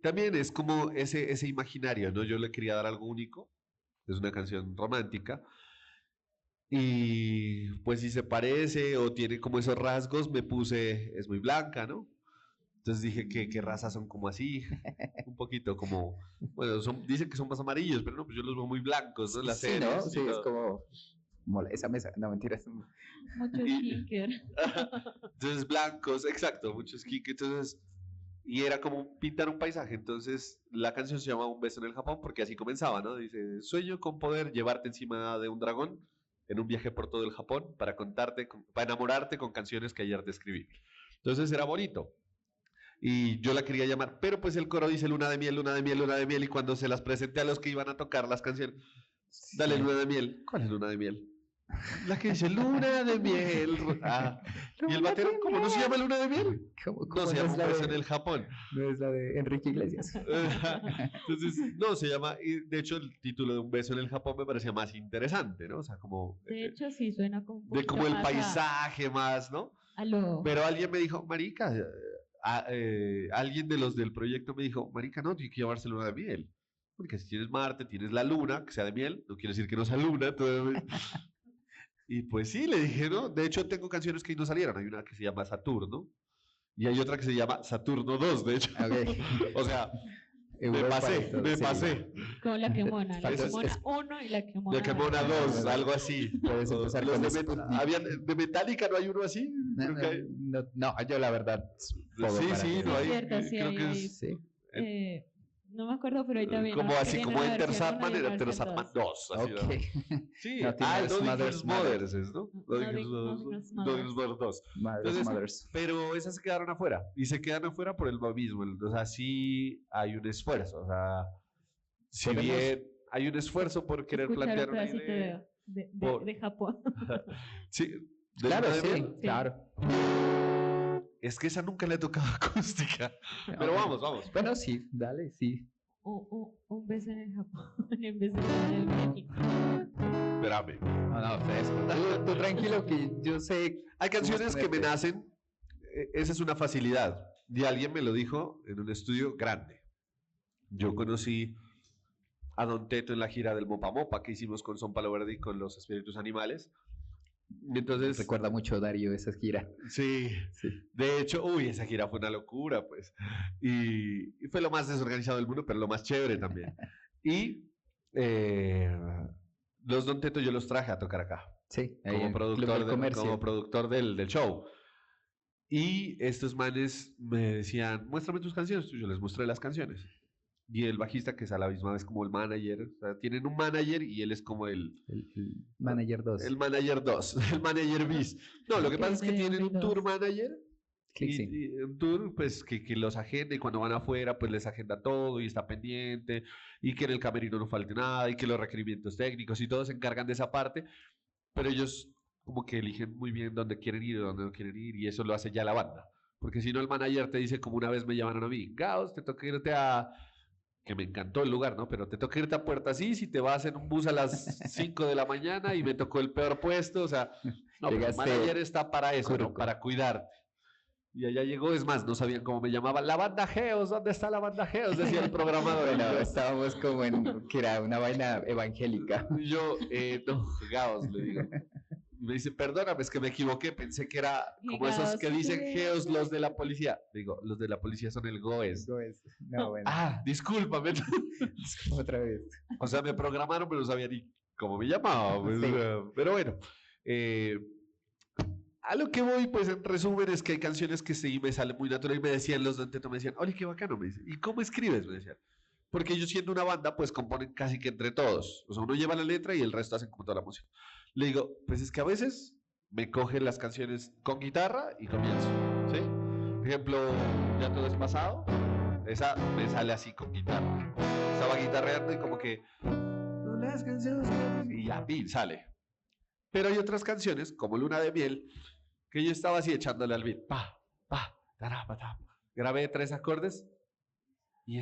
también es como ese imaginario, ¿no? Yo le quería dar algo único. Es una canción romántica. Y pues si se parece o tiene como esos rasgos, me puse, es muy blanca, ¿no? Entonces dije que qué razas son como así, un poquito como, bueno, dicen que son más amarillos, pero no, pues yo los veo muy blancos, ¿no? Las Sí, series, ¿no? Sí, es como esa mesa, no mentiras. Mucho kicker. Entonces blancos, exacto, muchos kik, entonces, y era como pintar un paisaje, entonces la canción se llama Un beso en el Japón porque así comenzaba, ¿no? Dice, sueño con poder llevarte encima de un dragón en un viaje por todo el Japón para para enamorarte con canciones que ayer te escribí. Entonces era bonito. Y yo la quería llamar, pero pues el coro dice Luna de Miel, Luna de Miel, Luna de Miel, y cuando se las presenté a los que iban a tocar las canciones, dale Luna de Miel. ¿Cuál es Luna de Miel? La que dice Luna de Miel. Y el batero, ¿cómo no se llama Luna de Miel? No se llama Un beso en el Japón. No es la de Enrique Iglesias. Entonces, no, se llama, y de hecho el título de Un beso en el Japón me parecía más interesante, ¿no? O sea, como... De hecho, sí, suena como... De como el paisaje más, ¿no? Pero alguien me dijo, marica, alguien de los del proyecto me dijo, marica, no, tiene que llamarse Luna de Miel. Porque si tienes Marte, tienes la luna, que sea de miel, no quiere decir que no sea luna. Y pues sí, le dije, ¿no? De hecho, tengo canciones que no salieron. Hay una que se llama Saturno y hay otra que se llama Saturno 2, de hecho. Okay. O sea, me pasé. Como la quemona, la quemona 1 y la quemona 2. La quemona 2, algo así. Puedes empezar con de Metallica, ¿no hay uno así? No, yo la verdad. Sí, no hay. Cierto, sí, creo que hay, es. No me acuerdo, pero ahí también. Como así, como Enter Sandman, era Enter Sandman 2. Así, Ok. Sí, No tienes Mothers, ¿no? No digas Mothers 2. Entonces, pero esas se quedaron afuera. Y se quedan afuera por el mismo. O sea, sí hay un esfuerzo. O sea, si bien hay un esfuerzo por querer plantear una idea. De Japón. Sí, claro, sí, claro. Es que esa nunca le he tocado acústica. Pero vamos. Bueno, sí, dale, sí. Un beso en el Japón en vez de en el México. Espérame. No, fresco. Tú tranquilo que yo sé. Hay canciones que me nacen. Esa es una facilidad. Y alguien me lo dijo en un estudio grande. Yo conocí a Don Teto en la gira del Mopa Mopa que hicimos con Son Palo Verde y con los Espíritus Animales. Entonces, recuerda mucho Darío esa gira. Sí. De hecho, esa gira fue una locura, pues. Y fue lo más desorganizado del mundo, pero lo más chévere también. Y los Don Teto yo los traje a tocar acá. Sí, como productor del show. Y estos manes me decían, muéstrame tus canciones. Yo les mostré las canciones. Y el bajista, que es a la misma vez como el manager, o sea, tienen un manager y él es como El Manager 2. el manager 2, el manager bis. No, lo que pasa es que Tiene tienen un dos. tour manager Click, sí. y un tour pues que los agenda y cuando van afuera pues les agenda todo y está pendiente y que en el camerino no falte nada y que los requerimientos técnicos y todos se encargan de esa parte, pero ellos como que eligen muy bien dónde quieren ir y dónde no quieren ir y eso lo hace ya la banda. Porque si no el manager te dice como una vez me llamaron a mí, Gaos, te toca irte a que me encantó el lugar, ¿no? Pero te toca irte a Puerta Asís y te vas en un bus a las 5 de la mañana y me tocó el peor puesto, o sea, no, pero el Llegaste manager está para eso, ¿no? curuco. Para cuidarte. Y allá llegó, es más, no sabían cómo me llamaban. La banda Geos, ¿dónde está la banda Geos? Decía el programador. Bueno, estábamos como en que era una vaina evangélica. Y yo, no, Gaos, le digo. Y me dice, perdóname, es que me equivoqué, pensé que era como esos Gaos, que dicen ¿qué? Geos los de la policía. Digo, los de la policía son el GOES. No, bueno. Ah, discúlpame. Otra vez. O sea, me programaron, pero no sabía ni cómo me llamaba. Pues, Sí. pero bueno, a lo que voy, pues en resumen, es que hay canciones que sí me salen muy natural y me decían los de Anteto, me decían, oye, qué bacano, me dicen, ¿y cómo escribes? Me decían. Porque ellos siendo una banda, pues componen casi que entre todos. O sea, uno lleva la letra y el resto hacen como toda la música. Le digo, pues es que a veces me cogen las canciones con guitarra y comienzo, ¿sí? Por ejemplo, Ya todo es pasado, esa me sale así con guitarra. Estaba guitarreando y como que, no las canciones, y ya, pin, sale. Pero hay otras canciones, como Luna de Miel, que yo estaba así echándole al beat, tará. Grabé 3 acordes y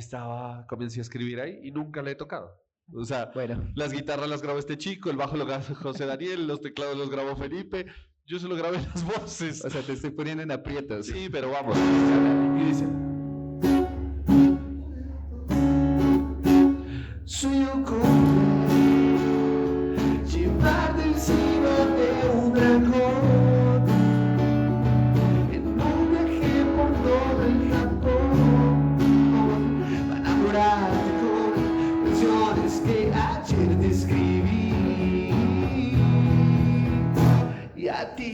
comencé a escribir ahí y nunca le he tocado. O sea, Bueno, las guitarras las grabó este chico, el bajo lo grabó José Daniel, los teclados los grabó Felipe, yo solo grabé las voces. o sea, te estoy poniendo en aprietos. Sí, pero vamos. Y dice, Sueño con llevarte encima de un dragón en un viaje por todo el Japón para enamorarte con canciones que ayer te escribí y a ti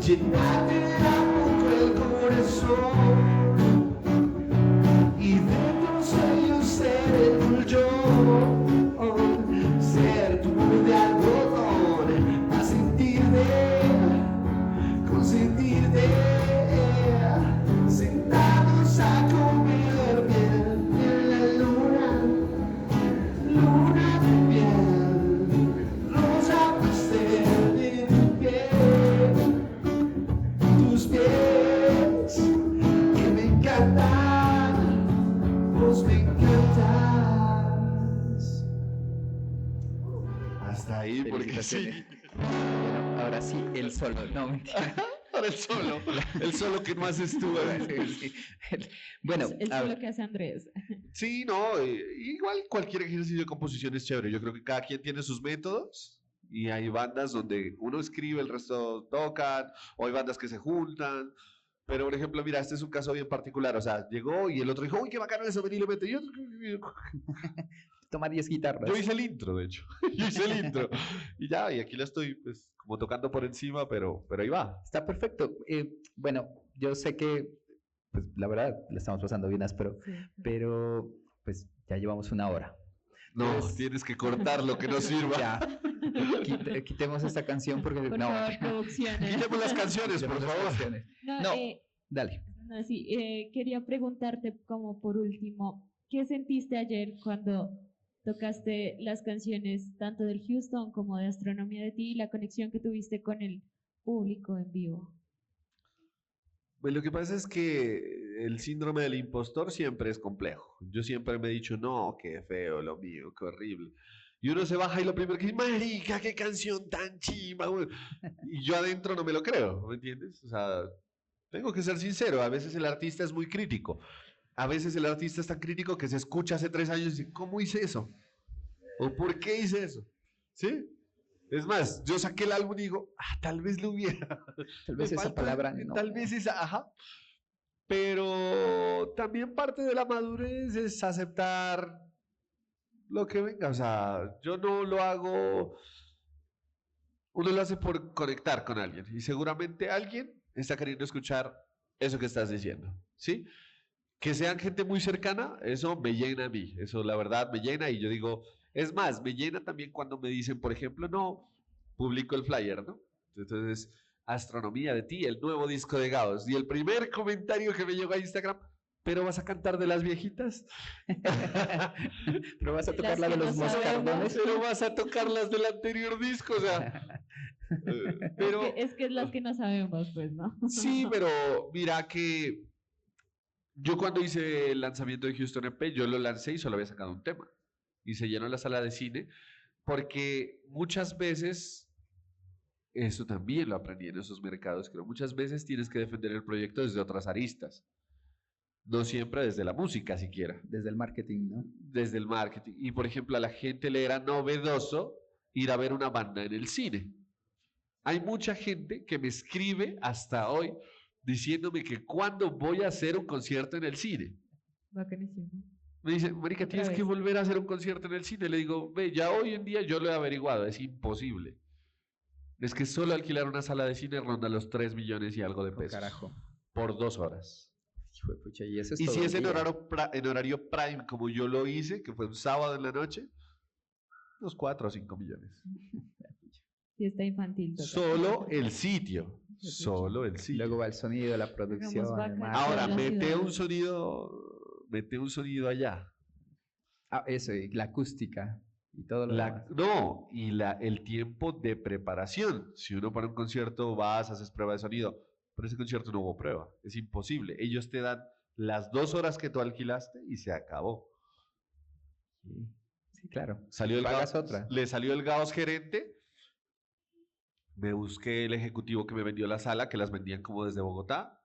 llenarte de a poco el corazón y dentro sueño ser el tuyo, ser tu nube de algodón, a consentirte, sentados a comer miel en la luna de miel, rosa pastel de tu piel, tus pies que me encantan, vos me encantas. hasta ahí, porque sí. Bueno, ahora sí, el solo. No, mentira. Ahora el solo que no haces tú. Sí. Bueno, Es a lo ver, que hace Andrés. Sí, no, igual cualquier ejercicio de composición es chévere. Yo creo que cada quien tiene sus métodos y hay bandas donde uno escribe, el resto tocan, o hay bandas que se juntan. Pero, por ejemplo, mira, este es un caso bien particular. O sea, llegó y el otro dijo, uy, qué bacano eso, vení, lo meto. Y toma 10 guitarras. yo hice el intro, de hecho. Yo hice el intro. Y ya, y aquí la estoy, pues, como tocando por encima, pero ahí va. Está perfecto. Bueno, yo sé que, pues, la verdad, le estamos pasando bien áspero, pero, pues, ya llevamos 1 hora. No, Pues- tienes que cortar lo que no sirva. Ya, quitemos esta canción porque Por no. favor, producciones. Quitemos las canciones, por Quitemos las favor. canciones. No, No. Dale. no, sí, quería preguntarte como por último, ¿qué sentiste ayer cuando tocaste las canciones tanto del Houston como de Astronomía de Ti y la conexión que tuviste con el público en vivo? Pues lo que pasa es que el síndrome del impostor siempre es complejo. Yo siempre me he dicho, no, qué feo lo mío, qué horrible. Y uno se baja y lo primero que dice, marica, qué canción tan chimba, güey". Y yo adentro no me lo creo, ¿me entiendes? O sea, tengo que ser sincero, a veces el artista es muy crítico. A veces el artista es tan crítico que se escucha hace 3 años y dice, ¿cómo hice eso? ¿O por qué hice eso? ¿Sí? Es más, yo saqué el álbum y digo, tal vez lo hubiera. Tal vez Me esa falta- palabra no. Tal vez esa, ajá. Pero también parte de la madurez es aceptar lo que venga. O sea, yo no lo hago uno lo hace por conectar con alguien y seguramente alguien está queriendo escuchar eso que estás diciendo, ¿sí? Que sean gente muy cercana, eso me llena a mí, eso la verdad me llena y yo digo, es más, me llena también cuando me dicen, por ejemplo, no, publico el flyer, ¿no? Entonces, Astronomía de ti, el nuevo disco de Gauss. Y el primer comentario que me llegó a Instagram, ¿pero vas a cantar de las viejitas? Pero vas a tocar Las la de que los no sabemos. moscardones. Pero vas a tocar las del anterior disco, o sea. Pero Es que es las que no sabemos, pues, ¿no? sí, pero mira que yo cuando hice el lanzamiento de Houston EP, yo lo lancé y solo había sacado un tema. Y se llenó la sala de cine, porque muchas veces, eso también lo aprendí en esos mercados, creo, muchas veces tienes que defender el proyecto desde otras aristas. No siempre desde la música siquiera. Desde el marketing, ¿no? Desde el marketing. Y por ejemplo, a la gente le era novedoso ir a ver una banda en el cine. Hay mucha gente que me escribe hasta hoy diciéndome que cuándo voy a hacer un concierto en el cine. Bacanísimo. Me dice, marica, tienes que volver a hacer un concierto en el cine. Le digo, ve, ya hoy en día yo lo he averiguado, es imposible. Es que solo alquilar una sala de cine ronda los 3 millones y algo de Oh, pesos. carajo. Por 2 horas. Hijo de pucha, y eso es Y todo si el es en día. horario prime, como yo lo hice, que fue un sábado en la noche, unos 4 o 5 millones. Fiesta infantil. total. Solo el sitio. Solo el sitio. Luego va el sonido, la producción. vaca. el marketing. Ahora, la mete un sonido allá. Ah, eso, y la acústica y todo lo demás. No, y el tiempo de preparación. Si uno para un concierto vas, haces prueba de sonido, pero ese concierto no hubo prueba. Es imposible. Ellos te dan las 2 horas que tú alquilaste y se acabó. Sí, sí, claro. Salió el Pagas Gauss, otra. le salió el Gauss gerente. Me busqué el ejecutivo que me vendió la sala, que las vendían como desde Bogotá.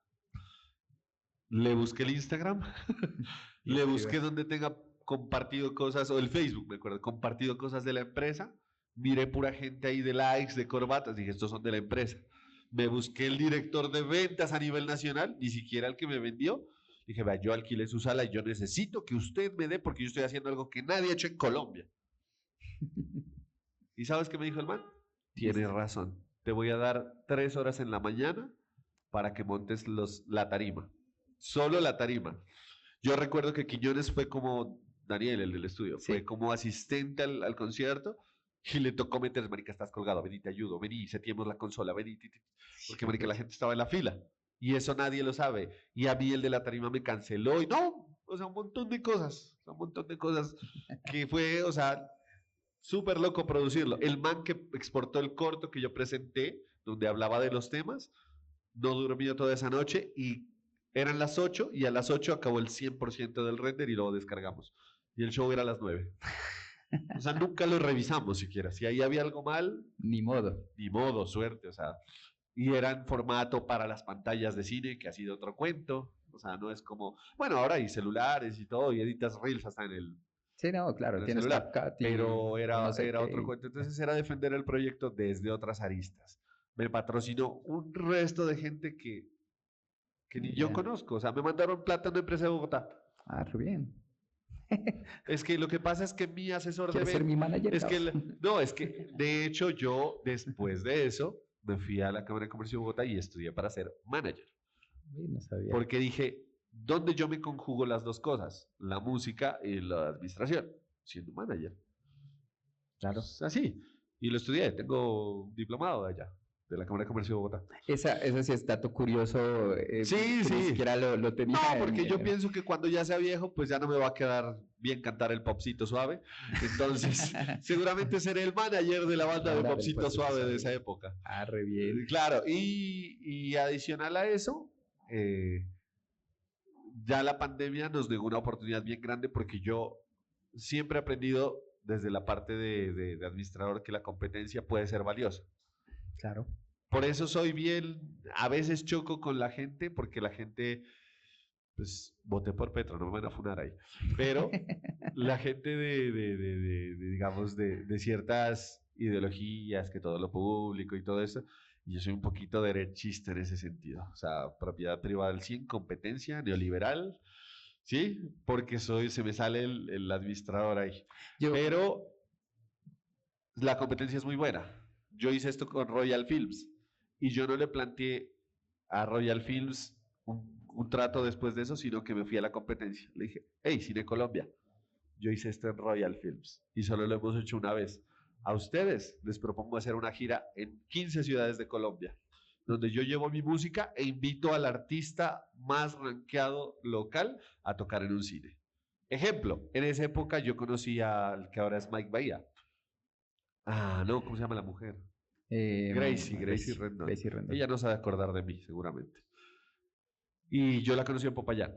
Le busqué el Instagram. Y Le escribe. busqué donde tenga compartido cosas, o el Facebook, me acuerdo, compartido cosas de la empresa. Miré pura gente ahí de likes, de corbatas. Dije, estos son de la empresa. Me busqué el director de ventas a nivel nacional, ni siquiera el que me vendió. Dije, vea, yo alquilé su sala y yo necesito que usted me dé porque yo estoy haciendo algo que nadie ha hecho en Colombia. ¿Y sabes qué me dijo el man? Tienes razón. Te voy a dar 3 horas en la mañana para que montes la tarima. Solo la tarima. Yo recuerdo que Quiñones fue como Daniel, el del estudio, Sí. fue como asistente al concierto y le tocó meter, marica, estás colgado, vení, te ayudo, vení, seteemos la consola, vení, porque marica, la gente estaba en la fila y eso nadie lo sabe. Y a mí el de la tarima me canceló y no, o sea, un montón de cosas que fue, o sea, súper loco producirlo. El man que exportó el corto que yo presenté, donde hablaba de los temas, no durmió toda esa noche y eran las 8 y a las 8 acabó el 100% del render y lo descargamos. Y el show era a las 9. O sea, nunca lo revisamos siquiera. Si ahí había algo mal, Ni modo. ni modo, suerte. O sea, y era en formato para las pantallas de cine, que ha sido otro cuento. O sea, no es como, bueno, ahora hay celulares y todo, y editas reels hasta en el Sí, no, claro, el tienes celular, CapCut y pero era no sé era qué. otro cuento. Entonces era defender el proyecto desde otras aristas. Me patrocinó un resto de gente que ni yo Ya. conozco. O sea, me mandaron plata a una empresa de Bogotá. Ah, re bien. Es que lo que pasa es que mi asesor de ¿Quieres ser mi manager? es que No. no, es que de hecho yo después de eso me fui a la Cámara de Comercio de Bogotá y estudié para ser manager. Uy, no sabía. Porque dije, ¿dónde yo me conjugo las dos cosas? La música y la administración, siendo manager. Claro. Es así. Y lo estudié, tengo un diplomado de allá, de la Cámara de Comercio de Bogotá. Ese sí es dato curioso. Sí, que sí. Ni siquiera lo tenía. No, porque yo pienso que cuando ya sea viejo, pues ya no me va a quedar bien cantar el popcito suave. Entonces, seguramente seré el manager de la banda de Banda del popcito Popcito suave de Suave. esa época. Ah, re bien. Claro, y adicional a eso, ya la pandemia nos dio una oportunidad bien grande porque yo siempre he aprendido desde la parte de administrador que la competencia puede ser valiosa. Claro. Por eso soy bien, a veces choco con la gente porque la gente, pues voté por Petro, no me van a funar ahí, pero la gente digamos, de ciertas ideologías, que todo lo público y todo eso, y yo soy un poquito derechista en ese sentido, o sea, propiedad privada al 100, competencia, neoliberal, ¿sí? Porque se me sale el administrador ahí, Yo, pero la competencia es muy buena. yo hice esto con Royal Films y yo no le planteé a Royal Films un trato después de eso, sino que me fui a la competencia. Le dije, hey, Cine Colombia, yo hice esto en Royal Films y solo lo hemos hecho una vez. A ustedes les propongo hacer una gira en 15 ciudades de Colombia, donde yo llevo mi música e invito al artista más rankeado local a tocar en un cine. Ejemplo, en esa época yo conocí al que ahora es Mike Bahía. Ah, no, ¿cómo se llama la mujer? Gracie Rendon. Gracie Rendon. Ella no sabe acordar de mí, seguramente. Y yo la conocí en Popayán.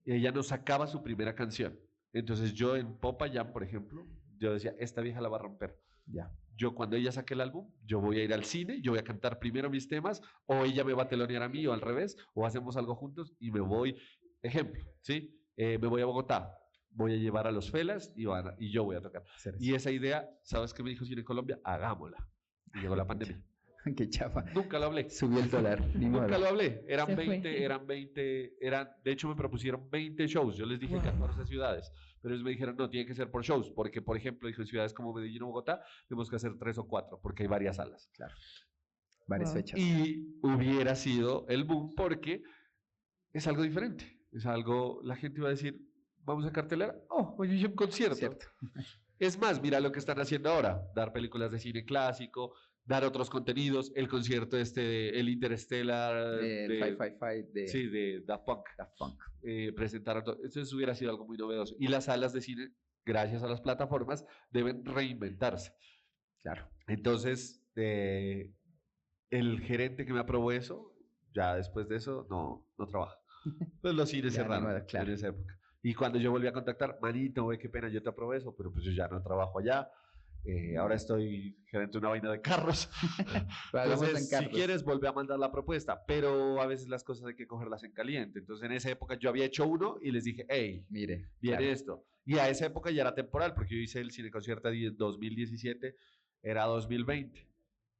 Y ella nos sacaba su primera canción. Entonces yo en Popayán, por ejemplo, yo decía, esta vieja la va a romper. Ya. Yo cuando ella saque el álbum, yo voy a ir al cine, yo voy a cantar primero mis temas, o ella me va a telonear a mí, o al revés, o hacemos algo juntos y me voy. Ejemplo, ¿sí? Me voy a Bogotá, voy a llevar a los Felas y yo voy a tocar. Y esa idea, ¿sabes qué me dijo Cine Colombia? Hagámosla. Y llegó la pandemia. Qué chafa. Nunca lo hablé. Subió el dólar. Nunca lo hablé. Se Eran fue. 20, de hecho me propusieron 20 shows. Yo les dije 14 ciudades, pero ellos me dijeron, no, tiene que ser por shows, porque, por ejemplo, dijo, en ciudades como Medellín o Bogotá, tenemos que hacer 3 o 4, porque hay varias salas. Claro. Varias fechas. Y hubiera sido el boom porque es algo diferente. Es algo, la gente iba a decir, vamos a cartelera, oh, hoy hay un concierto. Cierto. Es más, mira lo que están haciendo ahora, dar películas de cine clásico, dar otros contenidos, el concierto el Interstellar, El 555 de sí, de Daft Punk, Daft Punk. presentaron, eso hubiera sido algo muy novedoso. Y las salas de cine, gracias a las plataformas, deben reinventarse. Claro. Entonces, el gerente que me aprobó eso, ya después de eso, no trabaja. Pues los cines Ya, cerraron ni modo, claro. en esa época. Y cuando yo volví a contactar, manito, güey, qué pena, yo te aprobé eso, pero pues yo ya no trabajo allá. Ahora estoy gerente de una vaina de carros. Hablamos Entonces, en si carros. quieres, vuelve a mandar la propuesta, pero a veces las cosas hay que cogerlas en caliente. Entonces, en esa época yo había hecho uno y les dije, hey, Mire. viene claro. esto. Y a esa época ya era temporal, porque yo hice el cineconcierto en 2017, era 2020.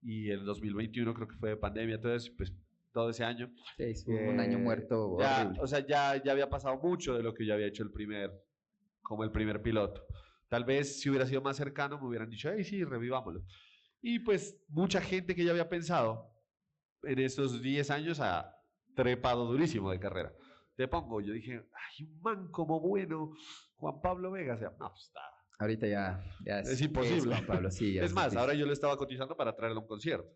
Y el 2021 creo que fue de pandemia, entonces, pues, todo ese año. Sí, fue un año muerto Ya, horrible. o sea, ya había pasado mucho de lo que yo había hecho como el primer piloto. Tal vez si hubiera sido más cercano me hubieran dicho, hey, sí, revivámoslo. Y pues mucha gente que ya había pensado en esos 10 años ha trepado durísimo de carrera. Te pongo, yo dije, ay, un man como bueno, Juan Pablo Vega, o sea, no, pues está. Ahorita ya Es imposible. Juan Pablo, sí, ya Es más, difícil. ahora yo le estaba cotizando para traerle a un concierto.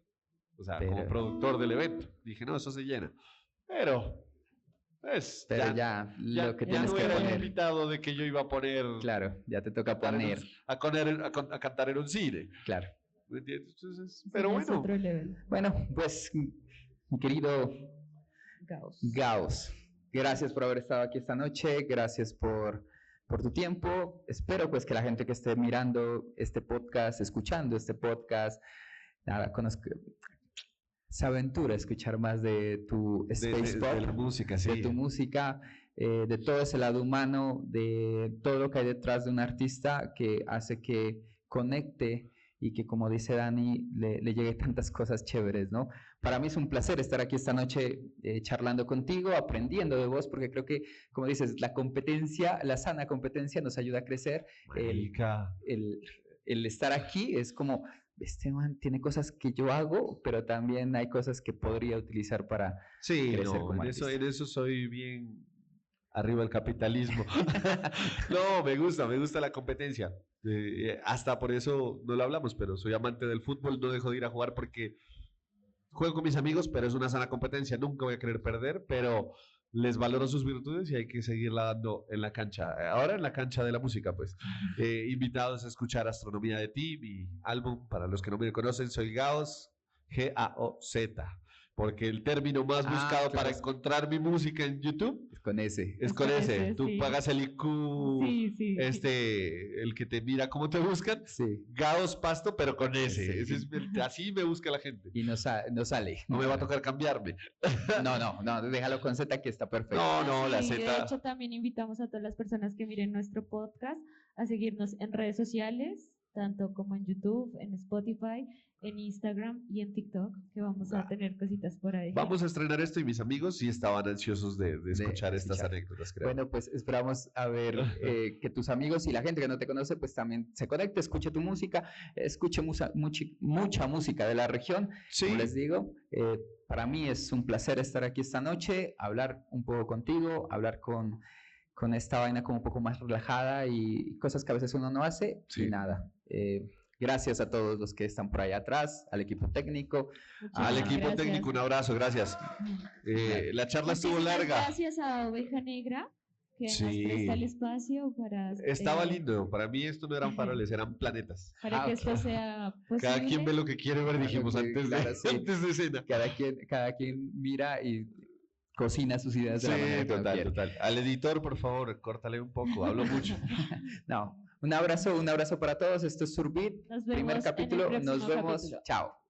O sea, como Pero- productor del evento. Dije, no, eso se llena. Pero, pues, Pero ya, lo que ya tienes no que era el poner. invitado de que yo iba a poner, Claro, ya te toca cantar en poner. a cantar en un cine. Claro. ¿Me entiendes? Entonces, pero Ya es bueno, otro level. Bueno, pues, mi querido Gauss. Gauss, gracias por haber estado aquí esta noche, gracias por tu tiempo. Espero pues que la gente que esté mirando este podcast, escuchando este podcast, nada, conozca, se aventura a escuchar más de tu space pop, de la música, sí. de tu música, de todo ese lado humano, de todo lo que hay detrás de un artista que hace que conecte y que, como dice Dani, le llegue tantas cosas chéveres, ¿no? Para mí es un placer estar aquí esta noche charlando contigo, aprendiendo de vos, porque creo que, como dices, la competencia, la sana competencia nos ayuda a crecer. Marica. El estar aquí es como, este man tiene cosas que yo hago, pero también hay cosas que podría utilizar para Sí, crecer no, como en eso artista. soy bien arriba del capitalismo. No, me gusta la competencia. Hasta por eso no lo hablamos, pero soy amante del fútbol, no dejo de ir a jugar porque juego con mis amigos, pero es una sana competencia, nunca voy a querer perder, pero les valoro sus virtudes y hay que seguirla dando en la cancha. Ahora en la cancha de la música, pues. Invitados a escuchar Astronomía de Ti, mi álbum, para los que no me conocen, soy Gaos, Gaoz, porque el término más buscado para claro. encontrar mi música en YouTube Con ese. es con ese. Tú sí. pagas el IQ, Sí. el que te mira cómo te buscan, Sí. Gaos Pasto, pero con ese. Sí. Ese es así me busca la gente. Y no sale. No me va a tocar cambiarme. No, déjalo con Z que está perfecto. No, la Sí, Z. de hecho, también invitamos a todas las personas que miren nuestro podcast a seguirnos en redes sociales. tanto como en YouTube, en Spotify, en Instagram y en TikTok, que vamos a tener cositas por ahí. Vamos a estrenar esto y mis amigos sí estaban ansiosos de escuchar estas anécdotas, creo. Bueno, pues esperamos a ver que tus amigos y la gente que no te conoce, pues también se conecte, escuche tu música, escuche mucha música de la región. Sí. Como les digo, para mí es un placer estar aquí esta noche, hablar un poco contigo, hablar con esta vaina como un poco más relajada y cosas que a veces uno no hace. Sí. Y nada, gracias a todos los que están por ahí atrás, al equipo técnico. Al equipo gracias. técnico, un abrazo, gracias. La charla estuvo Muchísimas larga. Gracias a Oveja Negra, que Sí. nos presta el espacio para... Estaba lindo. Para mí esto no eran faroles, eran planetas. Para que ok. esto sea posible. Cada quien ve lo que quiere ver, Claro, dijimos sí, antes, claro, de, sí. antes de escena. Cada quien mira y cocina sus ideas de Sí, la manera que lo quiere. total. Al editor, por favor, córtale un poco, hablo mucho. No, un abrazo para todos. Esto es Surbit, Nos vemos primer en el capítulo. próximo Nos vemos. capítulo. Chao.